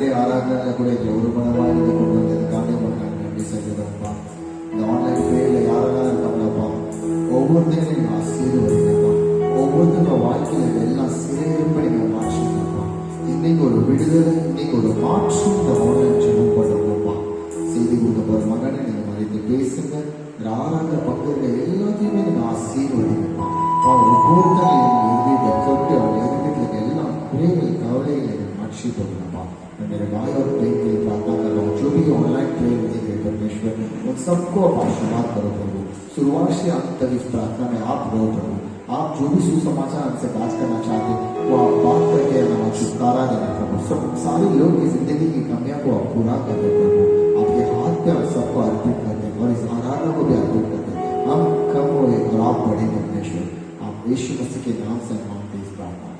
Sunday ஆராதனையில் கூட இதில் ஒரு மனமாக இருந்து கொண்டு வந்ததுக்காக நாங்கள் நன்றி செலுத்துகிறோம்ப்பா. இந்த ஆன்லைன் பேரில் யாரெல்லாம் இருக்காங்களப்பா, ஒவ்வொருத்தரையும் நீங்கள் ஆசீர்வதிங்கப்பா. ஒவ்வொருத்தரும் வாழ்க்கையில் எல்லாம் சிறையிருப்ப நீங்கள் மாற்றிங்கப்பா. இன்னைக்கு ஒரு விடுதலை, இன்னைக்கு ஒரு மாற்றம் இந்த ஆன்லைன் ஜெபம் பண்ணுறோம்ப்பா. செய்தி கொடுக்க போகிற மகனை நீங்கள் மறைத்து பேசுங்க. இந்த ஆராதனை பங்குற எல்லாத்தையுமே நீங்கள் ஆசீர்வதிங்கப்பா. ஒவ்வொருத்தரையும் இறுதியை தொட்டு அவங்க இறுதியில் எல்லாம் குறைகள் कवरेज अच्छी बनना मेरे भाई और प्रेम के लिए प्रार्थना कर रहा हूँ। जो भी ऑनलाइन प्रेम देखे परमेश्वर उन सबको आप आशीर्वाद करो प्रभु। शुरुआत से अंत तक इस प्रार्थना में आप रहो प्रभु। आप जो भी सुसमाचार हमसे बात करना चाहते वो आप बात करके हमें छुटकारा देना प्रभु। सब सारे लोग की जिंदगी की कमियां को आप पूरा कर दे प्रभु। आपके हाथ पे हम सबको अर्पित करते हैं और इस आराधना को भी अर्पित करते हैं। हम कम हुए और आप बढ़े परमेश्वर। आप यीशु मसीह के नाम से मांगते इस प्रार्थना।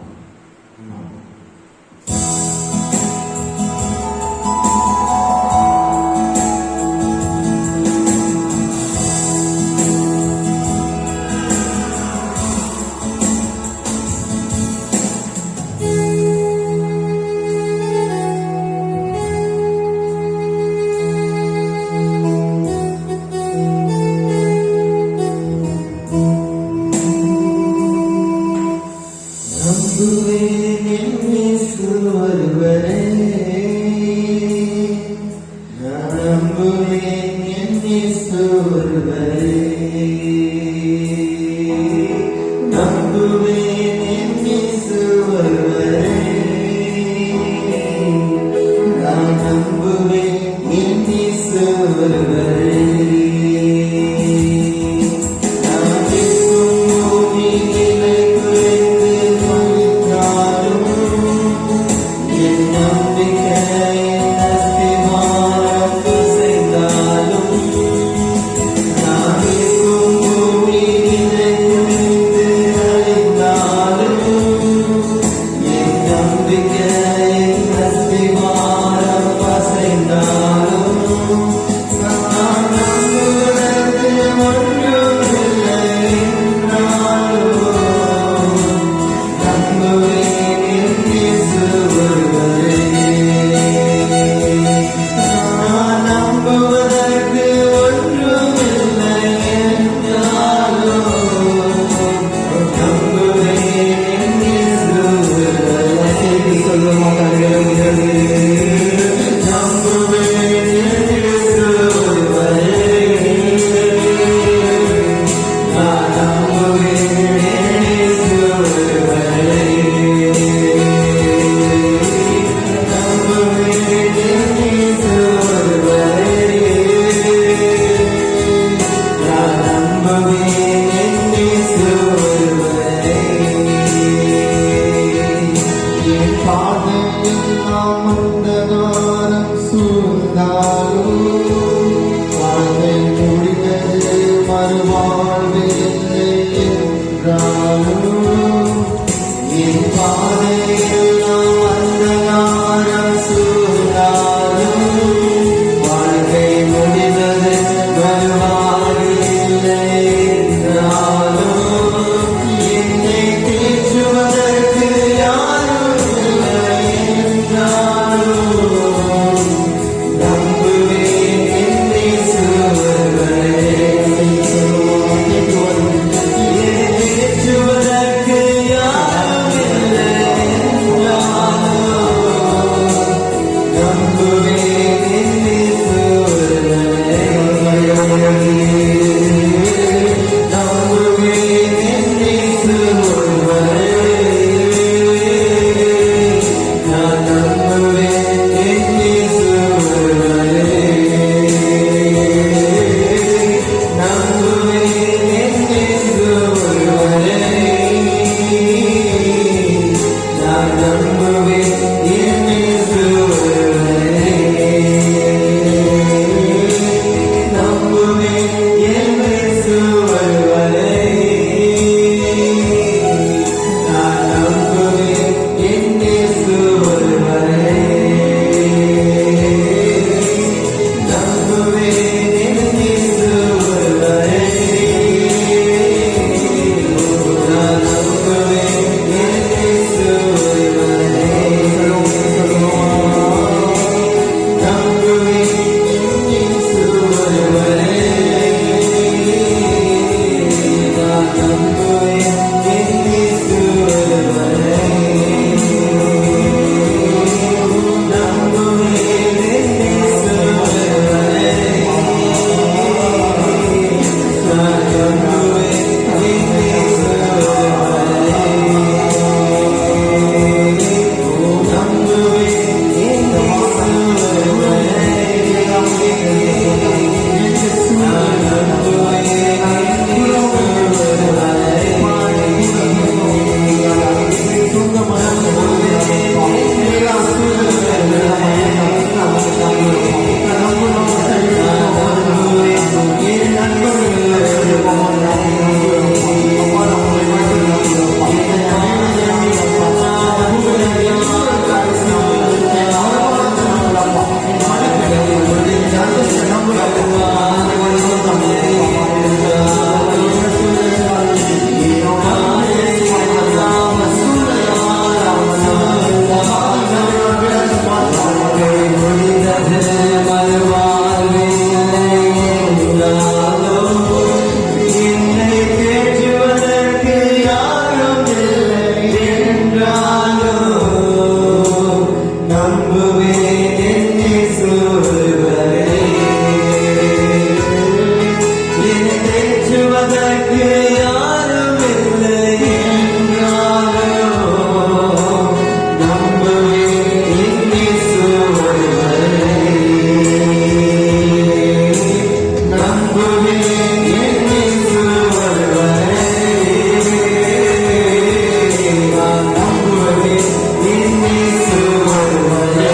நம்புவேன் என் இயேசு ஒருவரே. என்னை தேற்றுவதற்கு யாரும் இல்லை என்றாலும் நம்புவேன் என் இயேசு ஒருவரே. நம்புவேன் என் இயேசு ஒருவரே. நான் நம்புவேன் என் இயேசு ஒருவரே.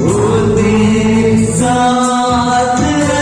वो तेरे साथ है।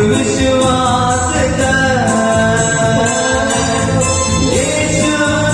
विश्वास कर यीशु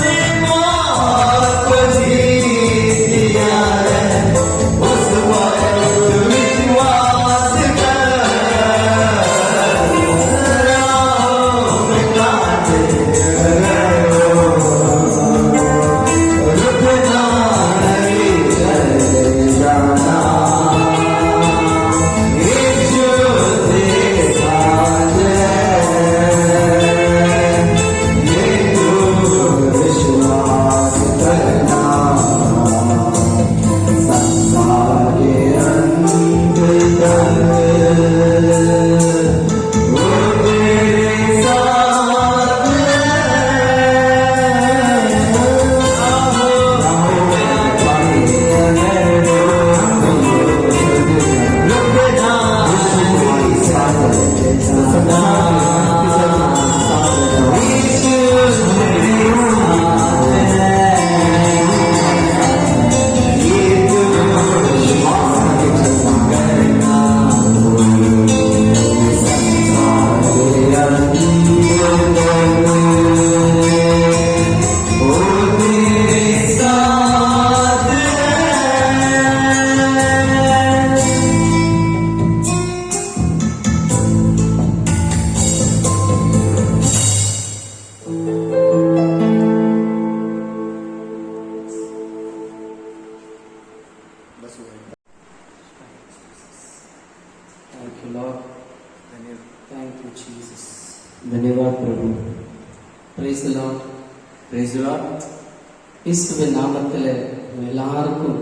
Praise the Lord. Praise the Lord. இயேசுவின் நாமத்தில் எல்லாருக்கும்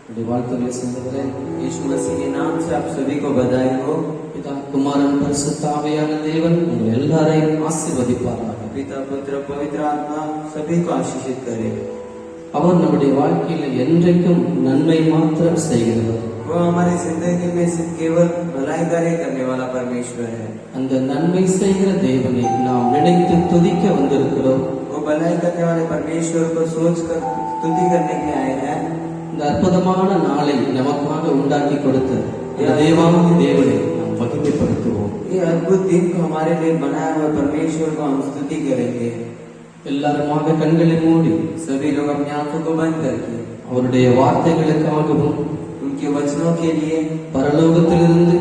என்னுடைய வாழ்த்துக்களை சொல்லுகிறேன். यीशु मसीह के नाम से आप सभी को बधाई हो. பிதா குமாரன் பரிசுத்த ஆவியான தேவன் உங்கள் எல்லாரையும் ஆசீர்வதிப்பாராக. पिता पुत्र पवित्र आत्मा सभी को आशीषित करे. அவர் நம்முடைய வாழ்க்கையில என்றைக்கும் நன்மை மாத்திரம் செய்கிறவர். वो हमारी जिंदगी में सिर्फ केवल भलाई कार्य करने वाला परमेश्वर है. அந்த நன்மை செய்கிற தேவனை நாம் நினைத்து துதிக்க வந்திருக்கிறோம். वो भलाई करने वाले परमेश्वर को सोच कर स्तुति करने के लिए आए हैं. இந்த அற்புதமான நாளை நமக்காக உண்டாக்கி கொடுத்த இந்த தேவாதி தேவனை நாம் மகிமைப்படுத்துவோம். ये अद्भुत दिन को हमारे लिए बनाया हुआ परमेश्वर को हम स्तुति करेंगे. எல்லாருமாக கண்களை மூடி सभी लोग अपनी आंखों को बंद करके அவருடைய வார்த்தைகளுக்காகவும் उनके वचनों के लिए பரலோகத்திலிருந்து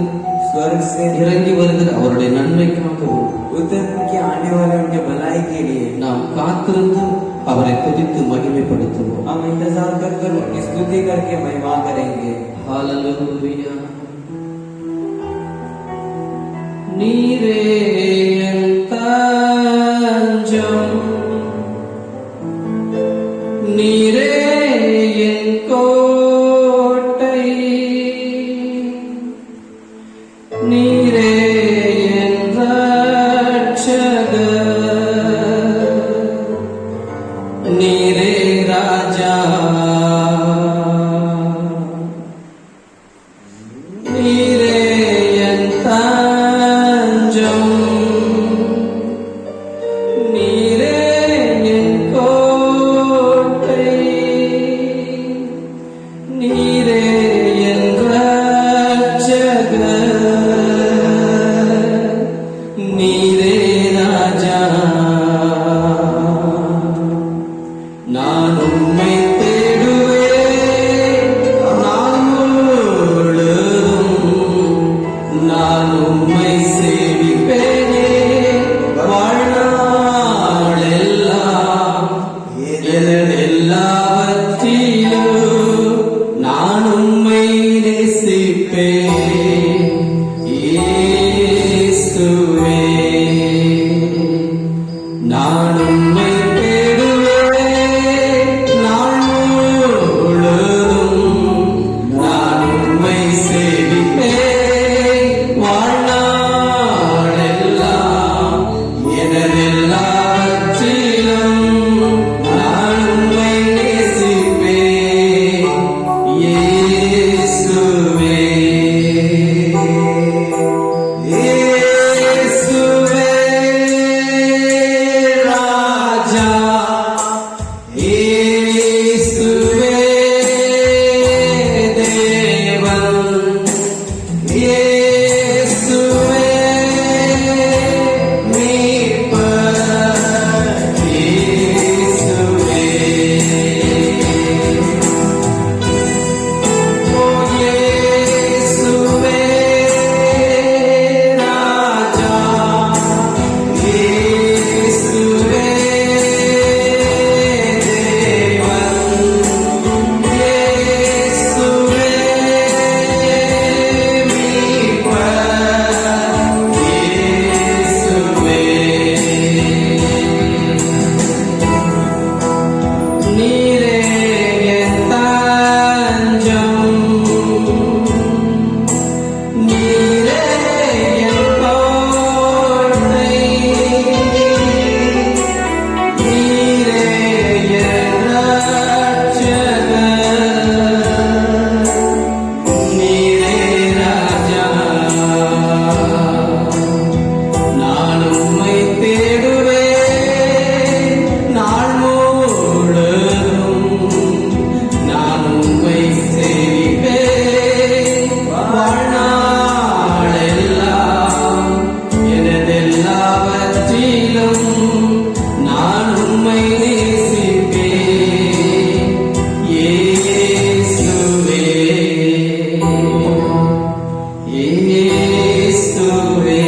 स्वर्ग से இறங்கி வருகிற அவருடைய நன்மைக்காகவும் उतर के आने वाले उनके भलाई के लिए நாம் காத்திருந்து அவரை துதித்து மகிமைப்படுத்துவோம். हम इंतजार कर उनकी स्तुति करके महिमा करेंगे. ஹalleluya. நீரே என் தஞ்சம், நீரே என் கோட்டை, நீரே என் ரட்சகர், நீரே ராஜா, நீரே என் தஞ்சம், நீரே என் கோட்டை, நீரே என் ரட்சகர், நீரே ராஜா. நான் உம்மை தேடுவேன் நாள் முழுதும், நான் உம்மை சேவிப்பேனே வாழ்நாளெல்லாம். எல்லாவற்றிலும் நான் உம்மை நேசிப்பேன் இயேசுவே. நான் உம்மை தேடுவேன் நாள் முழுதும், நான் உம்மை சேவிப்பேன் வாழ்நாளெல்லாம். எனதெல்லாவற்றிலும் நான் உம்மை நேசிப்பேன் இயேசுவே. இயேசுவே ராஜா, இயேசுவே தேவன், இயேசுவே மீட்பர், இயேசுவே. ஓ இயேசுவே ராஜா, இயேசுவே தேவன், இயேசுவே மீட்பர், இயேசுவே. நீரே என் தஞ்சம், நீரே என் கோட்டை, நீரே என் ரட்சகர், நீரே ராஜா. நான் உம்மை தேடுவேன் நாள் முழுதும், நான் உம்மை சேவிப்பேன் வாழ்நாளெல்லாம். எனதெல்லாவற்றிலும் நான் உம்மை நேசிப்பேன் இயேசுவே. இயேசுவே.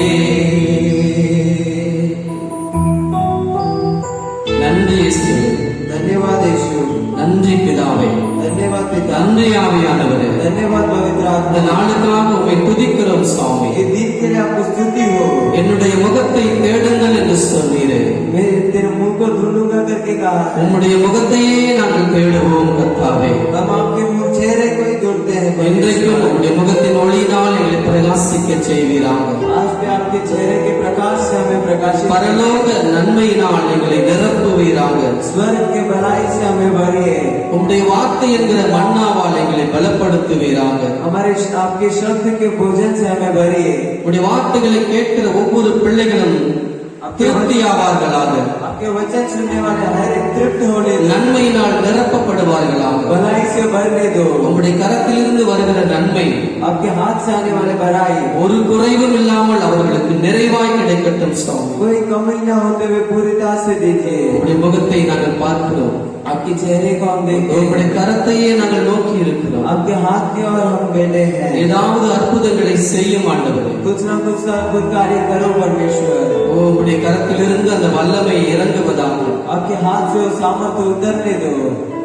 நன்றி இயேசுவே. धन्यवाद यीशु. நன்றி பிதாவே. धन्यवाद पिता. நன்றி ஆவியானவரே. धन्यवाद पवित्र இந்த आत्मा. நாளுக்காக உம்மை துதிக்கிறோம் சுவாமி. ये दिन के लिए आपको स्तुति हो. என்னுடைய முகத்தை தேடுங்கள் என்று சொன்னீரே. मेरे तेरे मुख करके कहा है। உம்முடைய முகத்தையே நாங்கள் தேடுவோம் கர்த்தாவே. हम आपके मुंह चेहरे को ही ढूंढते हैं இன்றைக்கும் परमेश्वर। உம்முடைய முகத்தின் ஒளியினால் எங்களை பிரகாசிக்க செய்வீராக. आज भी आपके चेहरे के प्रकाश से हमें प्रकाशित பரலோக நன்மையினால் எங்களை நிரப்புவீராக. स्वर्ग के भलाई से हमें भरिए। உம்முடைய வார்த்தை என்கிற மன்னாவால் எங்களை பலப்படுத்துவீராக. हमारे आपके शब्द के भोजन से हमें भरिए। உம்முடைய வார்த்தைகளை கேட்கிற ஒவ்வொரு பிள்ளைகளும் திருப்தியாவார்களாக. आपके वचन सुनने वाले हर एक तृप्त होने दो। நன்மையினால் நிரப்பப்படுவார்களாக. भलाई से भरने दो। உம்முடைய கரத்திலிருந்து வருகிற நன்மை आपके हाथ से आने वाले भलाई ஒரு குறைவும் இல்லாமல் அவர்களுக்கு நிறைவாய் கிடைக்கட்டும் சுவாமி. कोई कमी न होते हुए पूरीता से दीजिए। உம்முடைய मुகத்தை நாங்கள் பார்க்கிறோம். आपके चेहरे को हम देखते உம்முடைய हैं। கரத்தையே நாங்கள் நோக்கி இருக்கிறோம். आपके हाथ की ओर हम बैठे हैं। ஏதாவது அற்புதங்களை செய்யும் ஆண்டவரே. कुछ न कुछ अद्भुत कार्य करो परमेश्वर। உம்முடைய கரத்திலிருந்து அந்த வல்லமை இறங்குவதாக. आपके हाथ से वो सामर्थ्य उतरने दो।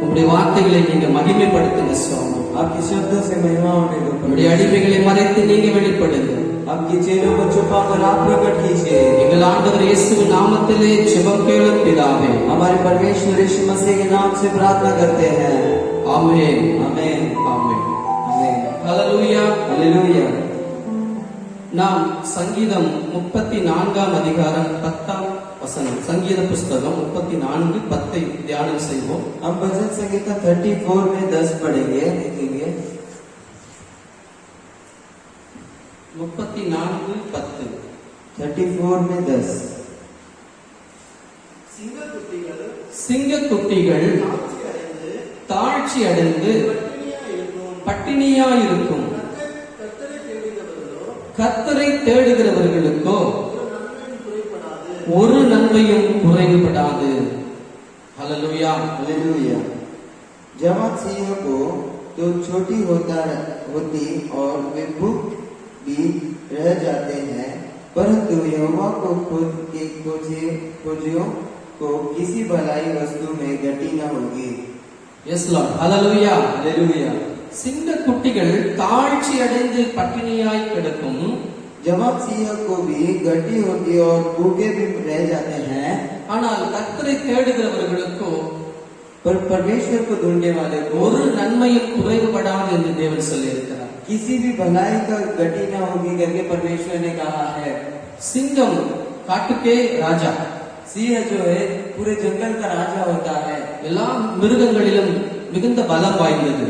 உம்முடைய வார்த்தைகளை நீங்க மகிமைப்படுத்துங்க சுவாமி. आपके शब्दों से महिमा होने दो। உம்முடைய அடிமைகளை மறைத்து நீங்க வெளிப்படுங்க. आपकी चेहरों को छुपा कर आप प्रकट कीजिए। எங்கள் ஆண்டவர் இயேசுவின் நாமத்திலே ஜெபம் கேளும் பிதாவே. हमारे परमेश्वर यीशु मसीह के नाम से प्रार्थना करते हैं। ஆமென். आमीन ஆமென். आमीन ஹல்லேலூயா. हालेलुया। நாம் சங்கீதம் 34 அதிகாரம் 10 வசனம், சங்கீத புஸ்தகம் 34:10 தியானம் செய்வோம். हम भजन संहिता 34 में 10 पढ़ेंगे, देखेंगे। 34:10 34 में 10। சிங்கக்குட்டிகள் தாழ்ச்சி அடைந்து பட்டினியாயிருக்கும். கர்த்தரை தேடுகிறவர்களுக்கோ ஒரு நன்மையும் குறைவுபடாது. ஹல்லேலூயா. हालेलुया। जवान सिंह को तो छोटी होती और वे भूख भी रह जाते हैं, परंतु यहोवा को खुद के खोजियों को किसी भलाई वस्तु में घटी न होगी। Yes Lord. ஹல்லேலூயா. हालेलुया। சிங்கக்குட்டிகள் தாழ்ச்சி அடைந்து பட்டினியாய் கிடக்கும். जवान सिंह को भी घटी होती और भूखे भी रह जाते हैं, ஆனால் கர்த்தரை தேடுகிறவர்களுக்கோ पर परमेश्वर को ढूंढने वाले को ஒரு நன்மையும் குறைவுபடாது என்று தேவன் சொல்லியிருக்கிறார். किसी भी भलाई का घटी न होगी करके परमेश्वर ने कहा है। சிங்கம் காட்டுக்கே ராஜா. सिंह जो है पूरे जंगल का राजा होता है। எல்லா மிருகங்களிலும் மிகுந்த பலம் வாய்ந்தது.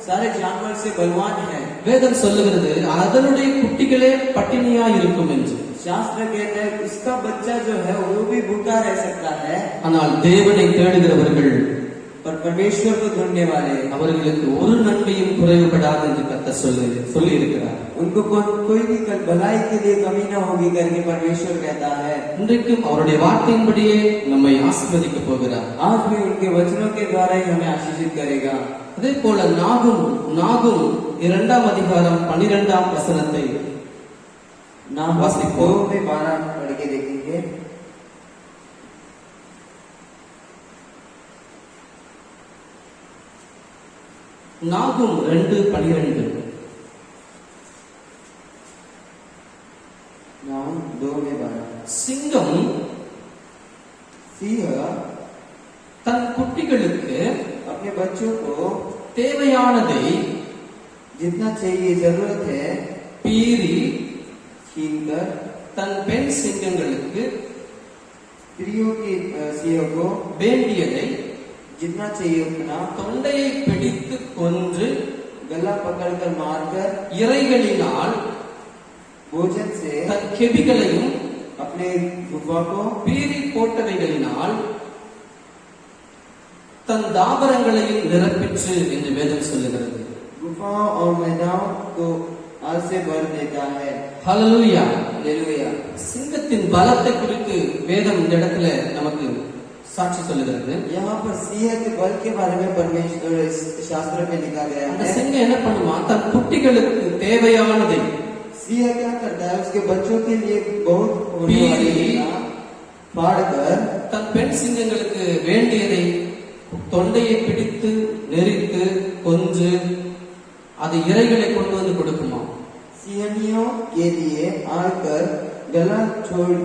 सारे जानवर से बलवान है। வேதம் சொல்லுகிறது அதனுடைய குட்டிகளே பட்டினியாய் இருக்கும் என்று. शास्त्र कहता है उसका बच्चा जो है वो भी भूखा रह सकता है, ஆனால் தேவனை தேடுகிறவர்கள் पर परमेश्वर को ढूंढने वाले அவர்களுக்கு ஒரு நன்மையும் குறைவுபடாது என்று கர்த்தர் சொல்லி இருக்கிறார். उनको कोई भी भलाई के लिए कमी न होगी करके परमेश्वर कहता है। இன்றைக்கும் அவருடைய வார்த்தையின்படியே நம்மை ஆசீர்வதிக்க போகிறார். आज भी उनके वचनों के द्वारा ही हमें आशीषित करेगा। அதே போல நாகும் 2 அதிகாரம் 12 வசனத்தை नाम 2 में 12 पढ़ के देखेंगे। நாகும் 2:12 नाम 2 में 12। சிங்கம் सिंह தன் குட்டிகளுக்கு अपने बच्चों को தேவையானதை जितना चाहिए जरूरत है பீறி छीनकर தன் பெண் சிங்கங்களுக்கு स्त्रियों की सिंह को வேண்டியதை जितना चाहिए उतना தொண்டையை பிடித்து கொன்று गला पकड़कर मारकर இறைகளினால் भोजन से தன் கெபிகளையும் अपने गुफा को பீறி போட்டவைகளினால் தன் தாபரங்களையும் நிரப்பிற்று என்று வேதம் சொல்லுகிறது. गुफाओं और मैदानों को आग से भर देता है। ஹல்லேலூயா. हालेलुया। சிங்கத்தின் பலத்தை குறித்து வேதம் இந்த இடத்துல நமக்கு சாட்சி சொல்லுகிறது. यहाँ पर सिंह के बल के बारे में परमेश्वर इस शास्त्र में लिखा गया அந்த है। சிங்கம் என்ன பண்ணுமா, தன் குட்டிகளுக்கு தேவையானதை सिंह क्या करता है, उसके बच्चों के लिए बहुत होने वाली चीज़ फाड़कर தன் பெண் சிங்கங்களுக்கு வேண்டியதை தொண்டையை பிடித்து நெரித்து கொன்று அது இறைகளை கொண்டு வந்து கொடுக்குமா. सिंहनियों के लिए आकर गला छोड़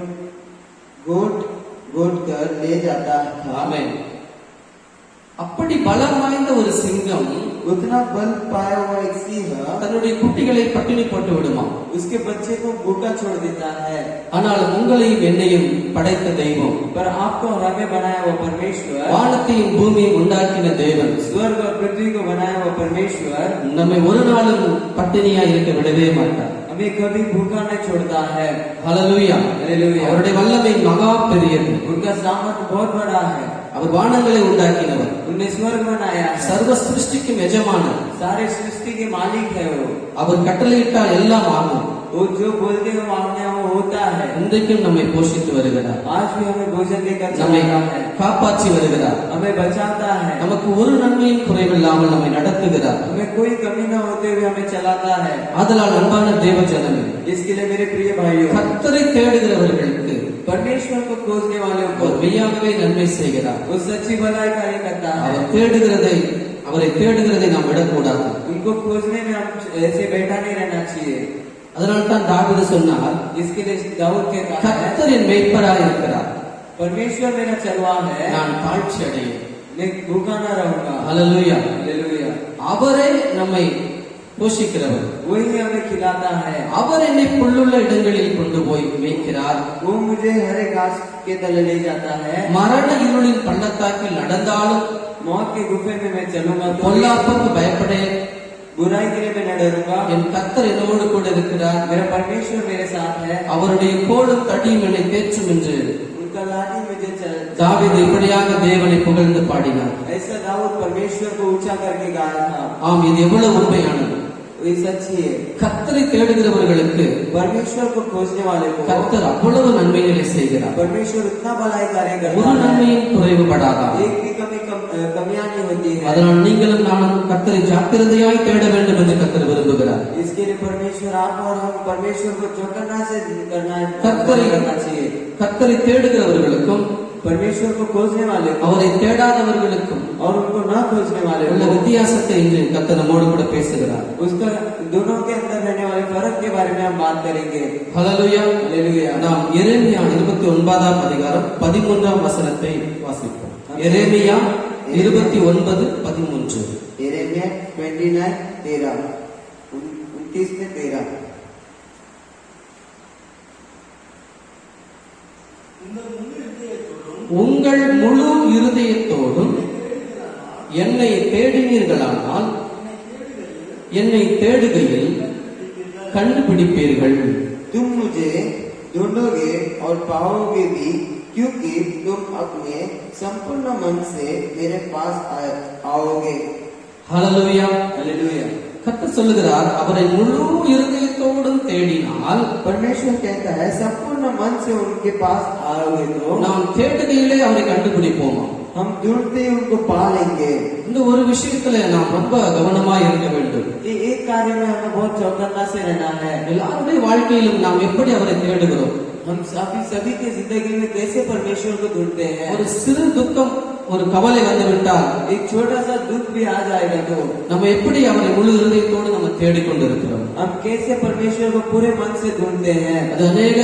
घोट घोट कर ले जाता था। ஆமென். அப்படி பலம் வாய்ந்த ஒரு சிங்கம் उतना बल पाया हुआ एक सिंह தன்னுடைய குட்டிகளை பட்டினி போட்டு விடுமா. उसके बच्चे को भूखा छोड़ देता है। ஆனால் உங்களையும் என்னையும் படைத்த தெய்வம், पर आपको और हमें बनाया हुआ परमेश्वर, வானத்தையும் பூமியை உண்டாக்கின தேவன், स्वर्ग और पृथ्वी को बनाया हुआ परमेश्वर நம்மை ஒரு நாளும் பட்டினியா இருக்க விடவே மாட்டார். हमें कभी भूखा नहीं छोड़ता है। ஹல்லேலூயா. हालेलुया। அவருடைய வல்லமை மகா பெரியது. उनका सामर्थ बहुत बड़ा है। அவர் வானங்களை உண்டாக்கினவர், उनने स्वर्ग बनाया है। சர்வ சிருஷ்டிக்கும் எஜமானர். सारे सृष्टि के मालिक है वो। அவர் கட்டளையிட்டால் எல்லாம் ஆகும். वो जो बोलते हैं मांगने वो होता है। இன்றைக்கும் நம்மை போஷித்து வருகிறார், आज भी हमें भोजन देकर நம்மை चलाता है, காப்பாற்றி வருகிறார், हमें बचाता है, நமக்கு ஒரு நன்மையும் குறைவில்லாமல் நம்மை நடத்துகிறார். हमें कोई कमी न होते हुए हमें चलाता है। ஆதலால் அன்பான தேவ ஜனமே, इसके लिए मेरे प्रिय भाइयों, கர்த்தரை தேடுகிறவர்களுக்கு परमेश्वर को खोजने वालों को அவர் மெய்யாகவே நன்மை செய்கிறார். वो सच्ची भलाई कार्य करता है। அவரை தேடுகிறதை நாம் விடக்கூடாது. उनको खोजने में हम ऐसे बैठा नहीं रहना चाहिए। அதனால் தான் தாவீது சொன்னார், इसके लिए दाऊद के कहा है, கர்த்தர் என் மேய்ப்பராய் இருக்கிறார், परमेश्वर मेरा चरवाहा है, நான் தாழ்ச்சி அடையேன். मैं भूखा न रहूंगा। ஹல்லேலூயா. हालेलुया। அவரே நம்மை போஷிக்கிறவர், वही हमें खिलाता है। அவர் என்னை புல்லுள்ள இடங்களில் கொண்டு போய் மேய்க்கிறார். वो मुझे हरे घास के तले ले जाता है। மரண இருளின் பள்ளத்தாக்கில் நடந்தாலும் मौत के गुफे में मैं चलूंगा तो பொல்லாப்புக்கு பயப்படேன். बुराई के लिए मैं न डरूंगा। என் கர்த்தர் என்னோடு கூட இருக்கிறார், मेरा परमेश्वर मेरे साथ है। அவருடைய கோலும் தடியும் என்னை தேற்றும் என்று उनका लाठी मुझे தாவீது இப்படியாக தேவனை புகழ்ந்து பாடினார். ऐसा दाऊद परमेश्वर को ऊंचा करके गाया था। ஆம், இது எவ்வளவு உண்மையானது. ये सच्ची है। கர்த்தரை தேடுகிறவர்களுக்கு परमेश्वर को खोजने वाले को கர்த்தர் அவ்வளவு நன்மைகளை செய்கிறார். परमेश्वर उतना भलाई कार्य ஒரு करता है, நன்மையும் குறைவுபடாதான். एक भी कमियां नहीं होती है। அதனால் நீங்களும் நானும் கர்த்தரை ஜாக்கிரதையாய் தேட வேண்டும் என்று கர்த்தர் விரும்புகிறார். इसके लिए परमेश्वर आप और हम परमेश्वर को चौकन्ना से करना चाहिए। கர்த்தரை தேடுகிறவர்களுக்கும் परमेश्वर को खोजने वाले को அவரை தேடாதவர்களுக்கும் और उनको न खोजने वाले உள்ள को, வித்தியாசத்தை இன்று கர்த்தர் நம்மோடு கூட பேசுகிறார். उसका दोनों के अंदर रहने वाले फर्क के बारे में हम बात करेंगे। ஹல்லேலூயா. हालेलुया। நாம் எரேமியா 29ஆம் அதிகாரம் 13ஆம் வசனத்தை வாசிப்போம். எரேமியா 29:13. यिर्मयाह 29:13 29 में 13। உங்கள் முழு இருதயத்தோடும் என்னை தேடினீர்களானால் என்னை தேடுகையில் கண்டுபிடிப்பீர்கள். तुम मुझे ढूंढोगे और पाओगे भी, क्योंकि तुम अपने संपूर्ण मन से मेरे पास आओगे। ஹல்லேலூயா. हालेलुया। கர்த்தர் சொல்லுகிறார், அவரை முழு இருதயத்தோடும் தேடினால், परमेश्वर कहता है संपूर्ण मन से उनके पास आओगे तो நாம் தேடுகையிலே அவரை கண்டுபிடிப்போமா. हम ढूंढते ही उनको पा लेंगे। இந்த ஒரு விஷயத்துல நாம் ரொம்ப கவனமாய் இருக்க வேண்டும். ये एक कार्य में हमें बहुत चौकन्ना से रहना है। எல்லாருடைய வாழ்க்கையிலும் நாம் எப்படி அவரை தேடுகிறோம். हम सभी के जिंदगी में कैसे परमेश्वर को ढूंढते हैं। ஒரு சிறு துக்கம், ஒரு கவலை வந்துவிட்டால் एक छोटा सा दुख भी आ जाएगा तो நம்ம எப்படி அவரை முழு இருதயத்தோடு நம்ம தேடிக்கொண்டிருக்கிறோம். हम कैसे परमेश्वर को पूरे मन से ढूंढते हैं। அது அநேக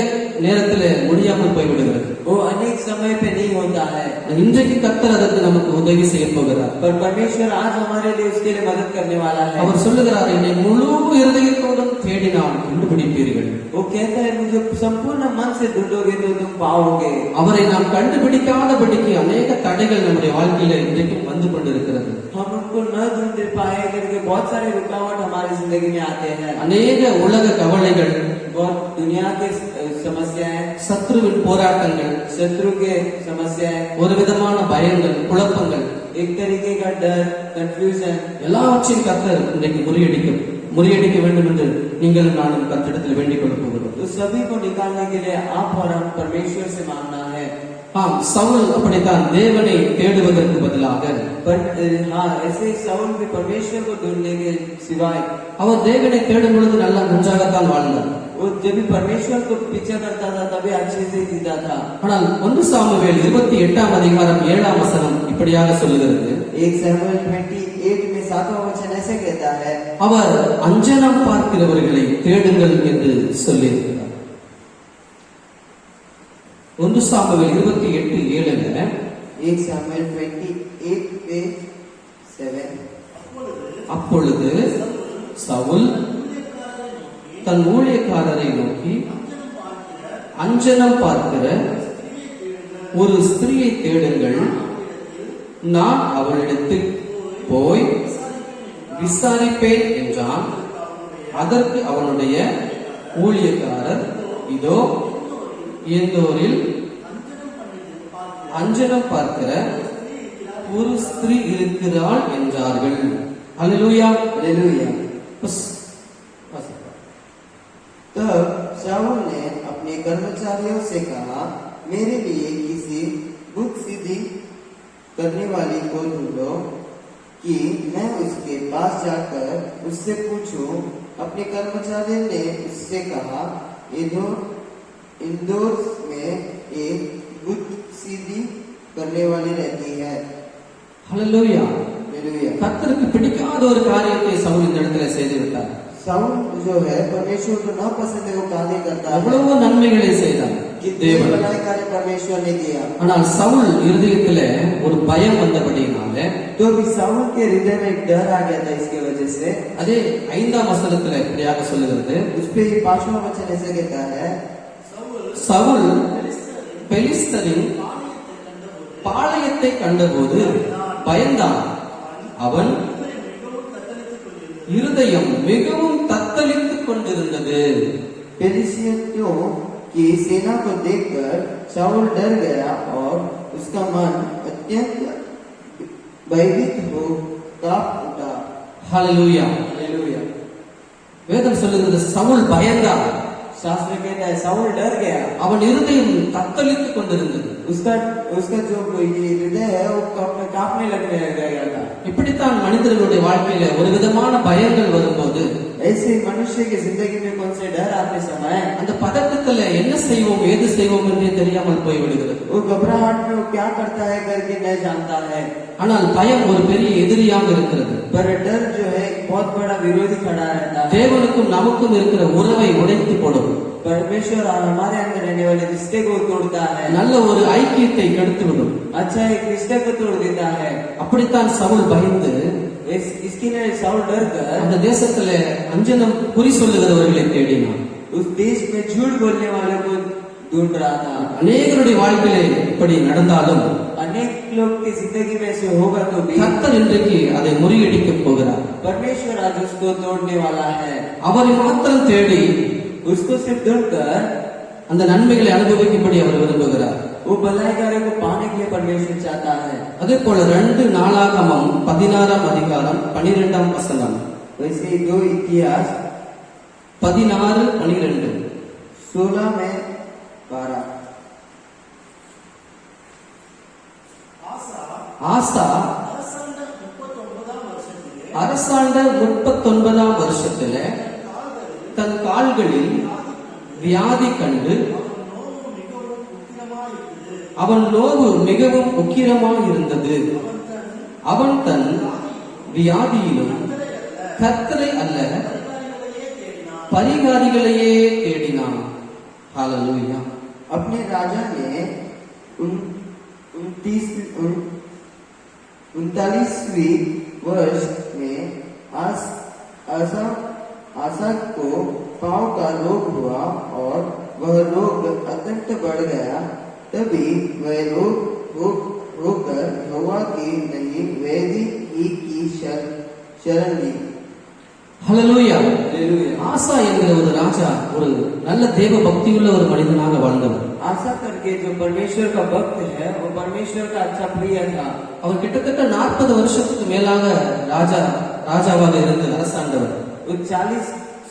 நேரத்தில் முடியாமல் போய்விடுகிறது. वो अनेक समय पे नहीं होता है, இன்றைக்கு கர்த்தர் அதற்கு நமக்கு உதவி செய்ய போகிறார். पर परमेश्वर आज हमारे लिए उसके लिए मदद करने वाला है। அவர் சொல்லுகிறார், என்னை முழு இருதயத்தோடும் தேடினால் கண்டுபிடிப்பீர்கள். वो कहता है मुझे संपूर्ण मन से ढूंढोगे तो तुम पाओगे। அவரை நாம் கண்டுபிடிக்காதபடிக்கு அநேக தடைகள் நம்முடைய வாழ்க்கையில இன்றைக்கும் வந்து கொண்டிருக்கிறது. हम उनको न ढूंढ पाए करके बहुत सारे रुकावट हमारी जिंदगी में आते हैं। அநேக உலக கவலைகள், बहुत दुनिया के समस्याएं, சத்ருவின் போராட்டங்கள், शत्रु के समस्याएं, ஒரு விதமான பயங்கள், குழப்பங்கள், एक तरीके का डर, कंफ्यूजन, எல்லாவற்றையும் கர்த்தர் இன்றைக்கு முறியடிக்க வேண்டும் என்று நீங்களும் நானும் கர்த்தரிடத்தில் வேண்டிக் கொள்ள போகிறோம். तो सभी को निकालने के लिए आप और हम परमेश्वर से मांगना है। ஆம், சவுல் அப்படித்தான் தேவனை தேடுவதற்கு பதிலாக पर हाँ, ऐसे साउल भी परमेश्वर को ढूंढने के सिवाय அவர் தேவனை தேடும் பொழுது நன்றாகத்தான் வாழ்ந்தார். वो जब भी परमेश्वर को पीछा करता था तभी अच्छे से जीता था। ஆனால் 1 சாமுவேல் 28ஆம் அதிகாரம் 7ஆம் வசனம் இப்படியாக சொல்லுகிறது, 1 Samuel 28 में 7वां वचन ऐसे कहता है, அவர் அஞ்சனம் பார்க்கிறவர்களை தேடுங்கள் என்று சொல்லியிருக்கிறார். 1 சாமுவேல் 28:7 1 Samuel 28:7 அப்பொழுது சவுல் தன் ஊழியக்காரரை நோக்கி, அஞ்சனம் பார்க்கிற ஒரு ஸ்திரியை தேடுங்கள், நான் அவளிடத்தில் போய் விசாரிப்பேன் என்றான். அதற்கு அவனுடைய ஊழியக்காரர், இதோ ஏந்தோரில் அஞ்சனம் பார்க்கிற ஒரு ஸ்திரீ இருக்கிறாள் என்றார்கள். அல்லேலூயா, हालेलुया। बस। तब शाऊल ने अपने कर्मचारियों से कहा, मेरे लिए किसी बुत सीधी करने वाली को ढूंढो कि मैं उसके पास जाकर उससे पूछूं। अपने कर्मचारियों ने उससे कहा, इंदौर में एक बुत सीधी करने वाली रहती है। அல்லேலூயா। हालेलुया। கர்த்தருக்கு பிடிக்காத ஒரு காரியத்தை சவுல் இந்த இடத்துல செய்து விட்டார். शाऊल जो है परमेश्वर को ना पसंद है वो कार्य करता है। எவ்வளவோ நன்மைகளை செய்தார் कितने தேவன். बड़े कार्य परमेश्वर ने किया। ஆனால் சவுல் இருதயத்துல ஒரு பயம் வந்தபடியினால तो अभी शाऊल के हृदय में एक डर आ गया था, इसके वजह से அதே 5ஆம் வசனத்துல இப்படியாக சொல்லுகிறது, उस पे ये 5वां वचन ऐसे कहता है, சவுல் பெலிஸ்தரின் பாளையத்தை கண்டபோது பயந்தான், அவன் இருதயம் மிகவும் தத்தளித்துக் கொண்டிருந்தது. पेलिस्तियों की सेना को देखकर शाऊल डर गया और उसका मन अत्यंत भयभीत हो कांप उठा। ஹalleluya। हालेलुया। வேதம் சொல்லுகிறது சவுல் பயந்தான், शास्त्र कहता है शाऊल डर गया, அவன் இருதயம் தத்தளித்துக் கொண்டிருந்தது. उसका उसका जो ये हृदय है वो कांपने लगने गया था। இப்படித்தான் மனிதர்களுடைய வாழ்க்கையில ஒரு விதமான பயங்கள் வரும்போது ऐसे मनुष्य की जिंदगी में कौन से डर आते समय அந்த பதட்டத்துல என்ன செய்வோம் ஏது செய்வோம் என்றே தெரியாமல் போய்விடுகிறது. वो घबराहट में वो क्या करता है करके नहीं जानता है। ஆனால் பயம் ஒரு பெரிய எதிரியாக இருக்கிறது. पर डर जो है एक बहुत बड़ा विरोधी खड़ा रहता है। தேவனுக்கும் நமக்கும் இருக்கிற உறவை உடைத்து போடும். परमेश्वर और हमारे अंदर रहने वाले रिश्ते को तोड़ता है। நல்ல ஒரு ஐக்கியத்தை கெடுத்து விடும். अच्छा एक रिश्ते को तोड़ देता है। அப்படித்தான் சவுல் பயந்து इसके लिए शाऊल डर कर அந்த தேசத்துல அஞ்சனம் குறி சொல்லுகிறவர்களை தேடினான். उस देश में झूठ बोलने वालों को ढूंढ रहा था। அநேகருடைய வாழ்க்கையிலே இப்படி நடந்தாலும் अनेक लोग की जिंदगी में से होगा तो भी கர்த்தர் இன்றைக்கு அதை முறியடிக்க போகிறார். परमेश्वर आज उसको तोड़ने वाला है। அவரை மாத்திரம் தேடி उसको सिर्फ ढूंढकर அந்த நன்மைகளை அனுபவிக்கும்படி அவர் விரும்புகிறார். वो भलाई कार्य को पाने के लिए परमेश्वर चाहता है। அதே போல 2 நாளாகமம் 16ஆம் அதிகாரம் 12ஆம் வசனம், वैसे ही 2 इतिहास 16:12 16 में 12 ஆசா அரசாண்ட 39ஆம் வருஷத்திலே தன் கால்களில் வியாதி கண்டு அவன் நோவு மிகவும் உக்கிரமாக இருந்தது. அவன் தன் வியாதியிலும் கர்த்தரை அல்ல பரிகாரிகளையே தேடினான். ஹalleluya। अपने राजा ने 39वीं वर्ष में आसा को पांव का रोग हुआ और वह रोग अत्यंत बढ़ गया। तभी वह रोग होकर यहोवा की नहीं वेदी ही की शरण ली। ஹalleluya। हालेलुया। ஆசா என்கிற ஒரு ராஜா ஒரு நல்ல தேவ பக்தியுள்ள ஒரு மனிதனாக வாழ்ந்தவர். आशा करके जो परमेश्वर का भक्त है वो परमेश्वर का अच्छा प्रिय था। அவர் கிட்டத்தட்ட 40 வருஷத்துக்கு மேலாக ராஜாவாக இருந்து அரசாண்டவர். वो 40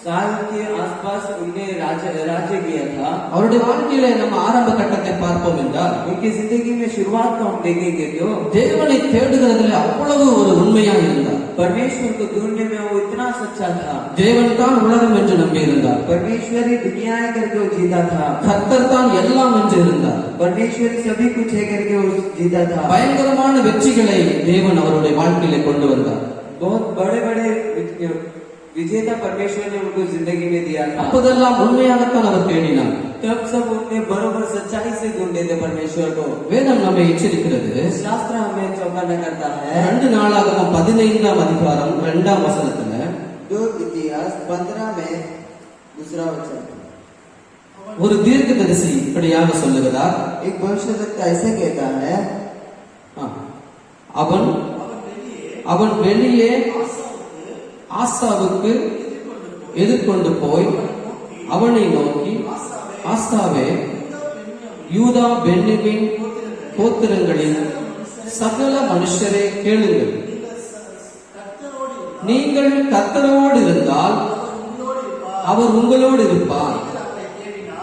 साल के आसपास उन्हें राज्य किया था। அவருடைய வாழ்க்கையில நம்ம ஆரம்ப கட்டத்தை பார்ப்போம் என்றால் उनकी जिंदगी में शुरुआत को हम देखेंगे तो தேவனை தேடுகிறதுல அவ்வளவு ஒரு உண்மையாக இருந்தார். परमेश्वर को ढूंढने में वो इतना सच्चा था। தேவன் தான் உலகம் என்று நம்பி இருந்தார். परमेश्वर ही दुनिया है करके वो जीता था। கர்த்தர் தான் எல்லாம் என்று இருந்தார். परमेश्वर ही सभी कुछ है करके वो जीता था। பயங்கரமான வெற்றிகளை தேவன் அவருடைய வாழ்க்கையில கொண்டு வந்தார். बहुत बड़े बड़े विजेता परमेश्वर ने उनको जिंदगी में दिया था। அப்போதெல்லாம் உண்மையாகத்தான் அவர் தேடினார். तब सब उनने बरोबर सच्चाई से ढूंढे थे परमेश्वर को। வேதம் நம்மை எச்சரிக்கிறது. शास्त्र हमें चौकन्ना करता है। 2 நாளாகமம் 15ஆம் அதிகாரம் 2ஆம் வசனத்துல 2 इतिहास 15 में दूसरा वचन ஒரு தீர்க்கதரிசி இப்படியாக சொல்லுகிறார். एक भविष्यवक्ता ऐसे कहता है, அவன் வெளியே ஆசாவுக்கு எதிர்கொண்டு போய் அவனை நோக்கி, ஆசாவே, யூதா பென்யமீன் கோத்திரங்களின் சகல மனுஷரே கேளுங்கள், நீங்கள் கர்த்தரோடு இருந்தால் அவர் உங்களோடு இருப்பார்,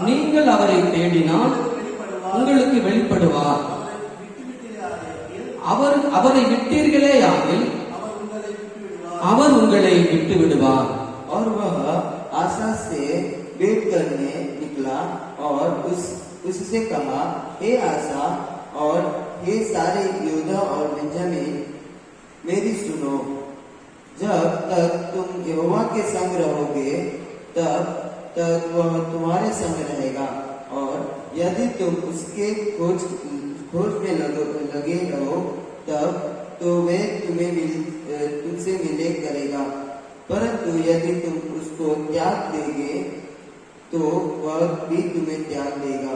நீங்கள் அவரை தேடினால் உங்களுக்கு வெளிப்படுவார், அவரை விட்டீர்களே ஆகில் அவர் உங்களை விட்டு விடுவார். और वह आशा से भेंट करने निकला और उससे कहा, हे आशा और हे सारे यूदा और बेंजामिन, मेरी सुनो, जब तक तुम यहोवा के संग रहोगे तब तक वह तुम्हारे संग रहेगा, और यदि तुम उसके खोज में लगे रहो तब तो वे तुमसे मिले करेगा, परंतु यदि तुम उसको त्याग देगे तो वह भी तुम्हें त्याग देगा।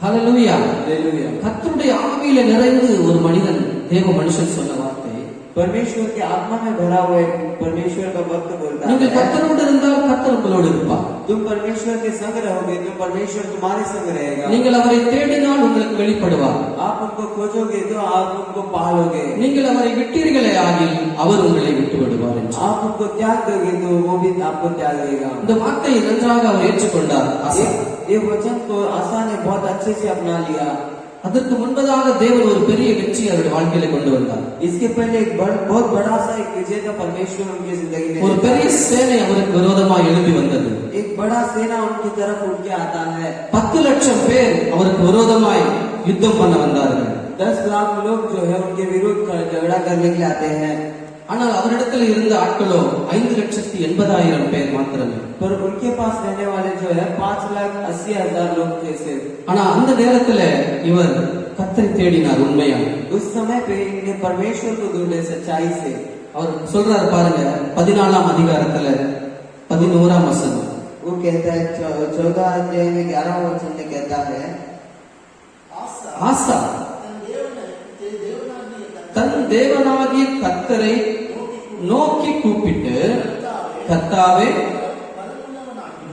ஹல்லேலூயா. हालेलुया। கர்த்தருடைய ஆவியில நிறைந்து ஒரு மனிதன் தேவ மனுஷன் சொன்ன வார்த்தை, परमेश्वर के आत्मा में भरा हुआ परमेश्वर का भक्त बोलता நீங்கள் है, கர்த்தரோடு இருந்தால் கர்த்தர் உங்களோடு இருப்பார், तुम परमेश्वर के संग रहोगे तो परमेश्वर तुम्हारे संग रहेगा, நீங்கள் அவரை தேடினால் உங்களுக்கு வெளிப்படுவார், आप उनको खोजोगे तो आप उनको पालोगे, நீங்கள் அவரை விட்டீர்களே ஆகில் அவர் உங்களை விட்டு விடுவார் என்று. आप उनको त्याग दोगे तो वो भी आपको त्याग देगा। இந்த வார்த்தையை நன்றாக அவர் ஏற்றுக்கொண்டார். ஆசா. ये वचन को आशा ने बहुत अच्छे से अपना लिया। அதற்கு முன்பதாக தேவன் ஒரு பெரிய வெற்றி அவருடைய வாழ்க்கையில கொண்டு வந்தார். इसके पहले एक बहुत बड़ा सा एक विजेता परमेश्वर उनकी जिंदगी में ஒரு பெரிய சேனை அவருக்கு விரோதமாக எழுப்பி வந்தது. एक बड़ा सेना उनकी तरफ उठ के आता है। 10 லட்சம் பேர் அவருக்கு விரோதமாய் யுத்தம் பண்ண வந்தார்கள். 10 लाख लोग जो है उनके विरुद्ध झगड़ा करने के लिए आते हैं, ஆனால் அவரிடத்தில் இருந்த ஆட்களோ 5,80,000 பேர் மாத்திரமே. पर उनके पास रहने वाले जो है 5,80,000 लोग थे सिर्फ। ஆனா அந்த நேரத்துல இவர் கர்த்தரை தேடினார் உண்மையா. उस समय पे इन्हें परमेश्वर को ढूंढे सच्चाई से। அவர் சொல்றாரு பாருங்க 14ஆம் அதிகாரத்துல 11ஆம் வசனம். वो कहता है 14 अध्याय में 11वां वचन में कहता है, ஆசா தன் தேவனாகிய கர்த்தரை நோக்கி கூப்பிட்டு, கர்த்தாவே,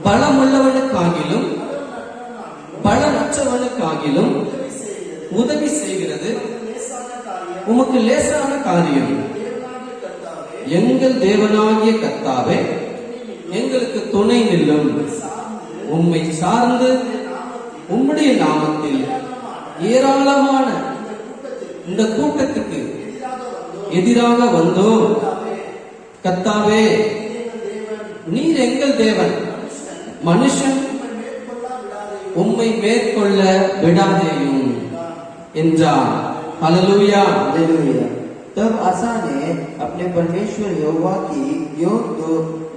பலமுள்ளவனுக்காகிலும் பலமற்றவனுக்காகிலும் உதவி செய்கிறது உமக்கு லேசான காரியம், எங்கள் தேவனாகிய கர்த்தாவே, எங்களுக்கு துணை நில்லும், உம்மை சார்ந்து உம்முடைய நாமத்தில் ஏராளமான இந்த கூட்டத்துக்கு எதிராக வந்தோம், கர்த்தாவே, நீர் எங்கள் தேவன், மனுஷன் உம்மை மேற்கொள்ள விடாதேயும் என்றார். हालेलुया। हालेलुया। तब आसा ने अपने परमेश्वर यहोवा की यो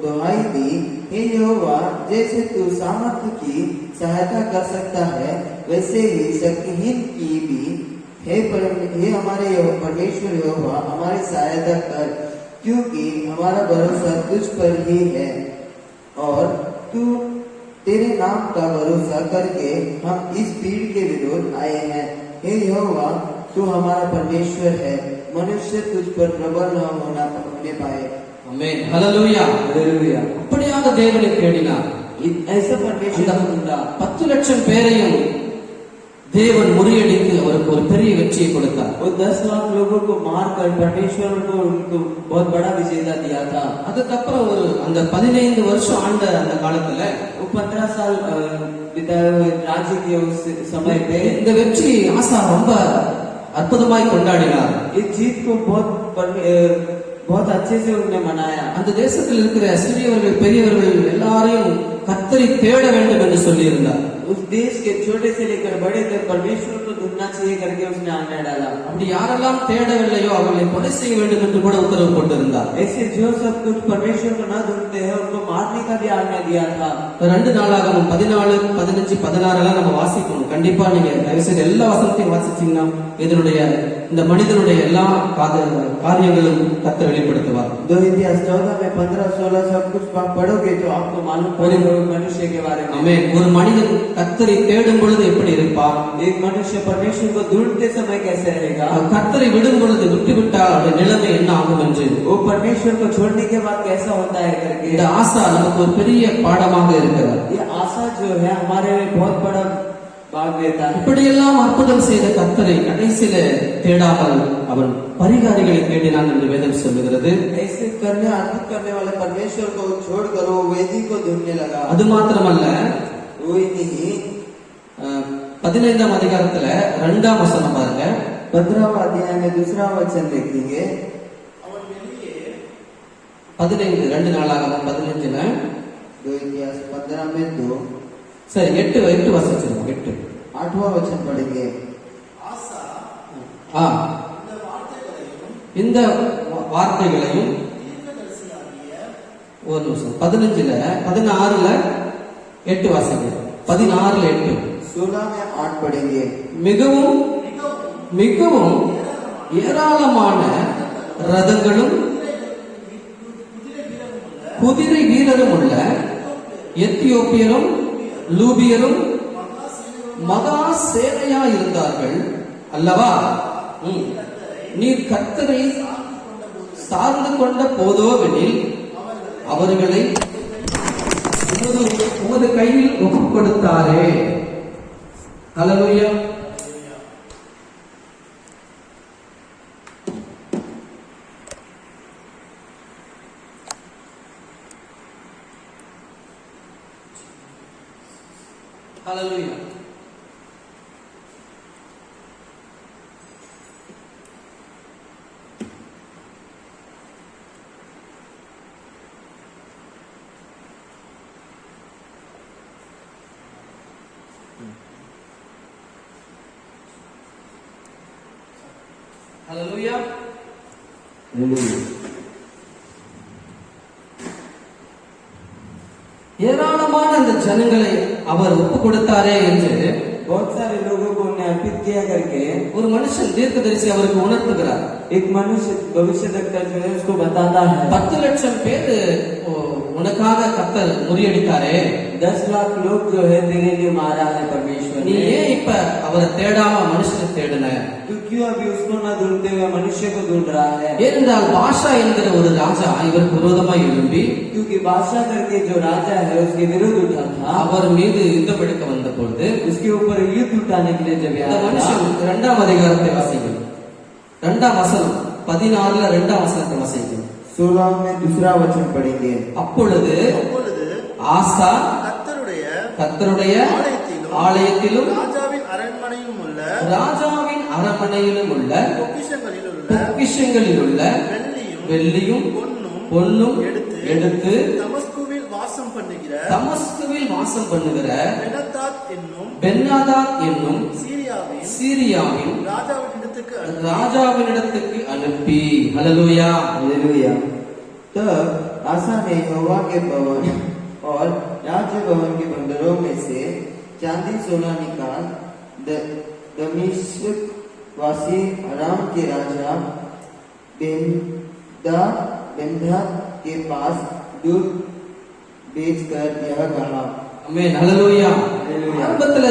दुहाई दी, हे यहोवा, जैसे तू सामर्थ्य की सहायता कर सकता है वैसे ही शक्तिहीन की भी हे हमारे परमेश्वर यहोवा हमारी सहायता कर, क्योंकि हमारा भरोसा तुझ पर ही है और तू तेरे नाम का भरोसा करके हम इस भीड़ के विरुद्ध आए हैं। हे यहोवा, तू हमारा परमेश्वर है, मनुष्य तुझ पर प्रबल न होने पाए। आमेन। हालेलुया। हालेलुया। அப்படியாக தேவனை தேடினார். ऐसा परमेश्वर ढूंढा। 10 லட்சம் பேரையும் தேவன் முறியடித்து அவருக்கு ஒரு பெரிய வெற்றியை கொடுத்தார். वो 10 लाख लोगों को मारकर परमेश्वर को उनको बहुत बड़ा विजेता दिया था। அதுக்கப்புறம் ஒரு அந்த 15 வருஷம் ஆண்ட அந்த காலத்துல वो 15 साल बिताए हुए राज्य के उस समय पे இந்த வெற்றி ஆசா ரொம்ப அற்புதமாய் கொண்டாடினார். इस जीत को बहुत अच्छे से उन्होंने मनाया। அந்த தேசத்தில் இருக்கிற சிறியவர்கள் பெரியவர்கள் எல்லாரையும் கர்த்தரை தேட வேண்டும் என்று சொல்லியிருந்தார். उस देश के छोटे से लेकर बड़े तक परमेश्वर को ढूंढना चाहिए करके उसने आज्ञा डाला। அப்படி யாரெல்லாம் தேடவில்லையோ அவர்களை கொலை செய்ய வேண்டும் என்று கூட உத்தரவு போட்டிருந்தார். ऐसे जो सब कुछ परमेश्वर को न ढूंढते हैं उनको मारने का भी आज्ञा दिया था। 2 நாளாகமம் 14, 15, 16 நம்ம வாசிக்கணும். கண்டிப்பா நீங்க தயவு செய்து எல்லா வசனத்தையும் வாசிச்சீங்கன்னா இதனுடைய இந்த மனிதனுடைய எல்லா காரியங்களும் கர்த்தர் வெளிப்படுத்துவார். 2 इतिहास 14 में 15, 16 सब कुछ पढ़ोगे तो आपको मालूम पड़ेगा मनुष्य के बारे में। ஆமென். ஒரு மனிதன் கர்த்தரை தேடும் பொழுது எப்படி இருப்பார்? एक मनुष्य परमेश्वर को ढूंढते समय कैसे रहेगा? கர்த்தரை விடும் பொழுது விட்டுவிட்டால் அவருடைய நிலைமை என்ன ஆகும் என்று वो परमेश्वर को छोड़ने के बाद कैसा होता है करके இந்த ஆசா நமக்கு ஒரு பெரிய பாடமாக இருக்கிறார். ये आशा जो है हमारे लिए बहुत बड़ा भाग लेता है। இப்படியெல்லாம் அற்புதம் செய்த கர்த்தரை கடைசியில தேடாமல் அவன் பரிகாரிகளை தேடினான் என்று வேதம் சொல்லுகிறது. ऐसे करने अद्भुत करने वाले परमेश्वर को छोड़कर वो वेदी को ढूंढने लगा। அது மாத்திரமல்ல, वही नहीं 15ஆம் அதிகாரத்துல 2ஆம் வசனம் பாருங்க. 15वां अध्याय में दूसरा वचन देखेंगे। 15 2 நாளாகமம் 15ல 2 इतिहास 15 में 2 சரி 8 வாசிச்சிருக்கோம். 8 8वां वचन पढ़ेंगे। ஆ இந்த வார்த்தைகளையும் ஒரு நிமிஷம் 15ல 16ல 8 வாசிங்க. 16ல 8 16 में 8 पढ़ेंगे। மிகவும் மிகவும் ஏராளமான ரதங்களும் குதிரை வீரரும் உள்ள எத்தியோப்பியரும் லூபியரும் மகா சேனையா இருந்தார்கள் அல்லவா? நீர் கர்த்தரை சார்ந்து கொண்ட போதோவெனில் அவர்களை உமது கையில் ஒப்புக் கொடுத்தாரே. ஹல்லேலூயா. ஹல்லேலூயா. ஹல்லேலூயா. ஏராளமான அந்த ஜனங்களை அவர் ஒப்பு கொடுத்தாரே என்று बहुत सारे लोगों को उन्हें अर्पित किया करके ஒரு மனுஷன் தீர்க்கதரிசி அவருக்கு உணர்த்துகிறார். एक मनुष्य भविष्य वक्ता जो है उसको बताता है 10 லட்சம் பேர் உனக்காக கர்த்தர் முறியடித்தாரே, 10 लाख लोग जो है तेरे लिए मारा है परमेश्वर நீ ने। ஏன் இப்ப அவரை தேடாம மனுஷனை தேடின? तू क्यों अभी उसको न ढूंढते हुए मनुष्य को ढूंढ रहा है? ஏனென்றால் பாஷா என்கிற ஒரு ராஜா இவருக்கு விரோதமாய் எழும்பி क्योंकि बादशाह करके जो राजा है उसके विरुद्ध उठा था। அவர் மீது யுத்தம் எடுக்க வந்த பொழுது उसके ऊपर युद्ध उठाने के लिए जब இந்த आया மனுஷன் था, 2ஆம் அதிகாரத்தை வாசிக்கும். 2ஆம் வசனம் 16ல 2ஆம் வசனத்தை வாசிக்கும். 16 में दूसरा वचन पढ़ेंगे। அப்பொழுது ஆசா கர்த்தருடைய ஆலயத்திலும் ராஜாவின் அரண்மனையிலும் உள்ள பொக்கிஷங்களில் உள்ள வெள்ளியும் பொன்னும் எடுத்து தமஸ்குவில் வாசம் பண்ணுகிற பென்னாதாத் என்னும் சீரியாவின் ராஜாவினிடத்துக்கு அனுப்பி. ஹல்லேலூயா. हालेलुया। तब आसा ने यहोवा के भवन और राज्य भवन के भंडारों में से चांदी सोना निकाल दमिश्क वासी अराम के राजा बेन्हदद के पास दूध बेचकर यह कहा। ஆமென். ஹல்லேலூயா. ஹல்லேலூயா. ஆரம்பத்துல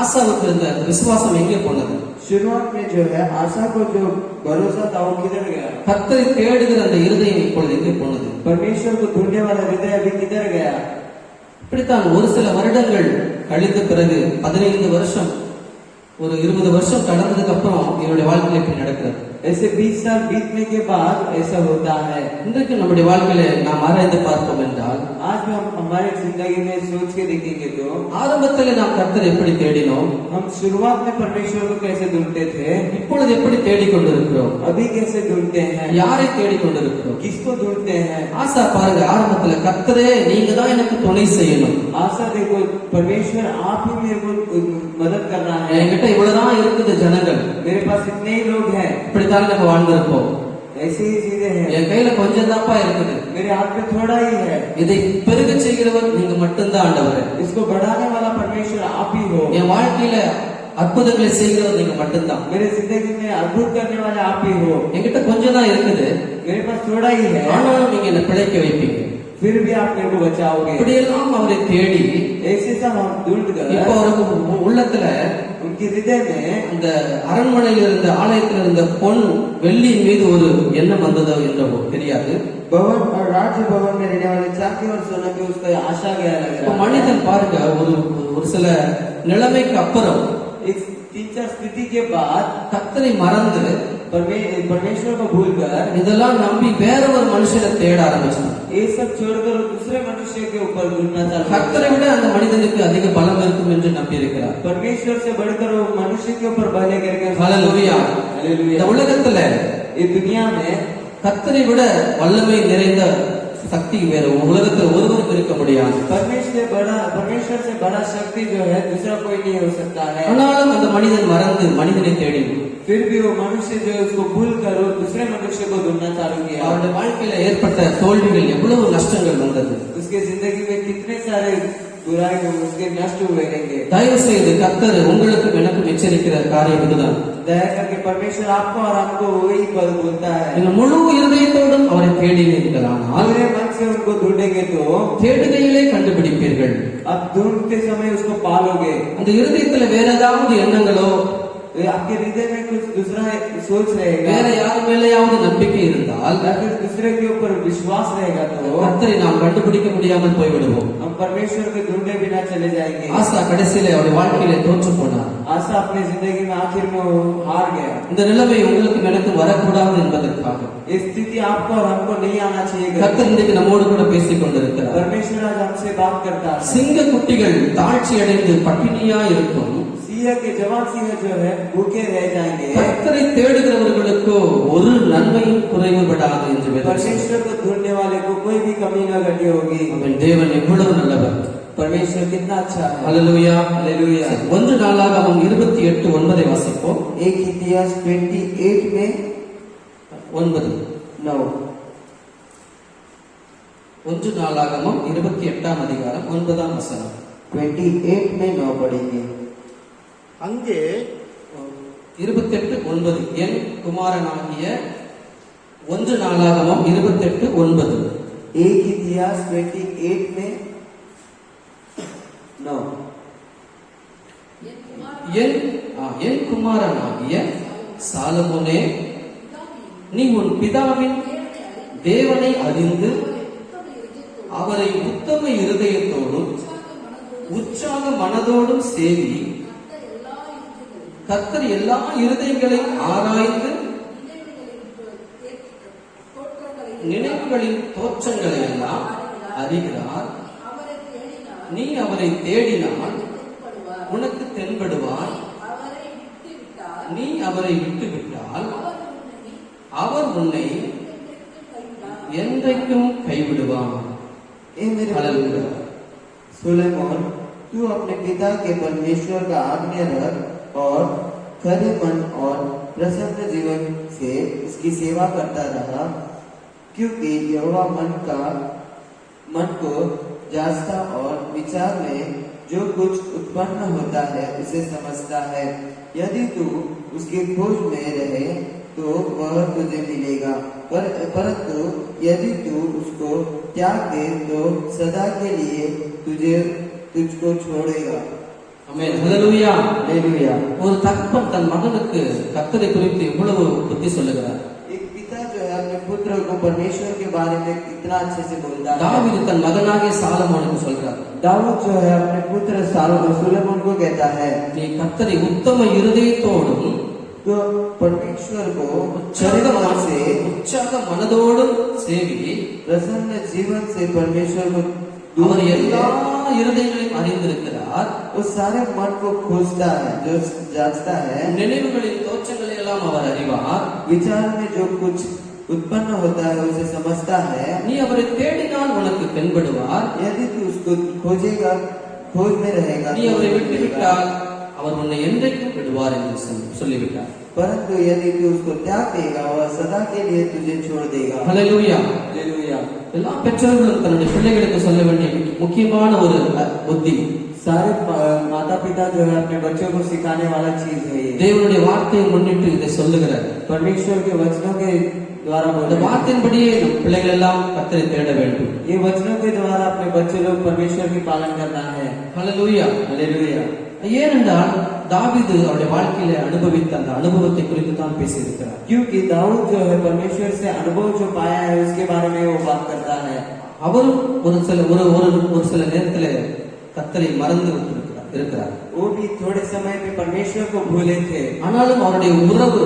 ஆசாவுக்கு இருந்த விசுவாசம் எங்கே போனது? शुरुआत में जो है आशा को जो भरोसा था वो किधर गया? கர்த்தரை தேடுகிற அந்த இருதயம் இப்பொழுது எங்கே போனது? परमेश्वर को ढूंढने वाला हृदय अभी किधर गया? இப்படித்தான் ஒரு சில வருடங்கள் கழிந்த பிறகு 15 வருஷம் ஒரு 20 வருஷம் கடந்ததுக்கு அப்புறம் என்னுடைய வாழ்க்கையில இப்படி நடக்கிறது. ऐसे 20 साल बीतने के बाद ऐसा होता है। இன்றைக்கு நம்முடைய வாழ்க்கையில நாம் ஆராய்ந்து பார்ப்போம் என்றால் आज भी हम हमारे जिंदगी में सोच के देखेंगे तो ஆரம்பத்தில் நாம் கர்த்தரை எப்படி தேடினோம், हम शुरुआत में परमेश्वर को कैसे ढूंढते थे, இப்பொழுது எப்படி தேடிக்கொண்டிருக்கிறோம், अभी कैसे ढूंढते हैं, யாரை தேடிக்கொண்டிருக்கிறோம்? किसको ढूंढते हैं? ஆசா பாருங்க, ஆரம்பத்துல கர்த்தரே நீங்க தான் எனக்கு துணை செய்யணும், आशा देखो परमेश्वर आप ही मेरे को मदद करना है, என்கிட்ட இவ்வளவுதான் இருக்குது ஜனங்கள், मेरे पास इतने ही लोग हैं, இப்படித்தான் நம்ம வாழ்ந்திருப்போம், ऐसे ही चीजें हैं, என் கையில கொஞ்சம் தான்ப்பா இருக்குது, मेरे हाथ में थोड़ा ही है, இதை பெருக செய்கிறவர் நீங்க மட்டும்தான் ஆண்டவரே, इसको बढ़ाने वाला परमेश्वर आप ही हो, என் வாழ்க்கையில அற்புதங்களை செய்கிறவர் நீங்க மட்டும்தான், मेरे जिंदगी में अद्भुत करने वाले आप ही हो, என்கிட்ட கொஞ்சம் தான் இருக்குது, मेरे पास थोड़ा ही है, ஆனாலும் நீங்க என்ன பிழைக்க வைப்பீங்க. फिर भी आप मेरे को बचाओगे। இப்படியெல்லாம் அவரை தேடி ऐसे सब हम ढूंढ இப்ப कर அவருக்கு உள்ளத்துல उनके हृदय में அந்த அரண்மனையில் இருந்த ஆலயத்தில் இருந்த பொன் வெள்ளியின் மீது ஒரு எண்ணம் வந்ததோ என்றோ தெரியாது. भवन और राज्य भवन में रहने वाले चांदी और सोने पे उसका आशा गया लग இப்ப रहा है। மனிதன் பாருங்க, ஒரு சில நிலைமைக்கு அப்புறம் एक 3-4 स्थिति के बाद கர்த்தரை மறந்து परमेश्वर को भूलकर இதெல்லாம் நம்பி வேற ஒரு மனுஷனை தேட ஆரம்பிச்சான். ये सब छोड़कर वो दूसरे मनुष्य के ऊपर ढूंढना चालू கர்த்தரை விட அந்த மனிதனுக்கு அதிக பலம் இருக்கும் என்று நம்பி இருக்கிறார். परमेश्वर से बढ़कर वो मनुष्य के ऊपर भले करके ஹalleluya. हालेलुया। இந்த உலகத்துல इस दुनिया में கர்த்தரை விட வல்லமை நிறைந்த சக்தி வேற உலகத்தில் ஒருவரும் இருக்க முடியாது. परमेश्वर से बड़ा शक्ति जो है दूसरा कोई नहीं हो सकता है। ஆனாலும் அந்த மனிதன் மறந்து மனிதனை தேடினான். फिर भी वो मनुष्य जो है उसको भूल कर वो दूसरे मनुष्य को ढूंढना चालू किया। அவருடைய வாழ்க்கையில ஏற்பட்ட தோல்விகள் எவ்வளவு நஷ்டங்கள் வந்தது. उसके जिंदगी में कितने सारे बुराई उसके नष्ट हुए रहेंगे। தயவு செய்து கர்த்தர் உங்களுக்கும் எனக்கும் எச்சரிக்கிற காரியம் இதுதான். दया करके परमेश्वर आपको और हमको वही पद बोलता है, நீங்கள் முழு இருதயத்தோடும் அவரை தேடினீர்களானால் पूरे मन से उनको ढूंढेंगे तो தேடுகையிலே கண்டுபிடிப்பீர்கள். आप ढूंढते समय उसको पालोगे। அந்த இருதயத்துல வேற ஏதாவது எண்ணங்களோ आपके हृदय में कुछ दूसरा सोच रहेगा வேற யார் மேலேயாவது நம்பிக்கை இருந்தால் या फिर दूसरे के ऊपर विश्वास रहेगा तो கர்த்தரை நாம் கண்டுபிடிக்க முடியாமல் போய்விடுவோம். हम परमेश्वर के ढूंढे बिना चले जाएंगे। ஆசா கடைசியில அவருடைய வாழ்க்கையில தோற்று போனார். आशा अपने जिंदगी में आखिर में वो हार गया। இந்த நிலைமை உங்களுக்கு எனக்கு வரக்கூடாது என்பதற்காக ये स्थिति आपको और हमको नहीं आना चाहिए। கர்த்தர் இன்றைக்கு நம்மோடு கூட பேசிக் கொண்டிருக்கிறார். परमेश्वर आज हमसे बात करता है। சிங்க குட்டிகள் தாழ்ச்சி அடைந்து பட்டினியா இருக்கும், सिंह के जवान सिंह जो है भूखे रह जाएंगे। கர்த்தரை தேடுகிறவர்களுக்கு ஒரு நன்மையும் குறைவுபடாது என்று வேதம் சொல்லுகிறது. परमेश्वर को ढूंढने वाले को कोई भी कमी न घटी होगी। அவன் தேவன் எவ்வளவு நல்லவர். परमेश्वर कितना अच्छा है। ஹalleluya. हालेलुया। 1 நாளாகமம் 28:9 வாசிப்போம். एक इतिहास 28 में 9. 9 1 நாளாகமம் 28ஆம் அதிகாரம் 9ஆம் வசனம். 28 में 9 पढ़ेंगे। அங்கே 28:9 என் குமாரனாகிய 1 நாளாகமம் 28:9. एक इतिहास 28 में 9 என் குமாரனாகிய சாலமோனே, நீ உன் பிதாவின் தேவனை அறிந்து அவரை உத்தம இருதயத்தோடும் உற்சாக மனதோடும் சேவி, கர்த்தர் எல்லா இருதயங்களை ஆராய்ந்து நினைவுகளின் தோற்றங்களை எல்லாம் அறிகிறார். நீ அவரை தேடினால் உனக்கு தென்படுவார். நீ அவரை விட்டுவிட்டால் அவர் உன்னை என்றைக்கும் கைவிடுவார். ए मेरे हालेलुया। सुलेमान, तू अपने पिता के परमेश्वर का आज्ञा रख और खरे मन और प्रसन्न जीवन से उसकी सेवा करता रहा, क्योंकि यहोवा मन को जांचता और विचार में जो कुछ उत्पन्न होता है उसे समझता है। यदि तू उसकी खोज में रहे तो वह तुझे मिलेगा, परंतु यदि तू उसको त्याग दे तो सदा के लिए तुझको छोड़ेगा। ஆமென். ஹalleluya. हालेलुया। ஒரு தகப்பன் தன் மகனுக்கு கர்த்தரை குறித்து எவ்வளவு புத்தி சொல்லுகிறார். एक पिता जो है अपने पुत्र को परमेश्वर के बारे में कितना अच्छे से बोलता है। தாவீது தன் மகனாகிய சாலமோனுக்கு சொல்றார், दाऊद जो है अपने पुत्र सुलेमान को कहता है, நீ கர்த்தரை உத்தம இருதயத்தோடும் तो परमेश्वर को உற்சாக மனதோடும் சேவி, प्रसन्न जीवन से परमेश्वर को அவர் எல்லா இருதயங்களையும் அறிந்திருக்கிறார். वो सारे मन को खोजता है, जो जांचता है, நினைவுகளின் தோற்றங்களை எல்லாம் அவர் அறிவார். विचार में जो कुछ उत्पन्न होता है उसे समझता है। நீ அவரை தேடினால் உனக்கு தென்படுவார். यदि तू उसको खोजेगा, खोज में रहेगा, நீ அவரை விட்டுவிட்டால் அவர் உன்னை என்றைக்கும் விடுவார் என்று சொல்லிவிட்டார். परंतु यदि तू उसको त्याग देगा वह सदा के लिए तुझे छोड़ देगा। ஹல்லேலூயா. हालेलुया। எல்லா பெற்றோர்களும் தன்னுடைய பிள்ளைகளுக்கு சொல்ல வேண்டிய முக்கியமான ஒரு புத்தி. सारे माता पिता जो है अपने बच्चों को सिखाने वाला चीज है ये। தேவனுடைய வார்த்தையை முன்னிட்டு இதை சொல்லுகிறார். परमेश्वर के वचनों के द्वारा இந்த வார்த்தையின்படியே நம் பிள்ளைகள் எல்லாம் கர்த்தரை தேட வேண்டும். ये वचनों के द्वारा अपने बच्चे लोग परमेश्वर की पालन करना है। ஹல்லேலூயா. हालेलुया। ஏனென்றால் தாவீது அவருடைய வாழ்க்கையில அனுபவித்த அந்த அனுபவத்தை குறித்து தான் பேசியிருக்கிறார். क्योंकि दाऊद जो है परमेश्वर से अनुभव जो पाया है उसके बारे में वो बात करता है। அவரும் ஒரு சில நேரத்தில் கர்த்தரை மறந்து இருக்கிறார். वो भी थोड़े समय पे परमेश्वर को भूले थे, ஆனாலும் அவருடைய உறவு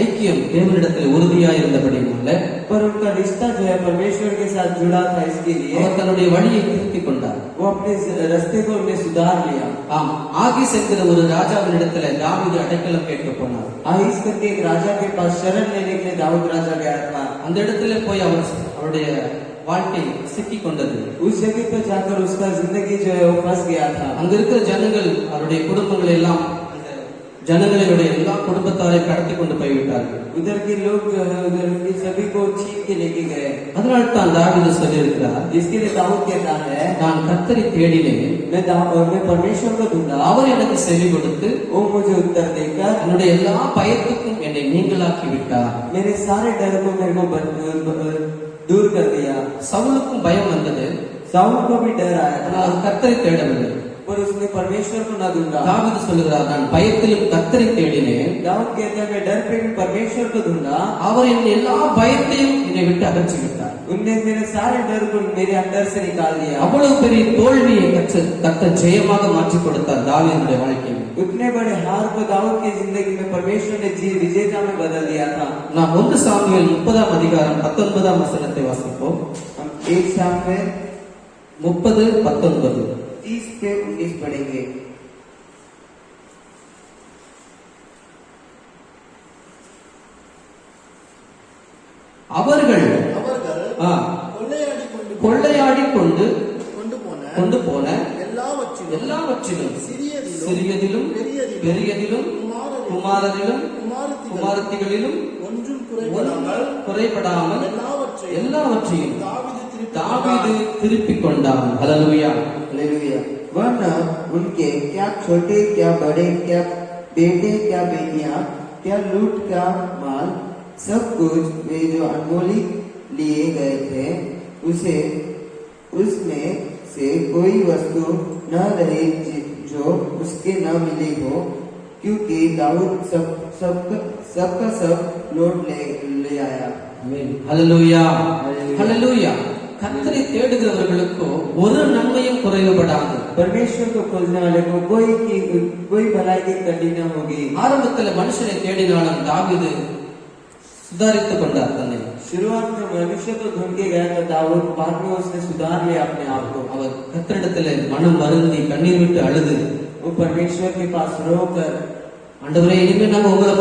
ஐக்கியம் தேவனிடத்தில் உறுதியாய் இருந்தபடினால पर उनका रिश्ता जो है परमेश्वर के साथ जुड़ा था। इसके लिए அவர் தன்னுடைய வழியை திருத்திக் கொண்டார். वो अपने रास्ते को उन्हें सुधार लिया। ஆம், ஆகீஸ் என்கிற ஒரு ராஜாவினிடத்துல தாவீது அடைக்கலம் கேட்க போனார். आहीस करके एक राजा के पास शरण लेने के लिए दाऊद राजा गया था। அந்த இடத்துல போய் அவருடைய வாழ்க்கை சிக்கிக் கொண்டது. उस जगह पर जाकर उसका जिंदगी जो है वो फंस गया था। அங்க இருக்கிற ஜனங்கள் அவருடைய குடும்பங்களை எல்லாம் அந்த ஜனங்களுடைய எல்லா குடும்பத்தாரை கடத்தி கொண்டு போய்விட்டார்கள். उधर के लोग जो है उधर के सभी को छीन के लेके गए। அதனால் தான் தாவீது சொல்லியிருக்கிறார், जिसके लिए दाऊद कहता है நான் கர்த்தரை தேடினேன், मैं परमेश्वर को ढूंढा, அவர் எனக்கு செவி கொடுத்து वो मुझे उत्तर देकर என்னுடைய எல்லா பயத்துக்கும் என்னை நீங்களாக்கி விட்டார். मेरे सारे डर को मेरे को दूर कर दिया। சவுலுக்கும் பயம் வந்தது, साउल को भी डर आया था, ஆனால் கர்த்தரை தேடவில்லை. पर उसने परमेश्वर को न ढूंढा। தாவீது சொல்லுகிறார், நான் பயத்திலும் கர்த்தரை தேடினேன், दाऊद कहता है मैं डर पे भी परमेश्वर को ढूंढा, அவர் என் எல்லா பயத்தையும் என்னை விட்டு அகற்றி விட்டார். उनने मेरे सारे डर को मेरे अंदर से निकाल दिया। அவ்வளவு பெரிய தோல்வியை கர்த்தர் ஜெயமாக மாற்றி கொடுத்தார் தாவீதுடைய வாழ்க்கையில். उतने बड़े हार को दाऊद की जिंदगी में परमेश्वर ने विजेता में बदल दिया था। நாம் 1 சாமுவேல் 30 அதிகாரம் 19 வசனத்தை வாசிப்போம். हम 1 सामुएल 30:19 30 पे 19 पढ़ेंगे। அவர்கள் அவர்கள் ஆ, கொள்ளையாடி கொண்டு போன எல்லாவற்றிலும் சிறியதிலும் பெரியதிலும் குமாரரிலும் குமாரத்திகளிலும் ஒன்றும் குறைபடாமல் எல்லாவற்றையும் தாவீது திருப்பிக் கொண்டான். ஹல்லேலூயா. हालेलुया। वरना उनके क्या छोटे क्या बड़े, क्या बेटे क्या बेटियां, क्या लूट क्या माल, सब कुछ वे जो अनमोली लिए गए थे उसमें से कोई वस्तु न रही जो उसके न मिली हो, क्योंकि दाऊद सबका सब लौट ले आया। ஹல்லேலூயா. ஹல்லேலூயா. கர்த்தரை தேடுகிறவர்களுக்கு ஒரு நன்மையும் குறைவுபடாது. परमेश्वर को खोजने वाले को कोई भलाई की कमी न होगी। ஆரம்பத்தில் மனுஷனை தேடினாலும் தாவீது சுதாரித்துக் கொண்டார் தன்னை. शुरुआत में मनुष्य को ढूंढ के गया था दाऊद, बाद में उसने सुधार लिया अपने आप को। அவர் கர்த்தரிடத்தில் மனம் வருந்தி கண்ணீர் விட்டு அழுது, वो परमेश्वर के पास रोकर, ஆண்டவரே இனிமே நான் உங்களை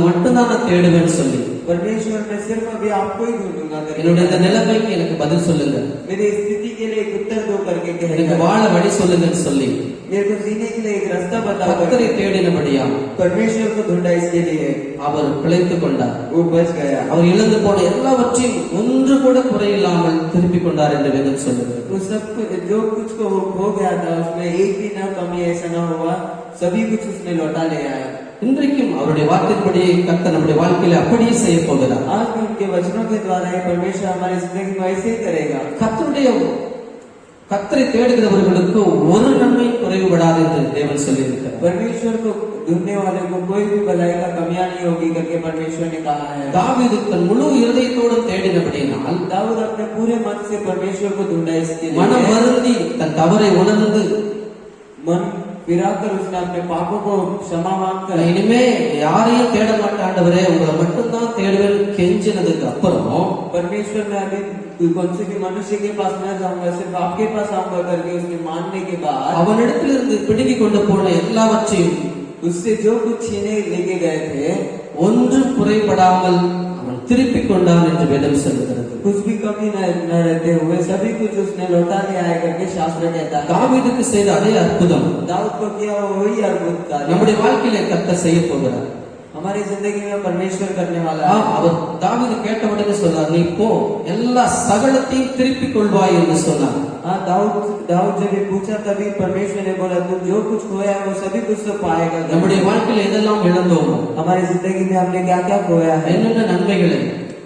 மட்டும்தான் நான் தேடுவேன்னு சொல்லி, परमेश्वर मैं सिर्फ अभी आपको ही ढूंढूंगा, என்னுடைய இந்த நிலைமைக்கு எனக்கு பதில் சொல்லுங்க, मेरी स्थिति के लिए एक उत्तर दो करके எனக்கு कहेगा, வாழ வழி சொல்லுங்கன்னு சொல்லி मेरे को जीने के लिए एक रास्ता बताओ கர்த்தரை करके தேடினபடியா परमेश्वर को ढूंढा। इसके लिए அவர் பிழைத்துக் கொண்டார். वो बच गया। அவர் இழந்து போன எல்லாவற்றையும் ஒன்று கூட குறையில்லாமல் திருப்பிக் கொண்டார் என்று வேதம் சொல்லுகிறது. वो सब कुछ जो कुछ को वो खो गया था उसमें एक भी ना कमी ऐसा ना हुआ, सभी कुछ उसने लौटा ले आया। இன்றைக்கும் அவருடைய வார்த்தைப்படி கர்த்தர் நம்முடைய வாழ்க்கையில அப்படியே செய்ய போகிறார். आज भी उनके वचनों के द्वारा ही परमेश्वर हमारी जिंदगी में ऐसे ही करेगा। கர்த்தரை தேடுகிறவர்களுக்கு ஒரு நன்மை குறைவுபடாது என்று தேவன் சொல்லியிருக்கிறார். परमेश्वर को ढूंढने वाले को कोई भी भलाई का कमियां नहीं होगी करके परमेश्वर ने कहा है। தாவீது தன் முழு இருதயத்தோடு தேடினபடியினால் दाऊद अपने पूरे मन से परमेश्वर को ढूंढा। इसके மனம் लिए வருந்தி தன் தவறை உணர்ந்து मन फिराकर उसने अपने पापों को क्षमा मांगकर, இனிமே யாரையும் தேட மாட்டாண்டவரே உங்களை மட்டும்தான் தேடுவேன் கெஞ்சினதுக்கு அப்புறம் परमेश्वर ने अभी कौन से भी मनुष्य के पास न जाऊंगा, सिर्फ आपके पास आऊंगा करके उसने मानने के बाद அவனிடத்திலிருந்து பிடுங்கிக் கொண்டு போன எல்லாவற்றையும் उससे जो कुछ छीने लेके गए थे ஒன்றும் குறைபடாமல் அவன் திருப்பிக் கொண்டான் என்று வேதம் சொல்லுகிறது. कुछ भी कमी न रहते हुए सभी कुछ उसने लौटा ले आया करके शास्त्र कहता है। தாவீதுக்கு செய்த அதே அற்புதம் दाऊद को किया वही अद्भुत कार्य நம்முடைய வாழ்க்கையிலே கர்த்தர் செய்ய போகிறார். हमारी जिंदगी में परमेश्वर करने वाला है। அவர் தாவீது கேட்ட உடனே சொன்னார், நீ போ எல்லா சகலத்தையும் திருப்பிக் கொள்வாய் என்று சொன்னார். हाँ, दाऊद जब ये पूछा तभी परमेश्वर ने बोला तुम जो कुछ खोया है वो सभी कुछ तो पाएगा। நம்முடைய வாழ்க்கையில எதெல்லாம் இழந்தோமோ, हमारी जिंदगी में हमने क्या क्या खोया है, என்னென்ன நன்மைகளை,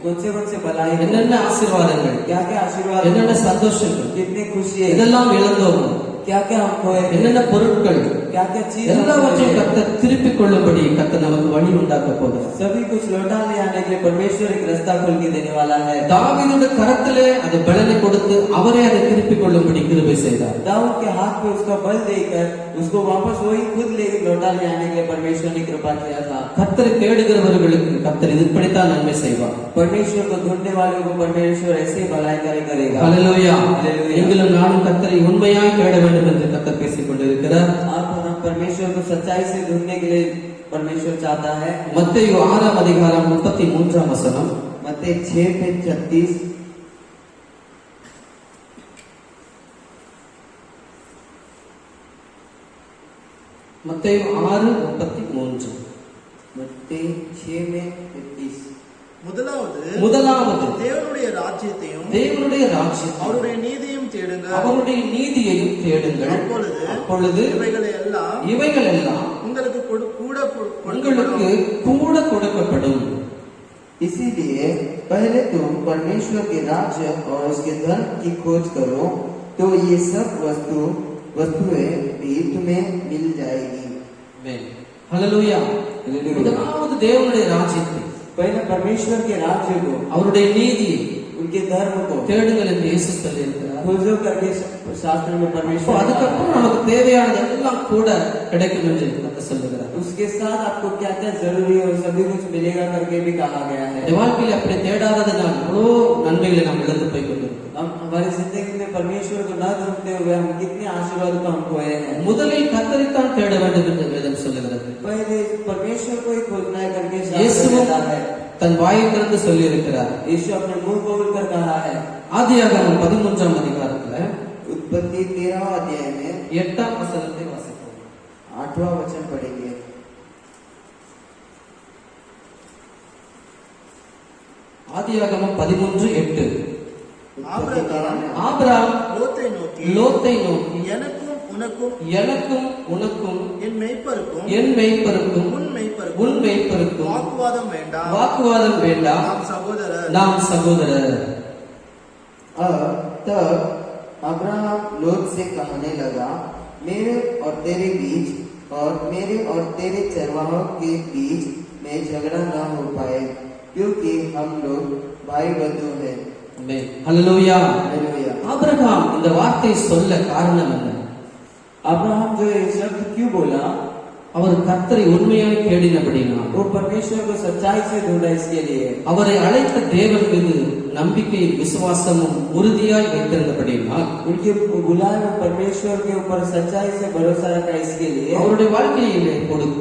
कौन से भलाई, என்னென்ன ஆசீர்வாதங்கள், क्या क्या आशीर्वाद, என்னென்ன சந்தோஷங்கள், कितनी खुशी है, இதெல்லாம் இழந்தோமோ, क्या क्या हम खोए, என்னென்ன பொருட்கள், क्या क्या चीज, எல்லாவற்றையும் கர்த்தர் திருப்பிக் கொள்ளும்படி கர்த்தர் நமக்கு வழி உண்டாக்க போகிறார். सभी कुछ लौटा ले आने के लिए परमेश्वर एक रास्ता खोल के देने वाला है। தாவீதுடைய கரத்திலே அது பலனை கொடுத்து அவரே அதை திருப்பிக் கொள்ளும்படி கிருபை செய்தார். दाऊद के हाथ पे उसका बल देकर उसको वापस वही खुद ले लौटा ले आने के लिए परमेश्वर ने कृपा किया था। கர்த்தரை தேடுகிறவர்களுக்கு கர்த்தர் இப்படித்தான் நன்மை செய்வார். परमेश्वर को ढूंढने वालों को परमेश्वर ऐसे ही भलाई करेगा। ஹல்லேலூயா. ஹல்லேலூயா. நீங்களும் நானும் கர்த்தரை உண்மையாய் தேட வேண்டும் என்று கர்த்தர் பேசிக் கொண்டிருக்கிறார். आप हम परमेश्वर को सच्चाई से ढूंढने के लिए परमेश्वर चाहता है। மத்தேயு 6 அதிகாரம் 33 வசனம். मत्ती 6:36 மத்தேயு 6:33. मत्ती 6:36 முதலாவது தேவனுடைய ராஜ்யத்தையும் ராஜ்யம் அவருடைய நீதியையும் தேடுங்கள், அவருடைய நீதியையும் தேடுங்கள், அப்பொழுது இவைகள் எல்லாம் உங்களுக்கு உங்களுக்கு கூட கொடுக்கப்படும். इसीलिए पहले तुम परमेश्वर के राज्य और उसके धर्म की खोज करो तो ये सब वस्तुएं भी तुम्हें मिल जाएगी। ஹல்லேலூயா. ஹல்லேலூயா. முதலாவது தேவனுடைய ராஜ்யத்தை, पहले परमेश्वर के राज्य को, அவருடைய நீதியை उनके धर्म को தேடுங்கள் என்று இயேசு சொல்லியிருக்கிறார். खोजो करके शास्त्र में அப்போ परमेश्वर அதுக்கப்புறம் நமக்கு தேவையானது எல்லாம் கூட கிடைக்கும் என்று கர்த்தர் சொல்லுகிறார். उसके साथ आपको क्या क्या जरूरी है वो सभी कुछ मिलेगा करके भी कहा गया है। இந்த வாழ்க்கையில அப்படி தேடாததுனால் எவ்வளோ நன்மைகளை நாம் இழந்து போய் கொண்டிருக்கிறோம். हम हमारी जिंदगी में परमेश्वर को न ढूंढते हुए हम कितने आशीर्वाद को हम खोए हैं। முதலில் கர்த்தரைத்தான் தேட வேண்டும் என்று வேதம் சொல்லுகிறது. पहले परमेश्वर को ही खोजना है करके शास्त्र இயேசுவும் कहता है। தன் வாயை திறந்து சொல்லி இருக்கிறார். यीशु अपने मुंह खोल कर कहा है। ஆதியாகமம் 13 அதிகாரத்துல उत्पत्ति 13 अध्याय में 8 வசனத்தை வாசிப்போம். 8वां वचन पढ़ेंगे। ஆதியாகமம் 13:8. ஆபிரகாம் ஆபிரகாம் லோத்தை நோக்கி எனக்கும் உனக்கும் என் மெய்ப்பருக்கும் உன் மெய்ப்பருக்கும் வாக்குவாதம் வேண்டாம், நாம் சகோதரர். तब अब्राहम लोत से कहने लगा, मेरे और तेरे बीच और मेरे और तेरे चरवाहों के बीच में झगड़ा न हो पाए, क्योंकि हम लोग भाई बंधु हैं। ஹல்லேலூயா. हालेलुया। ஆபிரகாம் இந்த வார்த்தை சொல்ல காரணம் என்ன? अब्राहम जो ये शब्द क्यों बोला? அவர் கர்த்தரை உண்மையாய் தேடினபடினால், वो परमेश्वर को सच्चाई से ढूंढा, इसके लिए அவரை அழைத்த தேவன் மீது நம்பிக்கையும் விசுவாசமும் உறுதியாய் வைத்திருந்தபடினால், उनके बुलाए हुए परमेश्वर के ऊपर सच्चाई से भरोसा रखा, इसके लिए அவருடைய வாழ்க்கையிலே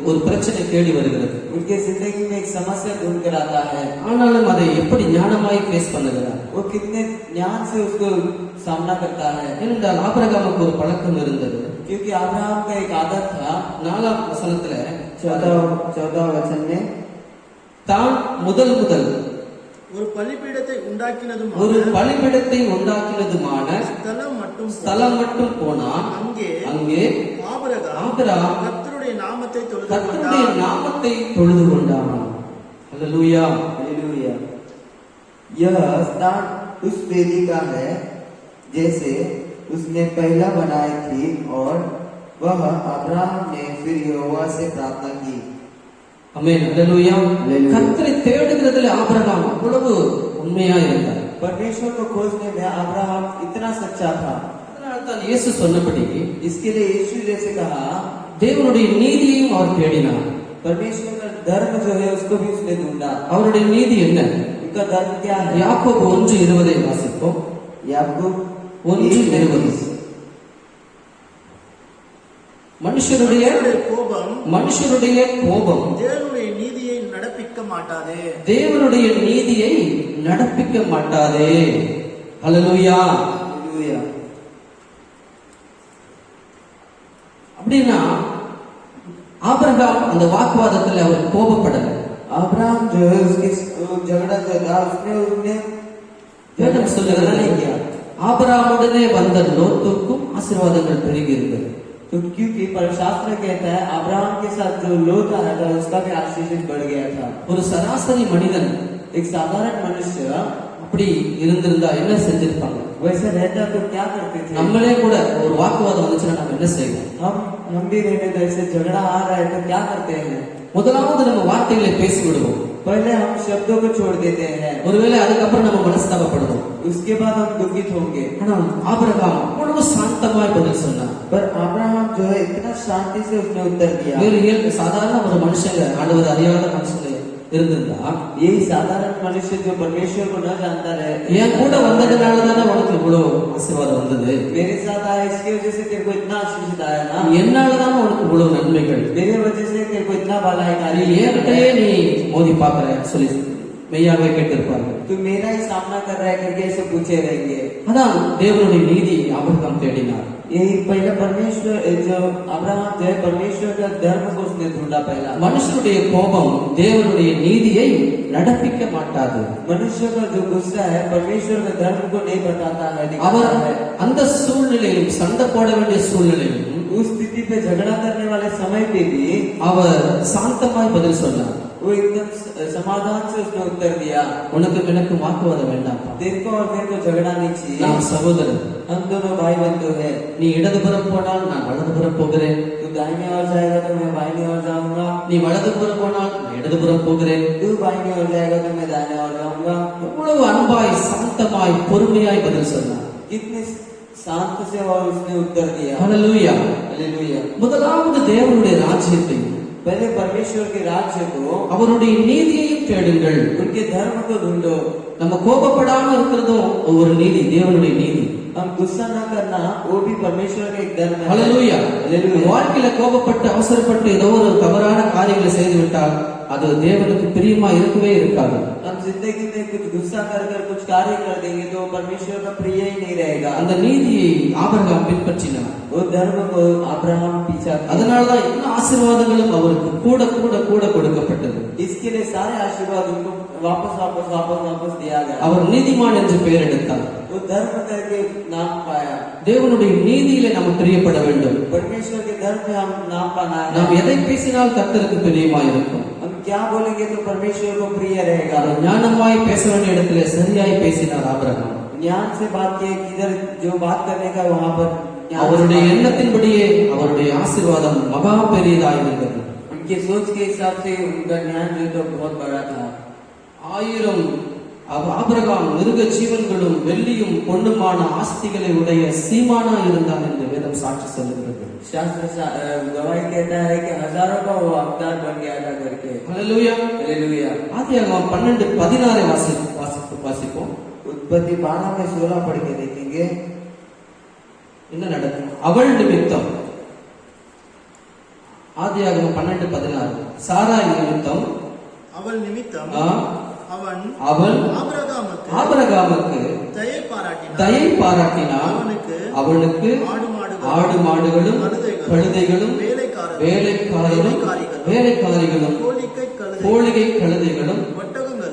ஒரு பிரச்சனை தேடி வருகிறது. उनके जिंदगी में एक समस्या ढूंढ कर आता है। ஆனாலும் அதை எப்படி ஞானமாய் ஃபேஸ் பண்ணுகிறார்? वो कितने ज्ञान से उसको सामना करता है। ஏனென்றால் ஆபிரகாமுக்கு ஒரு பழக்கம் இருந்தது. क्योंकि अब्राहम का एक आदत था। 4 வசனத்துல 14 वचन में தான் முதல் ஒரு பலிபீடத்தை ஒரு பலிபீடத்தை உண்டாக்கினதுமான ஸ்தலம் மட்டும் போனான். அங்கே ஆபிரகாம் கர்த்தருடைய நாமத்தை தொழுது கொண்டான். ஹல்லேலூயா. हालेलुया। यह स्थान उस वेदी का है जैसे उसने पहला बनाई थी और वह अब्राहम ने फिर यहोवा से प्रार्थना की। ஆமென். ஹல்லேலூயா. ஹல்லேலூயா. கர்த்தரை தேடுகிறதிலே ஆபிரகாம் அவ்வளவு உண்மையா இருந்தார். परमेश्वर को खोजने में अब्राहम इतना सच्चा था। அதனால தான் இயேசு சொன்னபடி इसके लिए यीशु जैसे कहा, தேவனுடைய நீதியையும் அவர் தேடினார். परमेश्वर का धर्म जो है उसको भी उसने ढूंढा। அவருடைய நீதி என்ன? उनका धर्म क्या है? யாக்கோபு 1:20 வாசிப்போம். याकूब 1:20. மனுஷருடைய கோபம் தேவனுடைய நீதியை நடப்பிக்க மாட்டாதே. தேவனுடைய நீதியை நடப்பிக்க மாட்டாதே. ஹல்லேலூயா. हालेलुया। அப்படின்னா ஆபிரகாம் அந்த வாக்குவாதத்துல அவர் கோபப்படல. अब्राहम जो है उसके झगड़ा जो था उसने வேதம் சொல்லுகிறது नहीं किया। ஆபிரகாமுடனே வந்த லோத்துக்கும் ஆசீர்வாதங்கள் பெருகி இருந்தது. तो क्योंकि शास्त्र कहता है अब्राहम के साथ जो लोत आया था उसका भी आशीष बढ़ गया था। ஒரு சராசரி மனிதன் एक साधारण मनुष्य அப்படி இருந்திருந்தா என்ன செஞ்சிருப்பாங்க? वैसे रहता तो क्या करते थे? நம்மளே கூட ஒரு வாக்குவாதம் வந்துச்சுன்னா நம்ம என்ன செய்வோம்? हम भी रहने तो ऐसे झगड़ा आ रहा है तो क्या करते हैं? முதலாவது நம்ம வார்த்தைகளை பேசி விடுவோம். पहले हम शब्दों को छोड़ देते हैं, ஒருவேளை அதுக்கப்புறம் நம்ம மனஸ்தாபப்படுவோம். उसके बाद हम दुखित होंगे। ஆனால் ஆபிரகாம் அவ்வளவு சாந்தமாய் பதில் சொன்னார். पर अब्राहम जो है इतना शांति से उसने उत्तर दिया। வேறு சாதாரண ஒரு மனுஷங்க ஆண்டவர் அறியாத மனுஷங்க இருந்திருந்தா यही साधारण मनुष्य जो परमेश्वर को न जानता रहे, என் கூட வந்ததுனால தானே உனக்கு இவ்வளவு ஆசீர்வாதம் வந்தது, मेरे साथ आया इसकी वजह से तेरे को इतना आशीष आया ना, என்னாலதான் உனக்கு இவ்வளவு நன்மைகள், मेरे वजह से तेरे को इतना भलाई நீ कार्य ஏற்கனவே நீ மோதி பாக்குற சொல்லி மெய்யாகவே கேட்டிருப்பாங்க. तू मेरा ही सामना कर रहा है करके ऐसे पूछे रहेंगे। அதான் தேவனுடைய நீதி ஆபிரகாம் தேடினார். यही पहले परमेश्वर जो अब्राहम जो है परमेश्वर का धर्म को उसने ढूंढा। पहला மனுஷனுடைய கோபம் தேவனுடைய நீதியை நடப்பிக்க மாட்டாது. मनुष्य का जो गुस्सा है परमेश्वर का धर्म को नहीं बताता है, அவர் दिखाता है। அந்த சூழ்நிலையிலும் சண்டை போட வேண்டிய சூழ்நிலையிலும் उस स्थिति पे झगड़ा करने वाले समय पे भी அவர் சாந்தமாய் பதில் சொன்னார். वो एकदम समाधान से उसने उत्तर दिया। உனக்கு எனக்கு வாக்குவாதம் வேண்டாம், तेरे को और मेरे को झगड़ा नहीं चाहिए, நாம் சகோதரர். हम दोनों भाई बंधु हैं। நீ இடதுபுறம் போனால் நான் வலதுபுறம் போகிறேன், तू दाहिने ओर जाएगा तो मैं बाईं ओर जाऊंगा, நீ வலதுபுறம் போனால் நான் இடதுபுறம் போகிறேன். तू बाईं ओर जाएगा तो मैं दाहिने ओर जाऊंगा। எவ்வளவு அன்பாய் சாந்தமாய் பொறுமையாய் பதில் சொன்னார். कितने शांत से और उसने उत्तर दिया। ஹல்லேலூயா. हालेलुया। முதலாவது தேவனுடைய ராஜ்யத்தையும் पहले परमेश्वर के राज्य को, அவருடைய நீதியையும் தேடுங்கள். उनके धर्म को ढूंढो। நம்ம கோபப்படாம இருக்கிறதும் ஒரு நீதி, தேவனுடைய நீதி. हम गुस्सा न करना वो भी परमेश्वर का एक धर्म है। ஹல்லேலூயா. हालेलुया। வாழ்க்கையில கோபப்பட்டு அவசரப்பட்டு ஏதோ ஒரு தவறான காரியங்களை செய்து விட்டால் அது தேவனுக்கு பிரியமா இருக்கவே இருக்காது. हम जिंदगी में कुछ गुस्सा कर कर कुछ कार्य कर देंगे तो परमेश्वर का प्रिय ही नहीं रहेगा। அந்த நீதியை ஆபிரகாம் பின்பற்றினார். वो धर्म को अब्राहम पीछा किया। அதனாலதான் எல்லா ஆசீர்வாதங்களும் அவருக்கு கூட கூட கூட கொடுக்கப்பட்டது. इसके लिए सारे आशीर्वाद उनको वापस वापस वापस वापस दिया गया। அவர் நீதிமான் என்று பெயர் எடுத்தார். वो धर्म करके नाम पाया। தேவனுடைய நீதியில நாம் பிரியப்பட வேண்டும். परमेश्वर के धर्म में हम नाम पाना है। நாம் எதை பேசினால் கர்த்தருக்கு பிரியமா இருக்கும். हम क्या बोलेंगे तो परमेश्वर को प्रिय रहेगा। அவர் ஞானமாய் பேச வேண்டிய இடத்துல சரியாய் பேசினார் ஆபிரகாம். ज्ञान से बात किए, किधर जो बात करने का वहाँ पर ज्ञान से அவருடைய बात- எண்ணத்தின்படியே அவருடைய ஆசீர்வாதம் மகா பெரியதா இருந்தது. उनके सोच के हिसाब से उनका ज्ञान जो तो बहुत बड़ा था। 1000 ஆபிரகாம் மிருக ஜீவன்களும் வெள்ளியும் பொன்னுமான ஆஸ்திகளை உடைய சீமானா இருந்தான் என்று வேதம் சாட்சி சொல்லுகிறது. शास्त्र गवाही कहता है कि हजारों का वो हकदार बन गया था करके। ஹல்லேலூயா. हालेलुया। ஆதியாகமம் 12:16 வாசிப்போம். उत्पत्ति 12 में 16 पढ़ के देखेंगे என்ன நடக்கும். அவள் நிமித்தம் ஆதியாகமம் 12:16 சாராய் நிமித்தம் அவள் நிமித்தம் ஆ, அவன் அவள் ஆபிரகாமுக்கு தயை பாராட்டினான். அவனுக்கு ஆடு மாடுகளும் கழுதைகளும் வேலைக்காரிகளும் கோழிகை கழுதைகளும்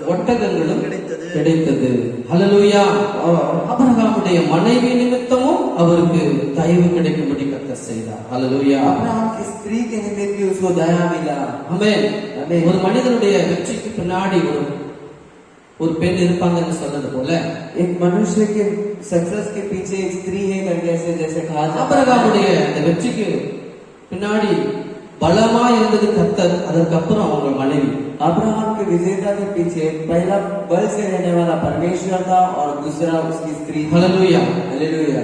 ஒட்டகங்களும் கிடைத்தது. ஹல்லேலூயா. ஆபிரகாமுடைய மனைவி நிமித்தமும் அவருக்கு தயவு கிடைக்கும்படி கர்த்தர் செய்தார். ஹல்லேலூயா. अब्राहम की स्त्री के निमित्त भी उसको दया मिला। ஆமென். ஒரு மனிதனுடைய வெற்றிக்கு பின்னாடி ஒரு பெண் இருப்பாங்கன்னு சொன்னது போல एक मनुष्य के सक्सेस के पीछे एक स्त्री है करके ऐसे जैसे कहा जाता है। ஆபிரகாமுடைய அந்த வெற்றிக்கு பின்னாடி பலமா இருந்தது கர்த்தர், அதற்கப்புறம் அவங்க மனைவி. अब्राहम के विजेता के पीछे पहला बल से रहने वाला परमेश्वर था और दूसरा उसकी स्त्री थी। ஹல்லேலூயா. हालेलुया।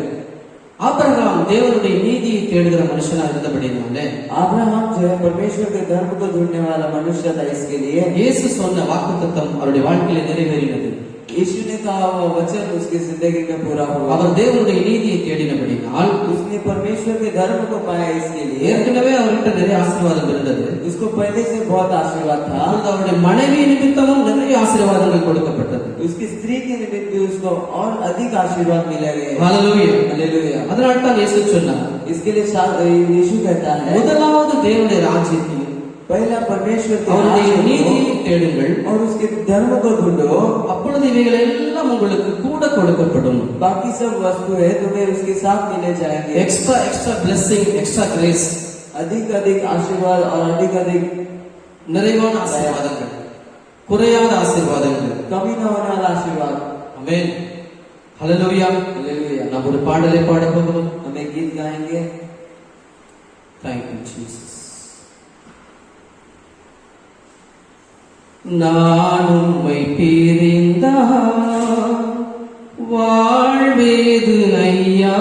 ஆபிரகாம் தேவனுடைய நீதியை தேடுகிற மனுஷனா இருந்தபடினாலே अब्राहम जो है परमेश्वर के धर्म को ढूंढने वाला मनुष्य था। इसके लिए இயேசு சொன்ன வாக்குத்தத்தம் அவருடைய வாழ்க்கையில நிறைவேறினது. यीशु ने कहा वो वचन उसकी जिंदगी में पूरा हुआ। அவர் தேவனுடைய நீதியை தேடினபடினால் उसने परमेश्वर के धर्म को पाया, इसके लिए ஏற்கனவே அவர்கிட்ட நிறைய ஆசீர்வாதம் இருந்தது. उसको पहले से बहुत आशीर्वाद था। அப்பொழுது அவருடைய மனைவி நிமித்தமும் நிறைய ஆசீர்வாதங்கள் கொடுக்கப்பட்டது. उसकी स्त्री के निमित्त भी उसको और अधिक आशीर्वाद मिलेंगे। ஹalleluya. हालेलुया। அதனால தான் இயேசு சொன்னார், इसके लिए यीशु कहता है முதலாவது தேவனுடைய ராஜ்யத்தையும் पहला परमेश्वर के அவருடைய राज्य को நீதியை தேடுங்கள், और उसके धर्म को ढूंढो, அப்பொழுது இவைகள் எல்லாம் உங்களுக்கு கூட கொடுக்கப்படும். बाकी सब वस्तुएं तुम्हें उसके साथ मिले जाएंगे। Extra extra blessing, extra grace, अधिक अधिक आशीर्वाद और अधिक अधिक நிறைவான ஆசீர்வாதங்கள், குறையாத ஆசீர்வாதங்கள். कमी न होने वाला आशीर्वाद। ஆமென். ஹalleluya. हालेलुया। நாம் ஒரு பாடலை பாட போகிறோம். हम एक गीत गाएंगे। Thank you, Jesus. நான் உம்மை பிரிந்தால் வாழ்வேது ஐயா,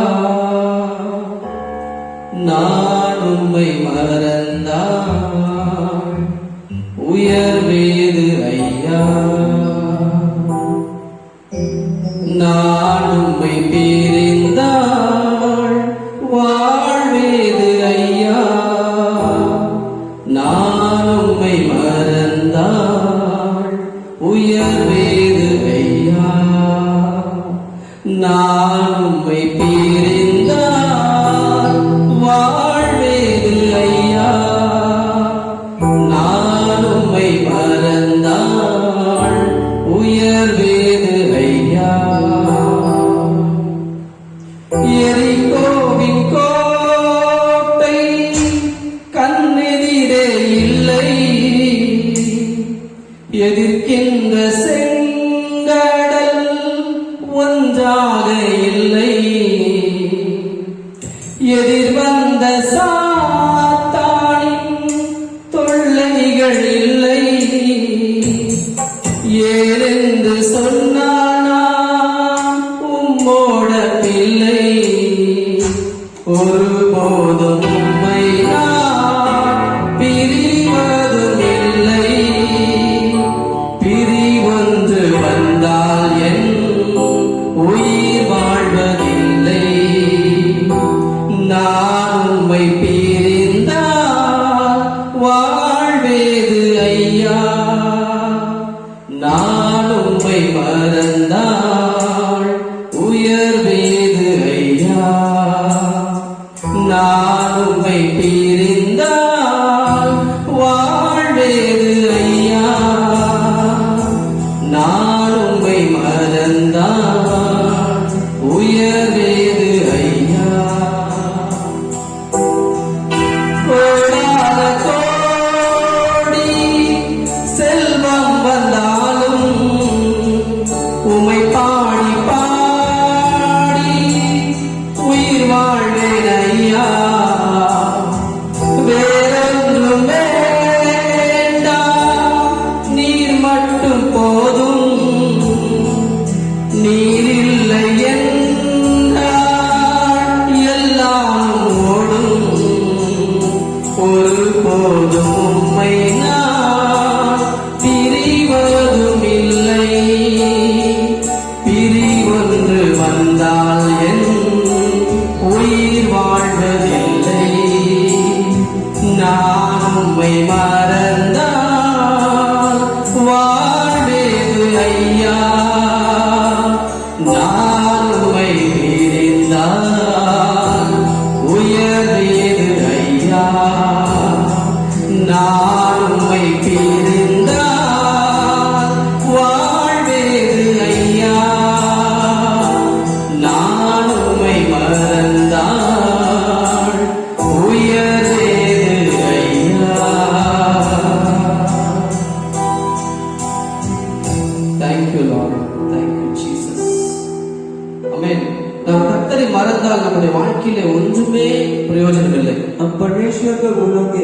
நான் உம்மை மறந்தால் உயர்வேது ஐயா, நான் உம்மை பிரிந்தால் வாழ்வேது ஐயா, நான் உம்மை மறந்தால் உயர்வேது ஐயா, நான் உம்மை பிரிந்தால் வாழ்வேது ஐயா, நான் உம்மை மறந்தால் உயர்வேது ஐயா. எரிகோவின் கோட்டை கண்ணெதிரே இல்லை, எதிர்க்கின்ற செங்கடல் ஒன்றாக இல்லை, எதிர் வந்த சாத்தானின் தொல்லைகள் இல்லை, ஏனென்று சொன்னானா உம்மோட பிள்ளை, ஒருபோதும் உம்மை நான் பிரிவதும் இல்லை, பிரிவொன்று வந்தால் என் உயிர் வாழ்வதில்லை, நான் உம்மை பிரிந்தால் வாழ்வேது ஐயா, நான் உம்மை மறந்தால் உயர்வேது ஐயா, நான் உம்மை பிரிந்தால் வாழ்வேது ஐயா, நான் உம்மை மறந்தால் உயர்வேது ஐயா. கோடான கோடி செல்வம் வந்தாலும் உம்மை பாடி பாடி உயிர் வாழ்வேன் ஐயா, வேறொன்றும் வேண்டாம், நீர் மட்டும் போதும், நீர் இல்லை என்றால் எல்லாம் ஓடும், ஒருபோதும் உம்மை நான் பிரிவதும் இல்லை, பிரிவொன்று வந்தால் என் உயிர் வாழ்வதில்லை, நான் உம்மை மறந்தால் வாழ்வேது ஐயா, நான் உம்மை பிரிந்தால் உயர்வேது ஐயா, நான் உம்மை பிரிந்தால் வாழ்வேது ஐயா, நான் உம்மை மறந்தால் உயர்வேது ஐயா. Thank you, Lord. Thank you, Jesus. Amen. நாம் கர்த்தரை மறந்தால் நம்முடைய வாழ்க்கையிலே ஒன்றுமே பிரயோஜனம் இல்லை. हम परमेश्वर को भूलेंगे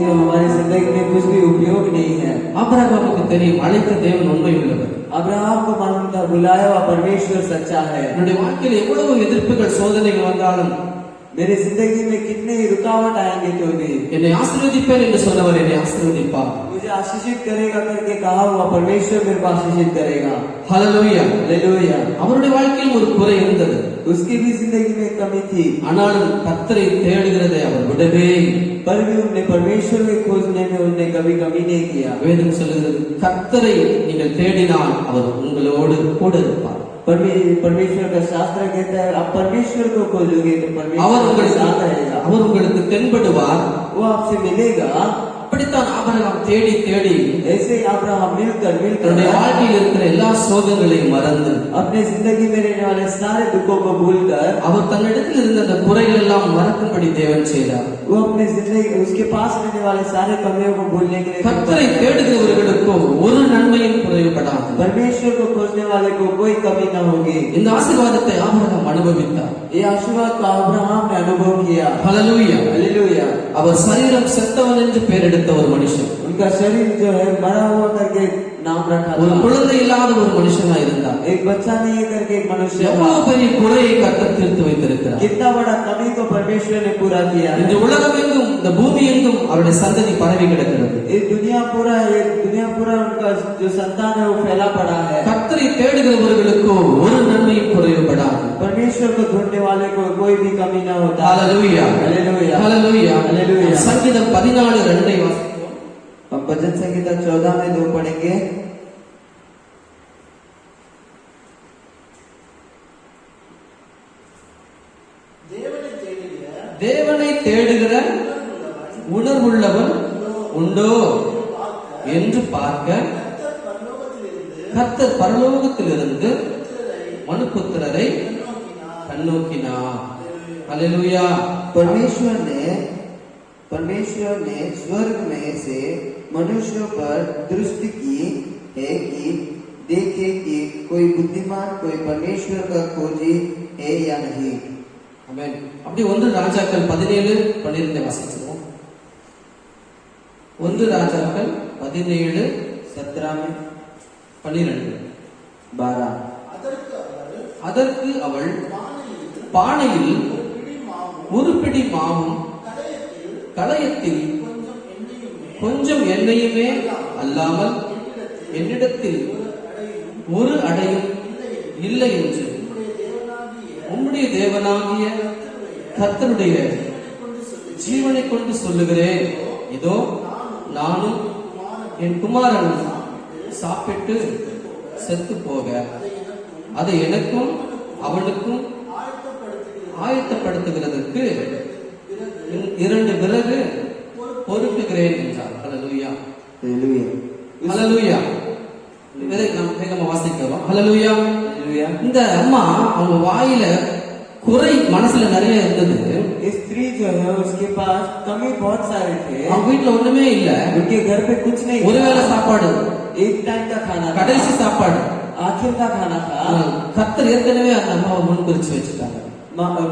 तो हमारी जिंदगी में कुछ भी उपयोग नहीं है। ஆபிரகாமுக்கு தெரியும், அழைத்த தேவன் உண்மை உள்ளவர். अब्राहम को मालूम था बुलाया हुआ परमेश्वर सच्चा है। என்னுடைய வாழ்க்கையில் எவ்வளவு எதிர்ப்புகள் சோதனைகள் வந்தாலும் मेरी जिंदगी में कितने ही रुकावट आएंगे तो भी என்னை ஆசீர்வதிப்பேன் என்று சொன்னவர் என்னை ஆசீர்வதிப்பார். मुझे आशीषित करेगा करके कहा हुआ परमेश्वर मेरे को आशीषित करेगा। ஹalleluya. हालेलुया। அவருடைய வாழ்க்கையில் ஒரு குறை இருந்தது. उसकी भी जिंदगी में कमी थी, ஆனாலும் கர்த்தரை தேடுகிறதை அவர் விடவே இல்லை. पर भी उन्हें परमेश्वर के खोजने में उन्हें कभी कमी नहीं किया। வேதம் சொல்லுகிறது, கர்த்தரை நீங்கள் தேடினால் அவர் உங்களோடு கூட இருப்பார். परमेश्वर का शास्त्र कहता है आप परमेश्वर को खोजोगे तो அவர் परमेश्वर के साथ உங்களுக்கு रहेगा, அவர் உங்களுக்கு தென்படுவார். वो आपसे मिलेगा। அப்படித்தான் ஆபிரகாம் தேடி தேடி ऐसे ही अब्राहम मिलकर தன்னுடைய வாழ்க்கையில் இருக்கிற எல்லா சோகங்களையும் மறந்து अपने जिंदगी में रहने वाले सारे दुखों को भूलकर அவர் தன்னிடத்தில் இருந்த அந்த குறைகள் எல்லாம் மறக்கும்படி தேவன் செய்தார். वो अपने जिंदगी उसके पास रहने वाले सारे कमियों को भूलने के लिए கர்த்தரை தேடுகிறவர்களுக்கோ ஒரு நன்மையும் குறைவுபடாது. परमेश्वर को खोजने वाले को कोई कमी न होगी। இந்த ஆசீர்வாதத்தை ஆபிரகாம் அனுபவித்தார். ये आशीर्वाद को अब्राहम ने अनुभव किया। ஹalleluya. हालेलुया। அவர் சரீரம் செத்தவன் என்று பெயரெடுத்த ஒரு மனுஷன், उनका शरीर जो है मरा हुआ करके नाम रखा ஒரு था। குழந்தை இல்லாத ஒரு மனுஷனா இருந்தார். एक बच्चा नहीं है करके एक मनुष्य था। எவ்வளவு பெரிய குறையை கர்த்தர் தீர்த்து வைத்திருக்கிறார். कितना बड़ा कमी को परमेश्वर ने पूरा किया है। இந்த உலகம் எங்கும் இந்த பூமி எங்கும் அவருடைய சந்ததி பரவி கிடக்கிறது. ये दुनिया पूरा उनका जो संतान है वो फैला पड़ा है। கர்த்தரை தேடுகிறவர்களுக்கோ ஒரு நன்மையும் குறைவுபடாது. परमेश्वर को ढूंढने वाले को कोई भी कमी न होता। ஹalleluya. हालेलुया। ஹalleluya. हालेलुया। சங்கீதம் 14:2 வாசிப்போம். हम भजन संहिता 14 में 2 पढ़ेंगे। தேவனை தேடுகிற உணர்வுள்ளவன் உண்டோ என்று பார்க்க கர்த்தர் பரலோகத்திலிருந்து மனுபுத்திரரை கண்ணோக்கினார். ஹalleluya. परमेश्वर ने स्वर्ग में से मनुष्यों पर दृष्टि की है कि देखे कि कोई बुद्धिमान कोई परमेश्वर का खोजी है या नहीं। ஆமென். அப்படி 1 ராஜாக்கள் 17:12 வாசிச்சோம். 1 ராஜாக்கள் 17:17 में 12. 12 அதற்கு அவள் பானையில் ஒரு பிடி மாவும் கலயத்தில் கொஞ்சம் எண்ணெயுமே அல்லாமல் என்னிடத்தில் ஒரு அடையும் இல்லை என்று உம்முடைய தேவனாகிய கர்த்தருடைய ஜீவனை கொண்டு சொல்லுகிறேன். இதோ நானும் என் குமாரனும் சாப்பிட்டு செத்து போக அதை எனக்கும் அவனுக்கும் ஆயத்தப்படுத்துகிறதற்கு 2 விறகு பொறுப்புகிறேன் என்றார். ஹalleluya. ஹalleluya. இதை நாம் வேகமா வாசிக்கிறோம். ஹalleluya. இந்த அம்மா அவங்க வாயில குறை மனசுல நிறைய இருந்தது. स्त्री जो है उसके पास कमी बहुत सारे थे। அவங்க வீட்டுல ஒண்ணுமே இல்ல. उनके घर पे कुछ नहीं, ஒருவேளை சாப்பாடு, एक टाइम का खाना, கடைசி சாப்பாடு, आखिर का खाना था। கர்த்தர் ஏற்கனவே அந்த அம்மாவை முன்குறிச்சு வச்சுட்டாங்க.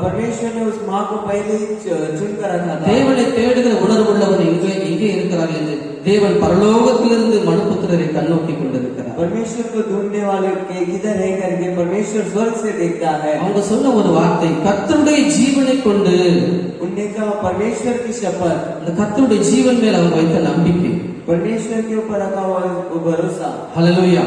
परमेश्वर ने उस माँ को पहले ही चुन कर रखा था। தேவனை தேடுகிற உணர்வுள்ளவன் எங்கே இருக்கிறார் என்று தேவன் பரலோகத்திலிருந்து மனுபுத்திரரை கண்ணோக்கி கொண்டிருக்கிறார். परमेश्वर को ढूंढने वाले के किधर है करके परमेश्वर स्वर्ग से देखता है। அவங்க சொன்ன ஒரு வார்த்தை, கர்த்தருடைய ஜீவனை கொண்டு. उनने कहा परमेश्वर की शपथ, அந்த கர்த்தருடைய ஜீவன் மேல் அவங்க வைத்த நம்பிக்கை, परमेश्वर के ऊपर रखा हुआ वो भरोसा। ஹalleluya.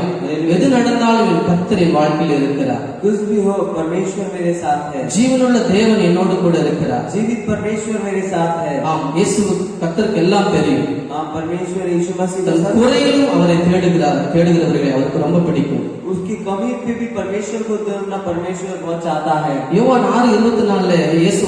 எது நடந்தாலும் என் கர்த்தர் என் வாழ்க்கையில் இருக்கிறார். कुछ भी हो परमेश्वर मेरे साथ है। ஜீவனுள்ள தேவன் என்னோடு கூட இருக்கிறார். जीवित परमेश्वर मेरे साथ है। ஆம், இயேசு கர்த்தருக்கு எல்லாம் தெரியும். हाँ, परमेश्वर यीशु मसीह தன் குறையிலும் அவரை தேடுகிறவர்களை அவருக்கு ரொம்ப பிடிக்கும். उसकी कमी पे भी परमेश्वर को ढूंढना परमेश्वर बहुत चाहता है। யோவான் 6:24 இயேசு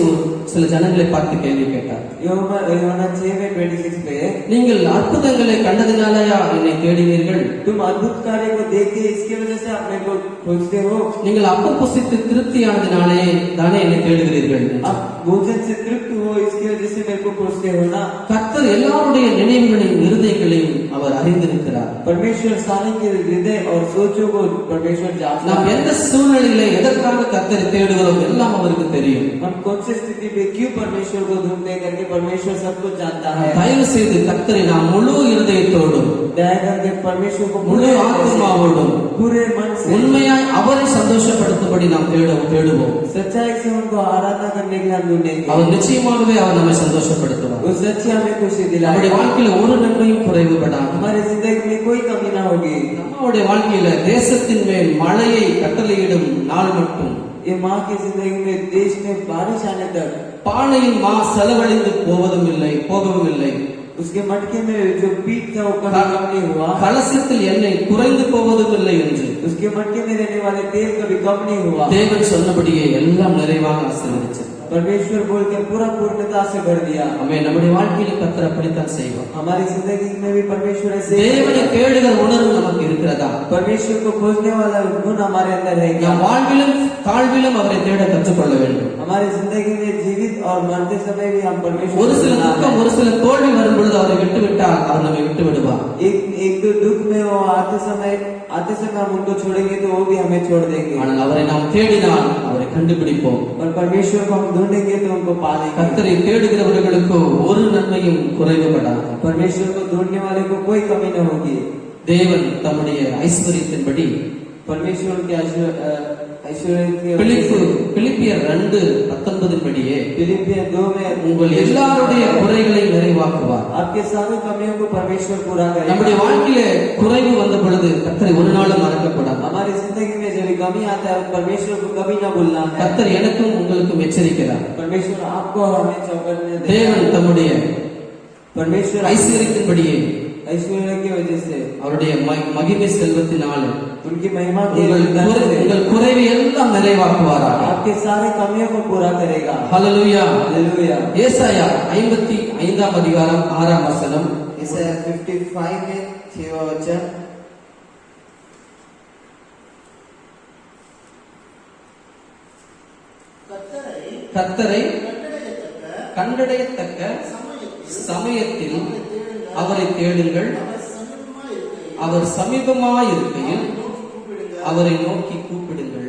சில ஜனங்களை பார்த்து கேள்வி கேட்டார். யோவான் 6:26 पे நீங்கள் அற்புதங்களை கண்டதினாலயா என்னை தேடினீர்கள்? तुम अद्भुत कार्य को देखे इसके वजह से आप मेरे को खोजते हो? நீங்கள் அப்பம் புசித்து திருப்தியானதினாலே தானே என்னை தேடுகிறீர்கள். आप भोजन से तृप्त हो इसकी वजह से मेरे को खोजते हो ना? கர்த்தர் எல்லாருடைய நினைவுகளையும் இருதயங்களையும் அவர் அறிந்திருக்கிறார். परमेश्वर सारे के हृदय और सोचों को परमेश्वर जानता நாம் है। எந்த சூழ்நிலையில எதற்காக கர்த்தரை தேடுகிறோம் எல்லாம் அவருக்கு தெரியும். हम कौन सी स्थिति में क्यों परमेश्वर को ढूंढते करके परमेश्वर सब कुछ जानता है। தயவு செய்து கர்த்தரை நாம் முழு இருதயத்தோடும் दया करके परमेश्वर को முழு ஆத்மாவோடும் पूरे मन से உண்மையாய் அவரை சந்தோஷப்படுத்தும்படி நாம் தேடுவோம். सच्चाई से उनको आराधना करने के लिए हम ढूंढेंगे। அவர் நிச்சயமாகவே அவர் நம்மை சந்தோஷப்படுத்துவார். वो सच्ची हमें खुशी நம்முடைய दिलाएगा। வாழ்க்கையில ஒரு நன்மையும் குறைவுபடாது. हमारी जिंदगी में कोई कमी ना होगी। நம்முடைய வாழ்க்கையில தேசத்தின் மேல் மழையை கட்டளையிடும் நாள் மட்டும் ये माँ की जिंदगी में देश में बारिश आने तक பானையின் மா செலவழிந்து போகவும் இல்லை. उसके मटके में जो पीठ था वो कभी कम नहीं हुआ। கலசத்தில் எண்ணெய் குறைந்து போவதும் இல்லை என்று उसके मटके में रहने वाले तेल कभी कम नहीं हुआ। தேவன் சொன்னபடியே எல்லாம் நிறைவாக ஆசீர்வதித்தார். परमेश्वर बोल के पूरा पूर्णता से भर दिया। ஆமென். நம்முடைய வாழ்க்கையில கர்த்தர் அப்படித்தான் செய்வார். हमारी जिंदगी में भी परमेश्वर ऐसे தேவனை தேடுகிற உணர்வு நமக்கு இருக்கிறதா? परमेश्वर को खोजने वाला गुण हमारे अंदर रहेगा। நாம் வாழ்விலும் தாழ்விலும் அவரை தேட கற்றுக்கொள்ள வேண்டும். हमारी जिंदगी में जीवित और मरते समय भी हम परमेश्वर ஒரு சில துக்கம் ஒரு சில தோல்வி வரும் பொழுது அவரை விட்டுவிட்டால் அவர் நம்மை விட்டு விடுவார். एक दो दुख में वो आते समय हम उनको छोड़ेंगे तो वो भी हमें छोड़ देंगे। ஆனால் அவரை நாம் தேடினால் அவரை கண்டுபிடிப்போம். और परमेश्वर को हम ढूंढेंगे तो उनको पालेंगे। கர்த்தரை தேடுகிறவர்களுக்கு ஒரு நன்மையும் குறைவுபடாது. परमेश्वर को ढूंढने वाले को कोई कमी न होगी। தேவன் தம்முடைய ஐஸ்வரியத்தின்படி परमेश्वर के ऐश्वर्य के பிலிப்பியர் 2:19 படியே फिलिपियन 2 में உங்கள் எல்லாருடைய குறைகளை நிறைவாக்குவார். आपके सारे कमियों को परमेश्वर पूरा நம்முடைய करेगा। வாழ்க்கையில குறைவு வந்த பொழுது கர்த்தரை ஒரு நாளும் மறக்கக்கூடாது. हमारी जिंदगी में जब भी कमी आता है परमेश्वर को कभी ना भूलना है। கர்த்தர் எனக்கும் உங்களுக்கும் எச்சரிக்கிறார். परमेश्वर आपको हमें चौकन्ने दे। தேவன் தம்முடைய परमेश्वर ஐஸ்வரியத்தின்படியே ऐश्वर्य की वजह से அவருடைய மகிமை செல்வத்தினாலே उनकी महिमा के உங்கள் குறைவை எல்லாம் நிறைவாக்குவாராக. आपके सारे कमियों को पूरा करेगा। ஹல்லேலூயா. हालेलुया। ஏசாயா 55 அதிகாரம் 6 வசனம். ईसाया 55 में 6वां वचन। கர்த்தரை கண்டடையத்தக்க சமயத்தில் அவரை தேடுங்கள். அவர் சமீபமாயிருக்கையில் அவரை நோக்கி கூப்பிடுங்கள்.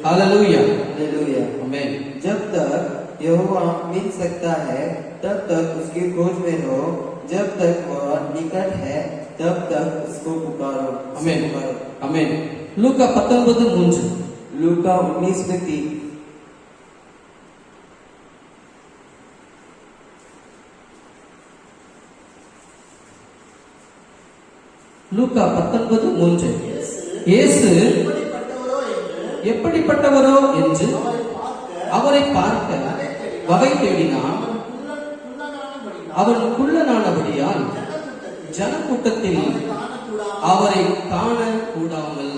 ஹல்லேலூயா. हालेलुया। ஆமென். जब तक यहोवा मिल सकता है तब तक उसकी खोज में रहो। जब तक वह निकट है तब तक उसको पुकारो। ஆமென். ஆமென். லூக்கா 19:3. लूका 19:3। லூக்கா 19:3. இயேசு எப்படிப்பட்டவரோ என்று அவரை பார்க்க வகை தேடினான். அவன் குள்ளனானபடியால் ஜனக்கூட்டத்தில் அவரை காண கூடாமல்.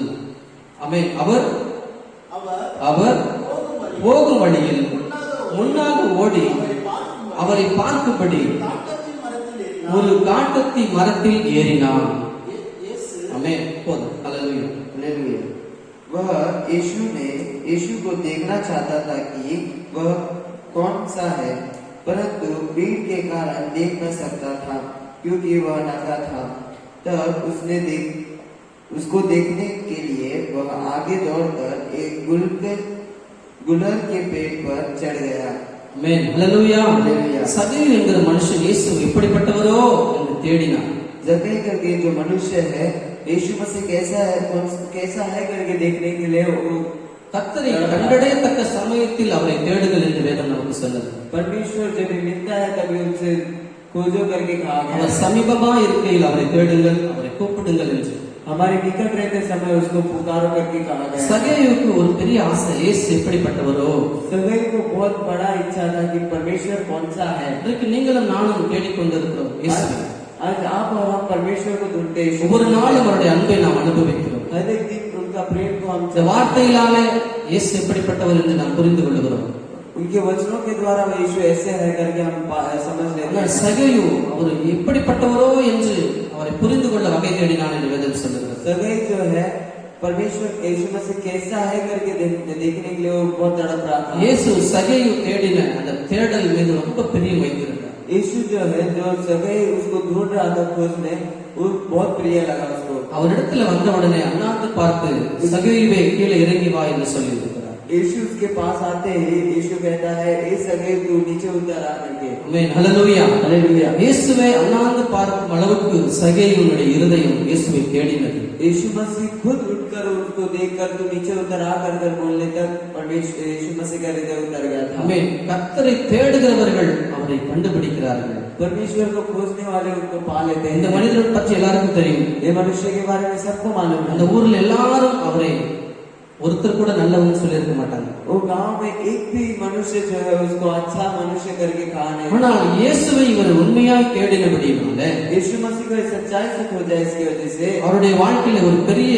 ஆமென். அவர் போகும் வழியில் முன்னாக ஓடி அவரை பார்க்கும்படி ஒரு காட்டத்தி மரத்தில் ஏறினான். ஆமென். போதும். ஹல்லேலூயா. हालेलुया। वह यीशु को देखना चाहता था कि वह कौन सा है, परंतु भीड़ के कारण देख न सकता था क्योंकि वह नंगा था। तब उसको देखने के लिए वह आगे दौड़कर एक गुलर के पेड़ पर चढ़ गया। ஆமென். ஹல்லேலூயா. ஹல்லேலூயா. சகேயு என்கிற மனுஷன் இயேசு எப்படிப்பட்டவரோ என்று தேடினான். जकई करके जो मनुष्य है यीशु मसीह कैसा है करके देखने के लिए वो கர்த்தரை கண்டடையத்தக்க சமயத்தில் அவரை தேடுங்கள் என்று வேதம் நமக்கு சொன்னது. परमेश्वर जब भी मिलता है तभी उनसे खोजो करके कहा गया। அவர் சமீபமா இருக்கையில் அவரை தேடுங்கள், அவரை கூப்பிடுங்கள் என்று. हमारे निकट रहते समय उसको पुकारो करके कहा गया। சகேயுவுக்கு ஒரு பெரிய ஆசை, இயேசு எப்படிப்பட்டவரோ. सगई को बहुत बड़ा इच्छा था कि परमेश्वर कौन सा है। இன்றைக்கு நீங்களும் நானும் தேடிக்கொண்டிருக்கிறோம் இயேசுவை. आज आप और हम परमेश्वर को ढूंढते हैं। ஒவ்வொரு நாளும் அவருடைய அன்பை நாம் அனுபவிக்கிறோம். हर एक दिन उनका प्रेम को हम இந்த வார்த்தையிலாலே இயேசு எப்படிப்பட்டவர் என்று நாம் புரிந்து கொள்கிறோம். उनके वचनों के द्वारा यीशु ऐसे है करके हम समझ लेते ஆனால் हैं। சகேயு அவர் எப்படிப்பட்டவரோ என்று அவரை புரிந்து கொள்ள வகை தேடினான் என்று வேதம் சொல்லுகிறது. सगई जो है परमेश्वर यीशु मसीह कैसा है करके देखने के लिए वो बहुत तड़प रहा था। இயேசு சகேயு தேடின அந்த தேடல் மீது ரொம்ப பிரியம் வைத்திருந்தார். यीशु जो है जो सगई उसको ढूंढ रहा था खोजने, वो बहुत प्रिय लगा उसको। அவரிடத்துல வந்த உடனே அண்ணாந்து பார்த்து சகேயுவே கீழே இறங்கி வா என்று சொல்லி இருக்கிறார். यीशु उसके पास आते ही यीशु कहता है ए सगे तू नीचे उतर आ करके। ஆமென். ஹல்லேலூயா. हालेलुया। இயேசுவை அண்ணாந்து பார்க்கும் அளவுக்கு சகேயுனுடைய இருதயம் இயேசுவை தேடினது. यीशु मसीह खुद उठकर उसको देखकर तू नीचे उतर आ कर बोलने तक परमेश्वर यीशु मसीह का हृदय उतर गया था। ஆமென். கர்த்தரை தேடுகிறவர்கள் அவரை கண்டுபிடிக்கிறார்கள். परमेश्वर को खोजने वाले उनको पा लेते இந்த हैं। மனிதரை பற்றி எல்லாருக்கும் தெரியும். ये मनुष्य के बारे में सबको मालूम அந்த है। ஊர்ல எல்லாரும் அவரை ஒருத்தர் கூட நல்லவன்னு சொல்லியிருக்க மாட்டாங்க. वो गांव में एक भी मनुष्य जो है उसको अच्छा मनुष्य करके कहा नहीं। ஆனால் இயேசுவை இவர் உண்மையாய் தேடினபடியினால यीशु मसीह को सच्चाई से खोजा, इसकी वजह से அவருடைய வாழ்க்கையில ஒரு பெரிய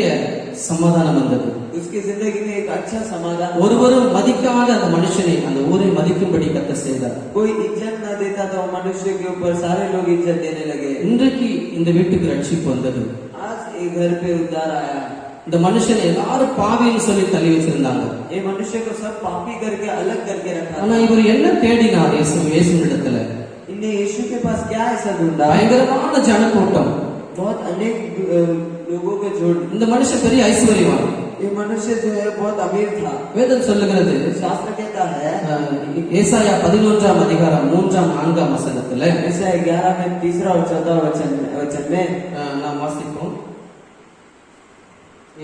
சமாதானம் வந்தது. उसकी जिंदगी में एक अच्छा समाधान। ஒருவரும் மதிக்காத அந்த மனுஷனை அந்த ஊரை மதிக்கும்படி கர்த்தர் செய்தார். कोई इज्जत न देता तो मनुष्य के ऊपर सारे लोग इज्जत देने लगे। இன்றைக்கு இந்த வீட்டுக்கு ரட்சிப்பு வந்தது. आज ये घर पे उद्धार आया। இந்த மனுஷனை எல்லாரும் பாவின்னு சொல்லி தள்ளி வச்சிருந்தாங்க. ये मनुष्य को सब पापी करके अलग करके रखा। ஆனா இவர் என்ன தேடினார்? இயேசுவினிடத்துல इन्हें यीशु के पास क्या ऐसा ढूंढा? பயங்கரமான ஜனக்கூட்டம், बहुत अनेक लोगों के झुंड। இந்த மனுஷன் பெரிய ஐஸ்வர்யவான். ये मनुष्य जो है बहुत अमीर था। வேதம் சொல்லுகிறது, शास्त्र कहता है ஏசாயா 11ஆம் அதிகாரம் 3ஆம் 4ஆம் வசனத்துல ऐसा 11 में 3 और 14 वचन में நாம் வாசிப்போம்.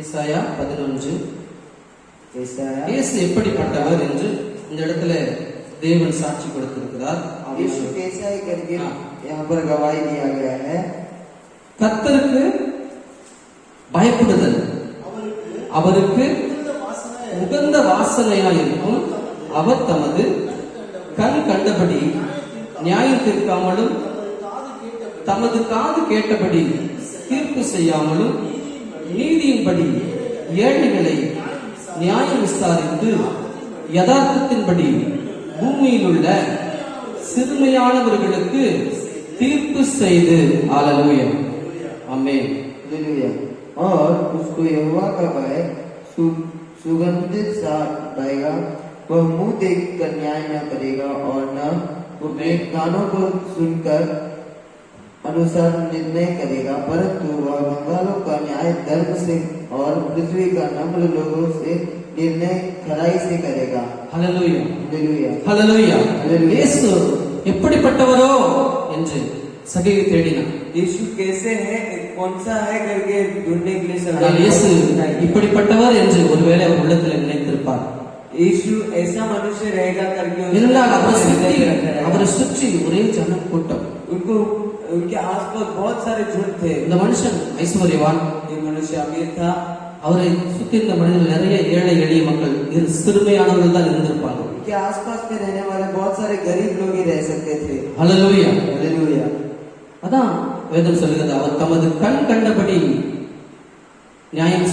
ஏசாயா 11. ऐसा है இயேசு எப்படிப்பட்டவர் என்று இந்த இடத்துல தேவன் சாட்சி கொடுத்திருக்கிறார். यीशु कैसा है करके यहाँ पर गवाही दिया गया है। கர்த்தருக்கு பயப்படுதல் அவருக்கு உகந்த வாசனையாயிருக்கும். அவர் தமது கண் கண்டபடி நியாயம் தீர்க்காமலும் தமது காது கேட்டபடி தீர்ப்பு செய்யாமலும் நீதியின்படி ஏழைகளை நியாயம் விசாரித்து யதார்த்தத்தின்படி பூமியில் உள்ள சிறுமையானவர்களுக்கு தீர்ப்பு செய்து. ஹல்லேலூயா. ஆமென். हालेलुया। और उसको यहोवा का भय सुगंधित सा पाएगा। वह मुंह देखकर न्याय न करेगा और न अपने कानों को सुनकर अनुसार निर्णय करेगा, परंतु वह बंगालों का न्याय धर्म से और पृथ्वी का नम्र लोगों से निर्णय खराई से करेगा। ஹல்லேலூயா. हालेलुया। ஹல்லேலூயா. ஹல்லேலூயா. இயேசு எப்படிப்பட்டவரோ என்று சகேயு தேடினார். यीशु कैसे है, कौन सा है करके ढूंढने के लिए ஆனால் இயேசு सब இப்படிப்பட்டவர் என்று ஒருவேளை அவர் உள்ளத்தில் நினைத்திருப்பார். यीशु ऐसा मनुष्य रहेगा करके இருந்தால் அவரை சுற்றி ஒரே ஜன கூட்டம். उनको उनके आसपास बहुत सारे झुंड थे। இந்த மனுஷன் ஐஸ்வர்யவான். ये मनुष्य अमीर था। அவரை சுத்தி இருந்த மனிதர்கள் நிறைய ஏழை எளிய மக்கள், சிறுமையானவர்கள் தான் இருந்திருப்பாங்க. उनके आसपास में रहने वाले बहुत सारे गरीब लोग ही रह सकते थे। ஹல்லேலூயா. हालेलुया। அதான் வேதம் சொல்கிறது, அவர் தமது கண் கண்டபடி நியாயம்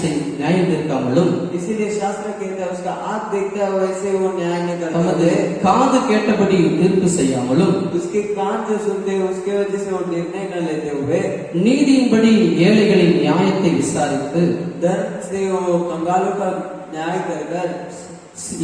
தீர்க்காமலும் इसीलिए शास्त्र कहता है उसका आँख देखता है वैसे वो न्याय नहीं करता தமது है। காது கேட்டபடி தீர்ப்பு செய்யாமலும் उसके कान जो सुनते हैं उसके वजह से वो निर्णय न लेते हुए நீதியின்படி ஏழைகளின் நியாயத்தை விசாரித்து धर्म से वो कंगालों का न्याय कर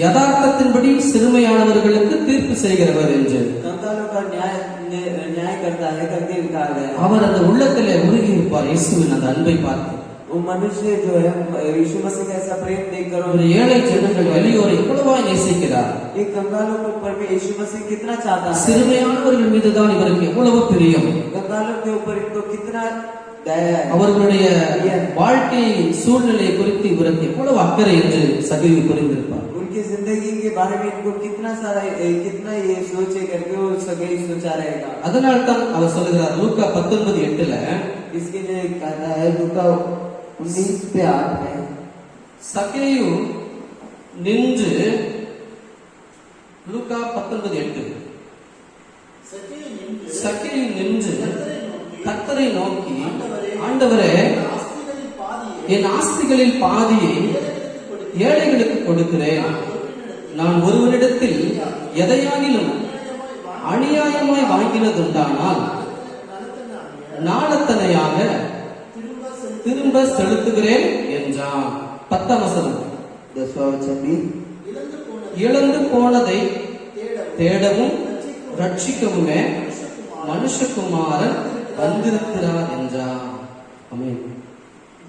யதார்த்தத்தின்படி சிறுமையானவர்களுக்கு தீர்ப்பு செய்கிறவர் என்று कंगालों का न्याय करता है करके कहा गया। அவர் அந்த உள்ளத்திலே உருகி இருப்பார். இயேசுவின் அந்த அன்பை பார்த்து वो मनुष्य जो है यीशु मसीह का ऐसा प्रेम देखकर ஒரு ஏழை ஜனங்கள் வெளியோரை எவ்வளவாய் நேசிக்கிறார். एक कंगालों के ऊपर भी यीशु मसीह कितना चाहता है। சிறுமையானவர்கள் மீதுதான் இவருக்கு எவ்வளவு பிரியம். कंगालों के ऊपर इनको कितना दया है। அவர்களுடைய வாழ்க்கை சூழ்நிலை குறித்து இவருக்கு எவ்வளவு அக்கறை என்று சகேயு புரிந்திருப்பார். उनकी जिंदगी के बारे में इनको कितना ये सोचे करके वो सभी सोचा रहेगा। அதனால் தான் அவர் சொல்லுகிறார் லூக்கா 19:8ல इसके लिए कहता है लूका 19:8 में சகேயு நின்று லூக்கா 19:8 சகேயு நின்று கர்த்தரை நோக்கி ஆண்டவரே என் ஆஸ்திகளில் பாதியை ஏழைகளுக்கு கொடுக்கிறேன். நான் ஒருவனிடத்தில் எதையாகிலும் அநியாயமாய் வாங்கினதுண்டானால் நாளத்தனையாக திரும்ப செலுத்துகிறேன் என்றான். 10ஆம் வசனம். 10वां वचन भी இழந்து போனதை தேடவும் ரட்சிக்கவுமே மனுஷகுமாரன் வந்திருக்கிறார் என்றார். ஆமென்.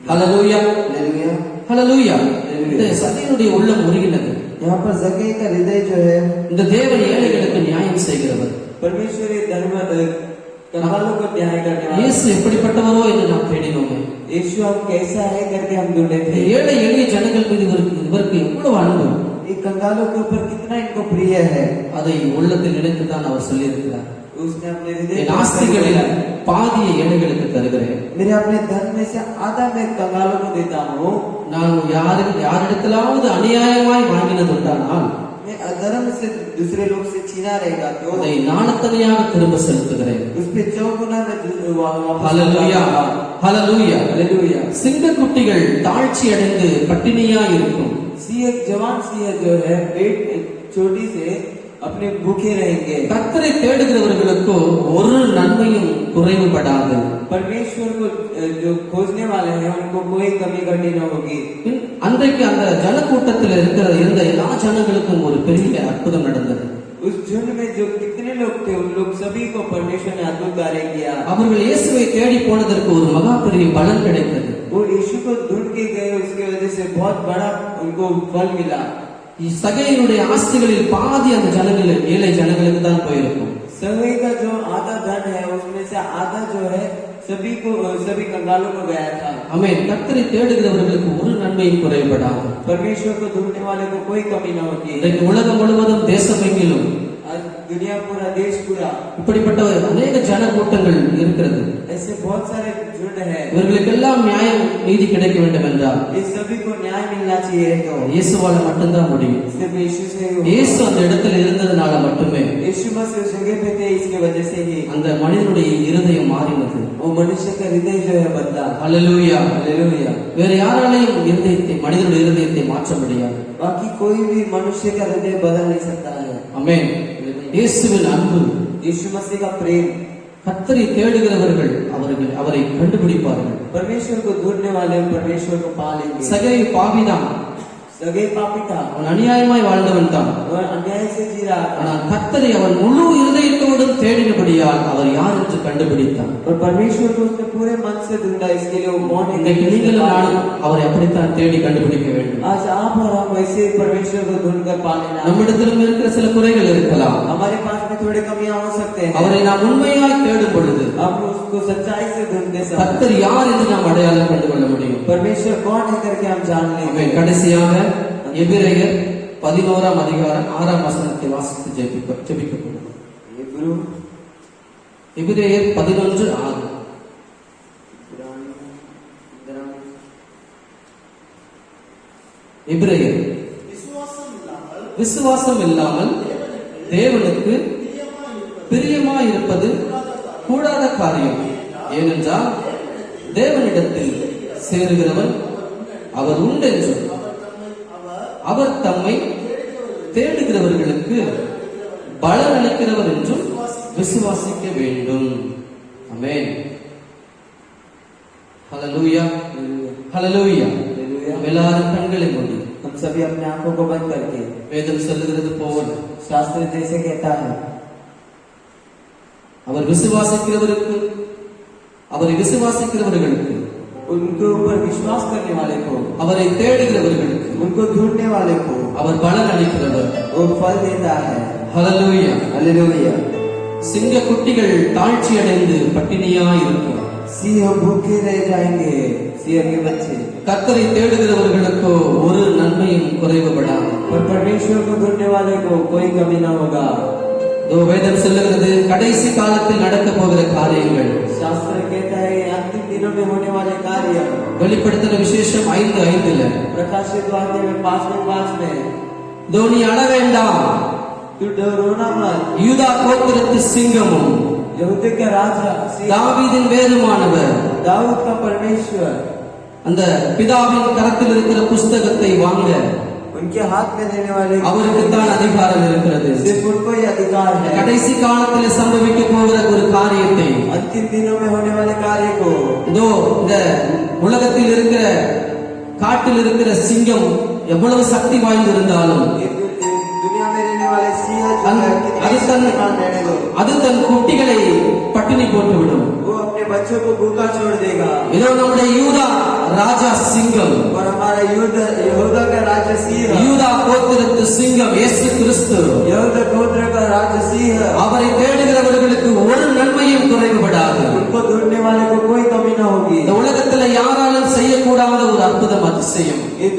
ஹல்லேலூயா. हालेलुया। ஹல்லேலூயா. இந்த சகேயுடைய உள்ளம் உருகினது. यहाँ पर जक्कई का हृदय जो है, இந்த தேவன் ஏழைகளுக்கு நியாயம் செய்கிறவர். परमेश्वर ये धर्म कंगालों को न्याय करने वाला। இயேசு எப்படிப்பட்டவரோ என்று நாம் தேடினோமே. यीशु हम कैसा है करके हम ढूंढे இந்த थे। ஏழை எளிய ஜனங்கள் மீது இவருக்கு எவ்வளவு அன்பு, ये कंगालों के ऊपर कितना इनको प्रिय है, அதை உள்ளத்தில் நினைத்து தான் அவர் சொல்லியிருக்கிறார். उसने अपने हृदय என் में ஆஸ்திகளில் பாதியை ஏழைகளுக்கு தருகிறேன். मेरे अपने धन में से आधा मैं कंगालों को देता हूँ। நான் யாரிடத்திலாவது அநியாயமாய் வாங்கினதுண்டானால் मैं अधर्म से दूसरे लोग से छीना रहेगा तो அதை நாணத்தனையாக திரும்ப செலுத்துகிறேன். उस पे चौगुना में ஹல்லேலூயா, ஹல்லேலூயா. हालेलुया। சிங்கக்குட்டிகள் தாழ்ச்சி அடைந்து பட்டினியா இருக்கும். सिंह जवान सिंह जो है पेट छोटी से अपने भूखे रहेंगे। கர்த்தரை தேடுகிறவர்களுக்கோ ஒரு நன்மையும் குறைவுபடாது. परमेश्वर को जो खोजने वाले हैं उनको कोई कमी घटी न होगी। அன்றைக்கு அந்த ஜனக்கூட்டத்தில் இருந்த எல்லா ஜனங்களுக்கும் ஒரு பெரிய அற்புதம் நடந்தது. उस झुंड में जो कितने लोग थे उन लोग सभी को परमेश्वर ने अद्भुत कार्य किया। அவர்கள் இயேசுவை தேடி போனதற்கு ஒரு மகா பெரிய பலன் கிடைத்தது. वो यीशु को ढूंढ के गए, उसके वजह से बहुत बड़ा उनको फल मिला। சகையினுடைய ஆஸ்திகளில் பாதி அந்த ஜனங்களுக்கு, ஏழை ஜனங்களுக்கு தான் போயிருக்கும். सगई का जो आधा धन है उसमें से आधा जो है सभी कंगालों को गया था। ஆமென். கர்த்தரை தேடுகிறவர்களுக்கு ஒரு நன்மையும் குறைபடாது. परमेश्वर को ढूंढने वाले को कोई कमी न होगी। இன்றைக்கு உலகம் முழுவதும் தேசமெங்கிலும் आज दुनिया पूरा देश पूरा இப்படிப்பட்ட அநேக ஜன கூட்டங்கள் இருக்கிறது. ऐसे बहुत सारे झुंड है। இவர்களுக்கெல்லாம் நியாயம் நீதி கிடைக்க வேண்டும் என்றால் इस सभी को न्याय मिलना चाहिए तो இயேசுவால மட்டும்தான் முடியும். सिर्फ यीशु से ही होगा। இயேசு அந்த இடத்துல இருந்ததுனால மட்டுமே यीशु मसीह उस जगह पे थे, इसके वजह से ही அந்த मனிதனுடைய இருதயம் மாறினது. वो मनुष्य का हृदय जो है बदला। ஹல்லேலூயா, हालेलुया। வேற யாராலையும் மனிதனுடைய இருதயத்தை மாற்ற முடியாது. बाकी कोई भी मनुष्य का हृदय बदल नहीं सकता है। ஆமென். இயேசுவின் அன்பு, यीशु मसीह का प्रेम, கர்த்தரை தேடுகிறவர்கள் அவரை கண்டுபிடிப்பார்கள். परमेश्वर को ढूंढने वाले परमेश्वर को पा लेंगे। சகை பாவிதான், सगे पापी था, அவன் அநியாயமாய் வாழ்ந்தவன் தான். वह अन्याय से जी रहा था, ஆனால் கர்த்தரை அவன் முழு இருதயத்தோடும் தேடினபடியால் அவர் யார் என்று கண்டுபிடித்தான். और परमेश्वर को उसने पूरे मन से ढूंढा। इसके लिए वो कौन है? இன்றைக்கு நீங்களும் நானும் அவரை அப்படித்தான் தேடி கண்டுபிடிக்க வேண்டும். आज आप और हम वैसे परमेश्वर को ढूंढ कर पा लेना। நம்மிடத்திலும் இருக்கிற சில குறைகள் இருக்கலாம். हमारे पास में थोड़े कमियां हो सकते हैं। அவரை நாம் உண்மையாய் தேடும் பொழுது हम उसको सच्चाई से ढूंढते समय கர்த்தர் யார் என்று நாம் அடையாளம் கண்டு கொள்ள முடியும். परमेश्वर कौन है करके हम जान लेंगे। ஆமென். கடைசியாக எபிரேயர் 11ஆம் அதிகாரம் 6ஆம் வசனத்தை வாசித்து ஜெபிக்கப்படும். हिब्रू எபிரேயர் 11:6. எபிரேயர் விசுவாசம் இல்லாமல் தேவனுக்கு பிரியமாய் இருப்பது கூடாத காரியம். ஏனென்றால் தேவனிடத்தில் சேருகிறவன் அவர் உண்டென்றும் அவர் தம்மை தேடுகிறவர்களுக்கு பலன் அளிக்கிறவர் என்றும் விசுவாசிக்க வேண்டும். ஆமென். ஹல்லேலூயா, ஹல்லேலூயா. எல்லாரும் கண்களை மூடி हम सभी अपने आंखों को बंद करके வேதம் சொல்லுகிறது போல शास्त्र जैसे कहता है அவரை விசுவாசிக்கிறவர்களுக்கு उनके ऊपर विश्वास करने वाले को, அவரை தேடுகிறவர்களுக்கு उनको ढूंढने वाले को அவர் பலன் அளிக்கிறவர். वो फल देता है। ஹல்லேலூயா. हालेलुया। சிங்க குட்டிகள் தாழ்ச்சி அடைந்து பட்டினியா இருக்கும். सिंह भूखे रह जाएंगे, सिंह के बच्चे। கர்த்தரை தேடுகிறவர்களுக்கோ ஒரு நன்மையும் குறைவுபடாது. पर परमेश्वर को ढूंढने वाले को कोई कमी न होगा। வேதம் சொல்லுகிறது கடைசி காலத்தில் நடக்க போகிற காரியங்கள். शास्त्र कहता है अंतिम दिनों में होने वाले कार्य। வெளிப்படுத்தின விசேஷம் 5:5 प्रकाशित वाक्य में 5:5 में தோனி அழ வேண்டாம், तू रोना मत, யூதா கோத்திரத்து சிங்கமும் यहूदा का राजा தாவீதின் வேறுமானவர் दाऊद का परमेश्वर அந்த பிதாவின் கரத்தில் இருக்கிற புஸ்தகத்தை வாங்க उनके हाथ में देने वाले அவருக்கு தான் அதிகாரம் இருக்கிறது. सिर्फ उनको ही अधिकार है। கடைசி காலத்தில் சம்பவிக்க போகிற ஒரு காரியத்தை, अंतिम दिनों में होने वाले कार्य को, இதோ இந்த உலகத்தில் இருக்கிற காட்டில் இருக்கிற சிங்கம் எவ்வளவு சக்தி வாய்ந்திருந்தாலும் दुनिया में रहने वाले सिंह அது தன் குட்டிகளை பட்டினி போட்டுவிடும். वो अपने बच्चों को भूखा छोड़ देगा। இதோ நம்முடைய யூதா ராஜா சிங்கம், और हमारा यहूदा का राजा सिंह, யூதா கோத்திரத்து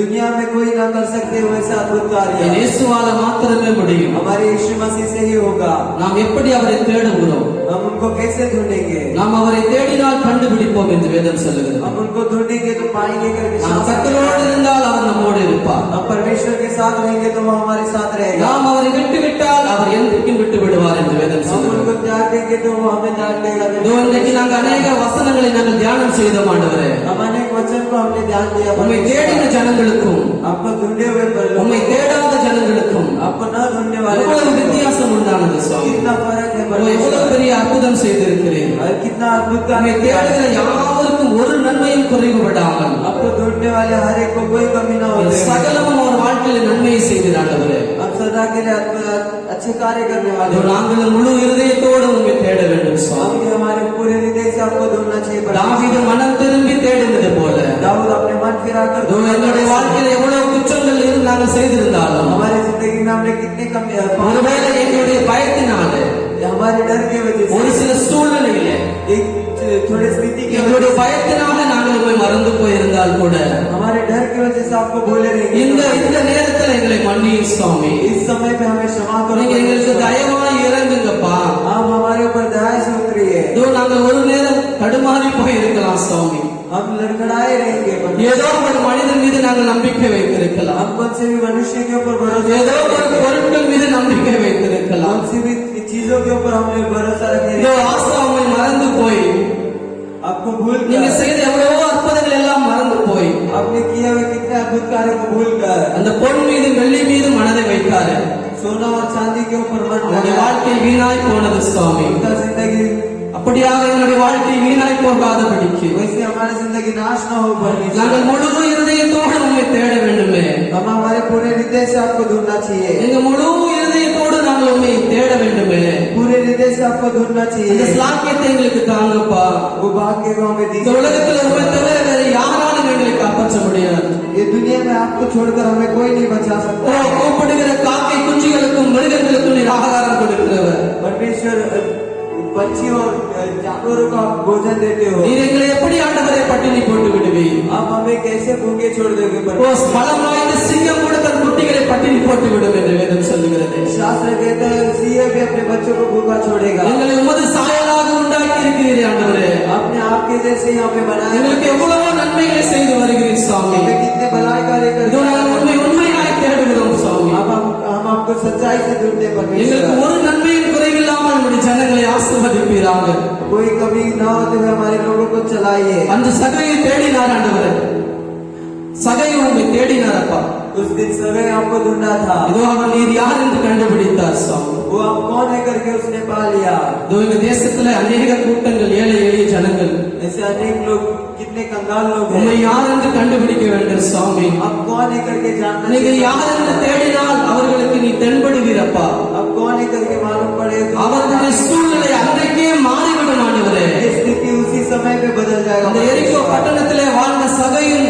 दुनिया में कोई ना कर सकते वैसा अद्भुत कार्य என் இயேசுவால மாத்திரமே முடியும். हमारे यीशु मसीह से ही होगा। நாம் எப்படி அவரை தேடுகிறோம்? हम उनको कैसे ढूंढेंगे? நாம் அவரை தேடினால் கண்டுபிடிப்போம் என்று வேதம் சொல்லுகிறது. हम उनको ढूंढेंगे तो पाएंगे करके நாம் கர்த்தரோடு இருந்தால் அவர் நம்மோடு இருப்பார். हम परमेश्वर के साथ रहेंगे तो वो हमारे साथ रहेगा। நாம் அவரை விட்டுவிட்டால் அவர் என்றைக்கும் விட்டு விடுவார் என்று வேதம் हम சொல்லுகிறது. उनको त्याग देंगे तो वो हमें त्याग देगा। இன்றைக்கு நாங்கள் अनेक வசனங்களை நாங்கள் தியானம் செய்தோம் ஆண்டவரே. हम अनेक वचन को हमने ध्यान दिया। உம்மை தேடின ஜனங்களுக்கும் आपको ढूंढे हुए உம்மை தேடாத ஜனங்களுக்கும் आपको न ढूंढने वाले எவ்வளவு வித்தியாசம் உண்டானது சுவாமி. कितना फर्क है உம்மை எவ்வளவு பெரிய அற்புதம் செய்திருக்கிறேன். और कितना अद्भुत உம்மை कार्य किया है। தேடுகிற யாவருக்கும் ஒரு நன்மையும் குறைவுபடாமல் आपको ढूंढने वाले हर एक को कोई कमी न होते। சகலமும் அவர் வாழ்க்கையில் நன்மையை செய்தீர் ஆண்டவரே. हम सदा के लिए अच्छे कार्य करने वाले हैं। நாங்கள் முழு இருதயத்தோடு உம்மை தேட வேண்டும் हम சுவாமி. भी हमारे पूरे हृदय से आपको ढूंढना चाहिए। தாவீது மனம் திரும்பி தேடினது போல दाऊद अपने मन फिरा कर எங்களுடைய வாழ்க்கையில் எவ்வளவு குற்றங்கள் இருந்து நாங்கள் செய்திருந்தாலும் हमारे जिंदगी में हमने कितने कम ஒருவேளை எங்களுடைய பயத்தினாலே हमारे डर की वजह ஒரு से சில சூழ்நிலையிலே एक थोड़े स्थिति की எங்களுடைய वजह से பயத்தினால நாங்கள் உண்மை மறந்து போயிருந்தால் கூட हमारे डर की वजह से आपको बोले இந்த रहेंगे। இந்த நேரத்தில் எங்களை மன்னியும் சுவாமி. इस समय पे हमें क्षमा करो। நீங்க எங்களுக்கு தயவாய் இறங்குங்கப்பா. आप हमारे ऊपर दया से उतरिए। இதோ நாங்கள் ஒரு நேரம் தடுமாறி போய் இருக்கலாம் சுவாமி. हम लड़खड़ाए रहेंगे। ஏதோ ஒரு மனிதன் மீது நாங்கள் நம்பிக்கை வைத்திருக்கலாம். हम कौन से भी मनुष्य के ऊपर भरोसा ஏதோ ஒரு பொருட்கள் மீது நம்பிக்கை வைத்திருக்கலாம். कौन सी भी चीजों के ऊपर हमने भरोसा रखे। இதோ ஆசா உம்மை மறந்து போய் आपको भूल நீங்க कर செய்த எவ்வளவோ அற்புதங்கள் எல்லாம் மறந்து போய் आपने किए हुए कितने अद्भुत कार्य को भूल कर அந்த பொன் மீது வெள்ளி மீது மனதை வைத்தாரு. सोना और चांदी के ऊपर मन அவருடைய लगाया। வாழ்க்கை வீணாய் போனது சுவாமி. उनका जिंदगी அப்படியாக என்னுடைய வாழ்க்கை வீணாய் போகாதபடிக்கு वैसे हमारी जिंदगी नाश न हो परमेश्वर। நாங்கள் முழு இருதயத்தோடு உம்மை தேட வேண்டுமே. हम हमारे पूरे हृदय से आपको ढूंढना चाहिए। எங்க முழு இருதயத்தோடு நாங்கள் உம்மை தேட வேண்டுமே. पूरे हृदय से आपको ढूंढना இந்த चाहिए। ஸ்லாக்கியத்தை எங்களுக்கு தாங்கப்பா. वो भाग्य को हमें இந்த दीजिए। உலகத்தில் உண்மை தவிர வேற யாராலும் எங்களை காப்பாற்ற முடியாது. ये दुनिया में आपको छोड़कर हमें कोई नहीं बचा ஓ, सकता। கூப்பிடுகிற காக்கை குஞ்சுகளுக்கும் மிருகங்களுக்கும் நீர் ஆகாரம் கொடுக்கிறவர். परमेश्वर पंछियों और जानवरों को आप भोजन देते हो। நீர் எங்களை எப்படி ஆண்டவரை பட்டினி போட்டு விடுவீர்? आप हमें कैसे भूखे छोड़ दोगे ஓ, परमेश्वर? பலம் வாய்ந்த சிங்கம் கூட தன் குட்டிகளை பட்டினி போட்டு விடும் என்று வேதம் சொல்லுகிறது. शास्त्र कहता है सिंह भी अपने बच्चों को भूखा छोड़ेगा। எங்களை உமது சாயலாக உண்டாக்கி இருக்கிறீரே ஆண்டவரே. आपने आपके जैसे ही हमें बनाया। எங்களுக்கு எவ்வளவோ நன்மைகளை செய்து வருகிறீர் சுவாமி. हमें कितने भलाई कार्य இதோ करते நாங்கள் हैं। உண்மை உண்மையாய் தேடுகிறோம் சுவாமி. अब हम आपको सच्चाई से ढूंढते हैं எங்களுக்கு परमेश्वर। ஒரு நன்மையும் குறைவில்லாமல் நம்முடைய ஜனங்களை ஆசீர்வதிப்பீராக. कोई कमी न होते हुए हमारे लोगों को चलाइए। அந்த சகையை தேடினார் ஆண்டவரே. சகையை உண்மை தேடினாரப்பா. उस दिन समय आपको ढूंढा था। இதோ அவர் நீர் யார் என்று கண்டுபிடித்தார் சுவாமி. वो आप कौन है करके उसने पा लिया। இதோ எங்க தேசத்துல அநேக கூட்டங்கள் ஏழை எளிய ஜனங்கள் ऐसे अनेक लोग कितने कंगाल लोग உண்மை हैं। யார் என்று கண்டுபிடிக்க வேண்டும் சுவாமி. आप कौन है करके जानना நீங்க चाहिए। யார் என்று தேடினால் அவர்களுக்கு நீ தென்படுவீரப்பா. आप कौन है करके मालूम पड़े तो அவர்களுடைய சூழ்நிலை அன்றைக்கே மாறிவிடும் ஆண்டவரே. ये स्थिति उसी समय पे बदल जाएगा। அந்த எரிகோ பட்டணத்திலே வாழ்ந்த சகையும்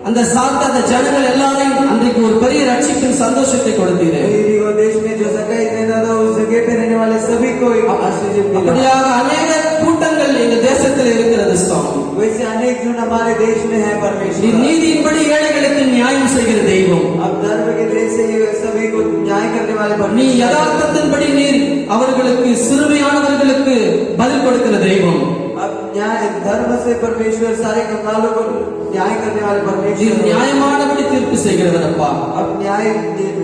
அந்த சாத்தாத ஜனங்கள் எல்லாரையும் அன்றைக்கு ஒரு பெரிய ரட்சிப்பின் சந்தோஷத்தை கொடுத்தீரே. यरीहो देश में जो सगाई रहता था उस जगह पे रहने वाले सभी को एक आश्चर्य मिला। அப்படியாக अनेक கூட்டங்கள் எங்க தேசத்தில் இருக்கிறது சுவாமி. वैसे अनेक जन हमारे देश में है நீ परमेश्वर। நீதியின்படி ஏழைகளுக்கு நியாயம் செய்கிற தெய்வம். अब धर्म के देश से ये सभी को न्याय करने वाले நீ परमेश्वर। யதார்த்தத்தின்படி நீர் அவர்களுக்கு சிறுமையானவர்களுக்கு பதில் கொடுக்கிற தெய்வம். अब न्याय धर्म से परमेश्वर सारे कंगालों को न्याय करने वाले நீர் परमेश्वर। நியாயமானபடி தீர்ப்பு செய்கிறவரப்பா. अब न्याय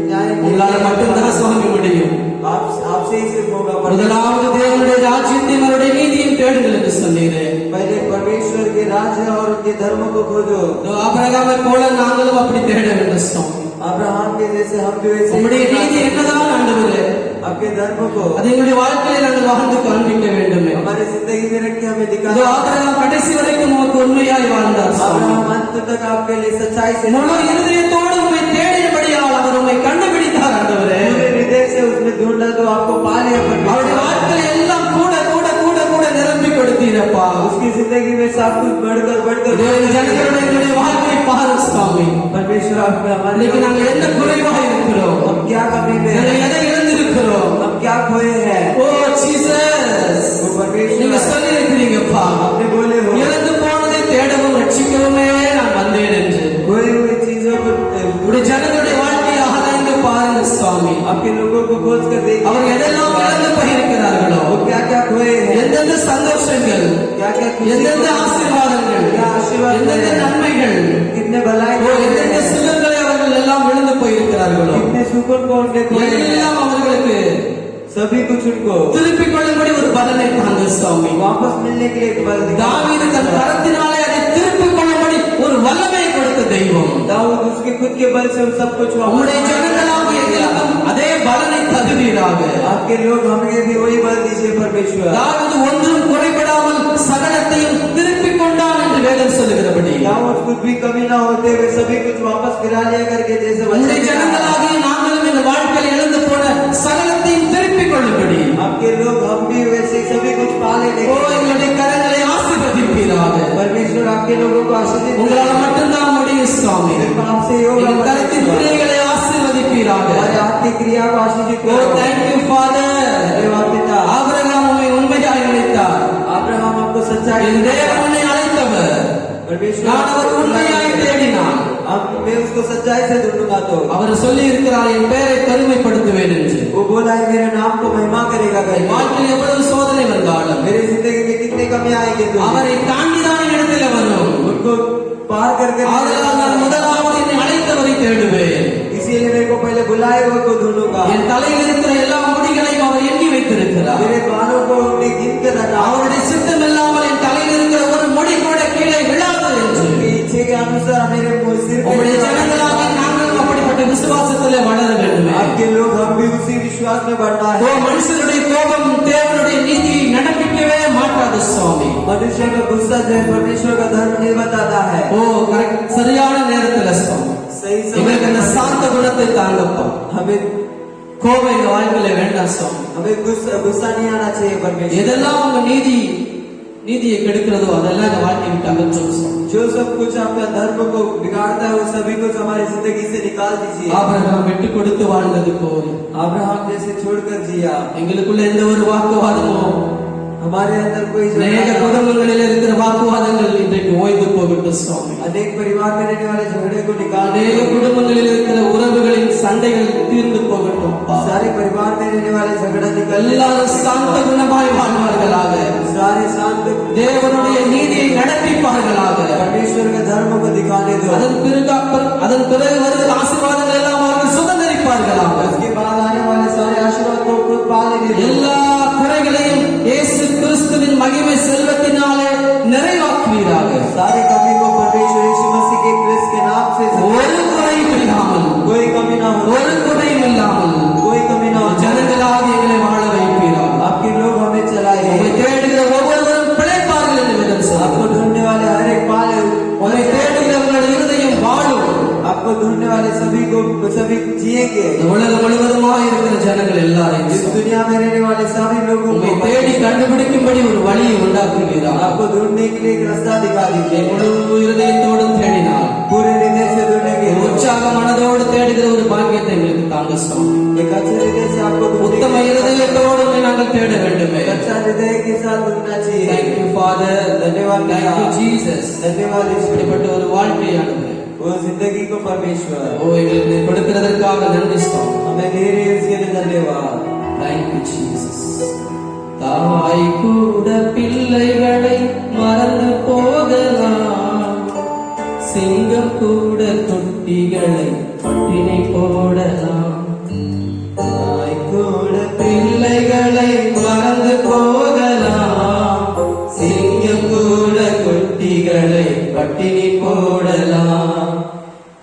न्याय உங்களால மட்டும்தான் சுவாமி முடியும். आपसे ही सिर्फ होगा परमेश्वर। முதலாவது தேவனுடைய ராஜ்யத்தையும் அவருடைய நீதியையும் தேடுங்கள் என்று சொன்னீரே. पहले परमेश्वर के राज्य और उनके धर्म को खोजो। இதோ ஆபிரகாமை போல நாங்களும் அப்படி தேட வேண்டும் சுவாமி. अब्राहम के जैसे हम भी वैसे உம்முடைய நீதி என்னதான் ஆண்டவரே, आपके धर्म को அது எங்களுடைய வாழ்க்கையில நாங்கள் வாழ்ந்து காண்பிக்க வேண்டுமே. हमारी जिंदगी में रख के हमें இதோ दिखाना। ஆபிரகாம் கடைசி வரைக்கும் உமக்கு உண்மையாய் வாழ்ந்தார் சுவாமி. अब्राहम अंत तक आपके लिए सच्चाई से முழு இருதயத்தோடு உம்மை தேடினபடியால் அவர் உம்மை கண்டுபிடித்தார் ஆண்டவரே. पूरे हृदय से उसने ढूंढा तो आपको पा लिया அவருடைய परमेश्वर। வாழ்க்கையில எல்லாம் கூட கூட கூட கூட நிரம்பி கொடுத்தீரப்பா. उसकी जिंदगी में सब कुछ बढ़कर बढ़कर இதோ இந்த ஜனங்களுடைய எங்களுடைய வாழ்க்கை பாரு சுவாமி. परमेश्वर आप में हमारे இன்னைக்கு நாங்கள் என்ன குறைவாக இருக்கிறோம், हम क्या कमी में நாங்கள் हैं? எதை இழந்திருக்கிறோம். हम क्या खोए हैं? ஓ ஜீசஸ், वो நீங்க परमेश्वर சொல்லி இருக்கிறீங்கப்பா, आपने बोले हो இழந்து போனதை தேடவும் ரட்சிக்கவுமே நான் வந்தேன் என்று. खोए हुए चीजों को உடைய ஜனங்களுடைய வாழ்க்கையை ஆராய்ந்து பாருங்க சுவாமி. आपके लोगों को खोज कर देखिए, அவர் எதெல்லாம் இழந்து போயிருக்கிறார்களோ, वो क्या क्या खोए हैं, எந்தெந்த சந்தோஷங்கள், क्या क्या எந்தெந்த ஆசீர்வாதங்கள், எந்தெந்த நன்மைகள், कितने भलाई, எந்தெந்த சுகங்களை அவர்கள் எல்லாம் இழந்து போயிருக்கிறார்களோ, कितने सुकून को उनने खोए हैं, எல்லாம் அவர்களுக்கு सभी कुछ उनको திருப்பிக் கொள்ளும்படி ஒரு பலனை தாங்க சுவாமி. वापस मिलने के लिए एक बल दिया। தாவீது தன் கரத்தினாலே அதை திருப்பிக் கொள்ளும்படி ஒரு வல்லமை கொடுத்த தெய்வம். दाऊद उसके खुद के बल से उन सब कुछ உம்முடைய ஜனங்களாகிய எங்களுக்கும் அதே பலனை தருவீராக. आपके लोग हमें भी वही बल दीजिए परमेश्वर। தாவீது ஒன்றும் குறைபடாமல் சகலத்தையும் திருப்பிக் கொண்டான் என்று வேதம் சொல்லுகிறபடி दाऊद कुछ भी कमी ना होते हुए सभी कुछ वापस फिरा लिया करके जैसे உம்முடைய ஜனங்களாகிய நாங்களும் இந்த வாழ்க்கையில் இழந்து போன சகலத்தையும் திருப்பிக் கொள்ளும்படி आपके लोग हम भी वैसे सभी कुछ पा लेने ஓ எங்களுடைய கரங்களை ஆசீர்வதிப்பீராக. परमेश्वर आपके लोगों को आशीर्वाद உங்களால் மட்டும்தான் முடியும் சுவாமி. आपसे எங்கள் கரத்தின் கிரியைகளை ஆசீர்வதிப்பீராக. हमारे हाथ की क्रिया को आशीषित ஓ करो। Thank you father. धन्यवाद पिता। ஆபிரகாம் உம்மை உண்மையாய் அழைத்தார். अब्राहम आपको सच्चाई என் தேவன் உன்னை அழைத்தவர். परमेश्वर நான் அவர் உண்மையாய் தேடினான். अब मैं उसको सच्चाई से ढूंढूंगा तो அவர் சொல்லி இருக்கிறார் என் பெயரை பெருமைப்படுத்துவேன் என்று. वो बोला है मेरे नाम को महिमा करेगा என் करके। வாழ்க்கையில் எவ்வளவு சோதனை வந்தாலும் मेरी जिंदगी में कितने कमी आएंगे तो அவரை தாண்டிதான் இடத்துல வரும். उनको पार कर ஆதலால் நான் முதலாவது என்னை அழைத்தவரை தேடுவேன். इसीलिए मेरे को पहले बुलाए हुए को ढूंढूंगा। என் தலையில் இருக்கிற எல்லா முடிகளையும் அவர் எண்ணி வைத்திருக்கிறார். मेरे बालों को उन्हें गिन कर रखा। அவருடைய சித்தம் இல்லாமல் என் தலையில் இருக்கிற ஒரு முடி கூட கீழே விழாது என்று. उनकी इच्छा के अनुसार मेरे सिर உம்முடைய पे ஜனங்களாக நாங்கள் அப்படிப்பட்ட விசுவாசத்திலே வளர வேண்டும். आपके लोग हम भी उसी विश्वास में बढ़ना ஓ है। மனுஷனுடைய கோபம் தேவனுடைய நீதியை நடப்பிக்கவே மாட்டாது சுவாமி. मनुष्य का गुस्सा जो है परमेश्वर का धर्म नहीं बताता है। ஓ கரெக்ட் சரியான நேரத்துல சுவாமி सही எங்களுக்கு அந்த समय சாந்த குணத்தை தாங்கப்பா. हमें கோபம் எங்க வாழ்க்கையில வேண்டாம் சுவாமி. हमें गुस्सा नहीं आना चाहिए परमेश्वर। எதெல்லாம் உங்க நீதியை கெடுக்கிறதோ அதெல்லாம் எங்க வாழ்க்கையை விட்டு அகற்றும் சுவாமி. जो सब कुछ आपका धर्म को बिगाड़ता है वो सभी कुछ हमारी जिंदगी से निकाल दीजिए। ஆபிரகாம் விட்டு கொடுத்து வாழ்ந்தது போல अब्राहम जैसे छोड़कर जिया। எங்களுக்குள்ள எந்த ஒரு வாக்குவாதமோ हमारे अंदर कोई அநேக குடும்பங்களில் இருக்கிற வாக்குவாதங்கள் இன்றைக்கு ஓய்ந்து போகட்டும் சுவாமி. अनेक परिवार में रहने वाले झगड़े को निकाल அநேக குடும்பங்களில் இருக்கிற உறவுகளின் சண்டைகள் தீர்ந்து போகட்டும். सारे परिवार में रहने वाले झगड़ा निकल எல்லாரும் சாந்த குணமாய் வாழ்வார்களாக. सारे शांत தேவனுடைய நீதியை நடப்பிப்பார்களாக. परमेश्वर के धर्म को दिखाने दो। அதன் பிறகு வருகிற ஆசீர்வாதங்கள் எல்லாம் அவர்கள் சுதந்திரிப்பார்களாக. उसके बाद आने वाले सारे आशीर्वाद को खुद पा लेंगे। எல்லா குறைகளையும் இயேசு கிறிஸ்துவின் மகிமை செல்வத்தினாலே நிறைவாக்குவீராக. सारी कमी को परमेश्वर यीशु मसीह के क्रिस्त के नाम से ஒரு குறையும் இல்லாமல் कोई कमी ना हो, ஒரு குறையும் இல்லாமல் कोई कमी ना हो। ஜனங்களாக எங்களை வாழ வைப்பீராக. आपके लोग हमें चलाए। உம்மை தேடுகிற ஒவ்வொருவரும் பிழைப்பார்கள் என்று வேதம் आपको சொல்லுகிறது. ढूंढने वाले हर एक पाले। உம்மை தேடுகிறவர்களுடைய இருதயம் வாழும். आपको ढूंढने वाले सभी को सभी जिएंगे। இந்த உலகம் முழுவதுமாய் இருக்கிற ஜனங்கள் எல்லாரையும் इस दुनिया में रहने वाले सभी लोगों உம்மை को தேடி கண்டுபிடிக்கும்படி ஒரு வழியை உண்டாக்குவீராக. आपको ढूंढने के लिए एक रास्ता दिखा दीजिए। முழு இருதயத்தோடும் தேடினால் पूरे हृदय से ढूंढेंगे। உற்சாக மனதோடு தேடுகிற ஒரு பாக்கியத்தை எங்களுக்கு தாங்க சுவாமி. एक अच्छे हृदय से आपको உத்தம இருதயத்தோடு நாங்கள் தேட வேண்டுமே. अच्छा हृदय के साथ ढूंढना चाहिए। Thank you Father. धन्यवाद Thank you Jesus. धन्यवाद यीशु। இப்படிப்பட்ட ஒரு வாழ்க்கையானது वो जिंदगी को परमेश्वर ஓ எங்களுக்கு கொடுக்கிறதற்காக நன்றி சுவாமி. हमें दे रहे हैं, इसके लिए धन्यवाद। Thank you Jesus. தாய் கூட பிள்ளைகளை மறந்து போகலாம், சிங்கம் கூட குட்டிகளை பட்டினி போடலாம். ताई கூட பிள்ளைகளை மறந்து போகலாம், சிங்கம் கூட குட்டிகளை பட்டினி போடலாம்.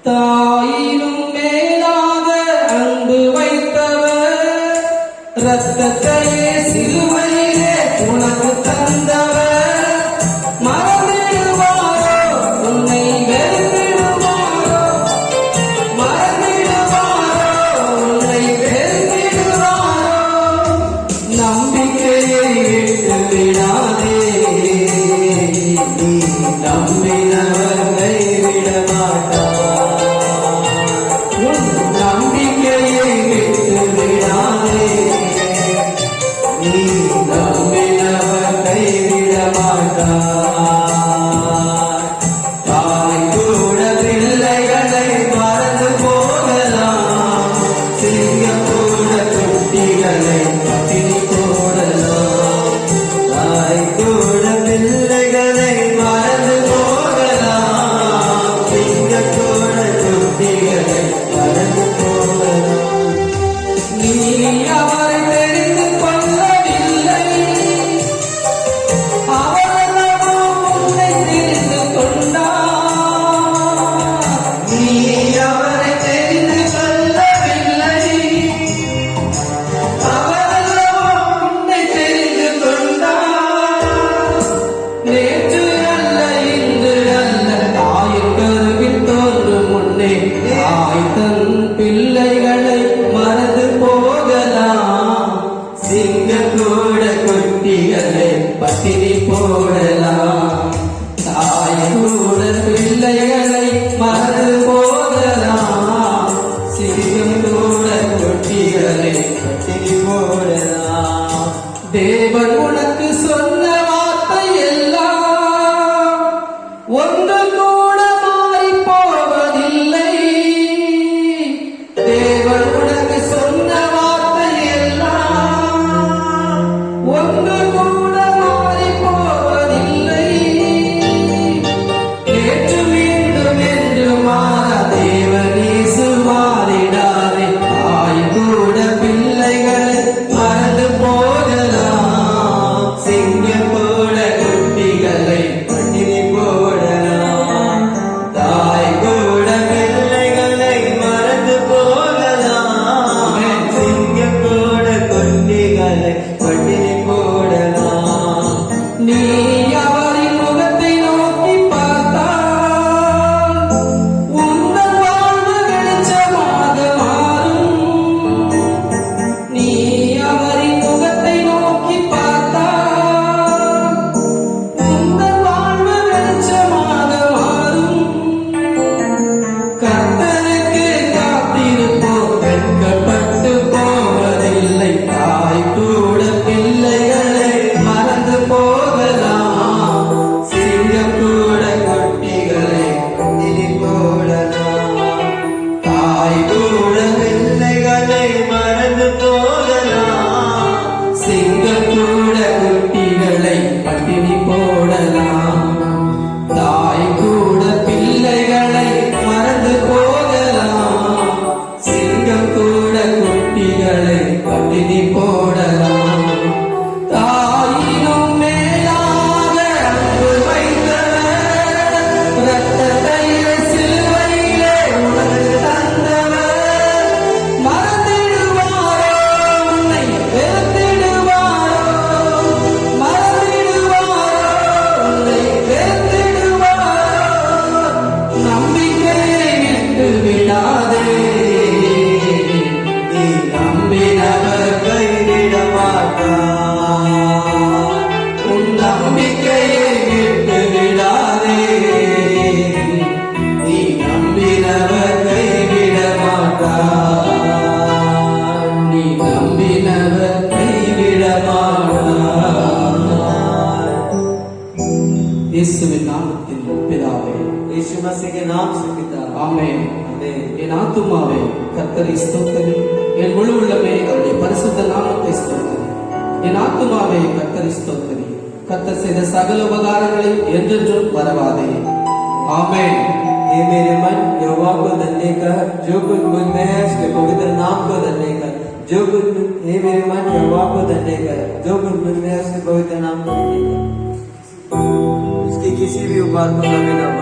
தாயினும் மேலாக அன்பு வைத்தவர், ரத்தத்தையே சிலுவையிலே உனக்கு தந்தவர். மறந்திடுவாரோ உன்னை வெறுத்திடுவாரோ, மறந்திடுவாரோ உன்னை வெறுத்திடுவாரோ. நம்பிக்கையை விட்டு விடாதே, நீ நம்பினவர் கைவிட மாட்டார். உன் நம்பிக்கையை விட்டு விடாதே, நீ இயேசுவின் நாமத்தில் பிதாவே, यीशु मसीह के नाम से पिता ஆமென். आमीन। என் ஆத்துமாவே கர்த்தரை ஸ்தோத்திரி, என் முழு உள்ளமே அவருடைய பரிசுத்த நாமத்தை ஸ்தோத்திரி. என் ஆத்துமாவே கர்த்தரை ஸ்தோத்திரி, கர்த்தர் செய்த சகல உபகாரங்களை என்றென்றும் மறவாதே. ஆமென். हे मेरे मन यहोवा को धन्य कर, जो कुछ मुझ में है उसके पवित्र नाम को धन्य कर। जो कुछ हे मेरे मन यहोवा को धन्य कर, जो कुछ मुझ में है उसके पवित्र नाम को धन्य कर। उसकी किसी भी उपकार को कभी न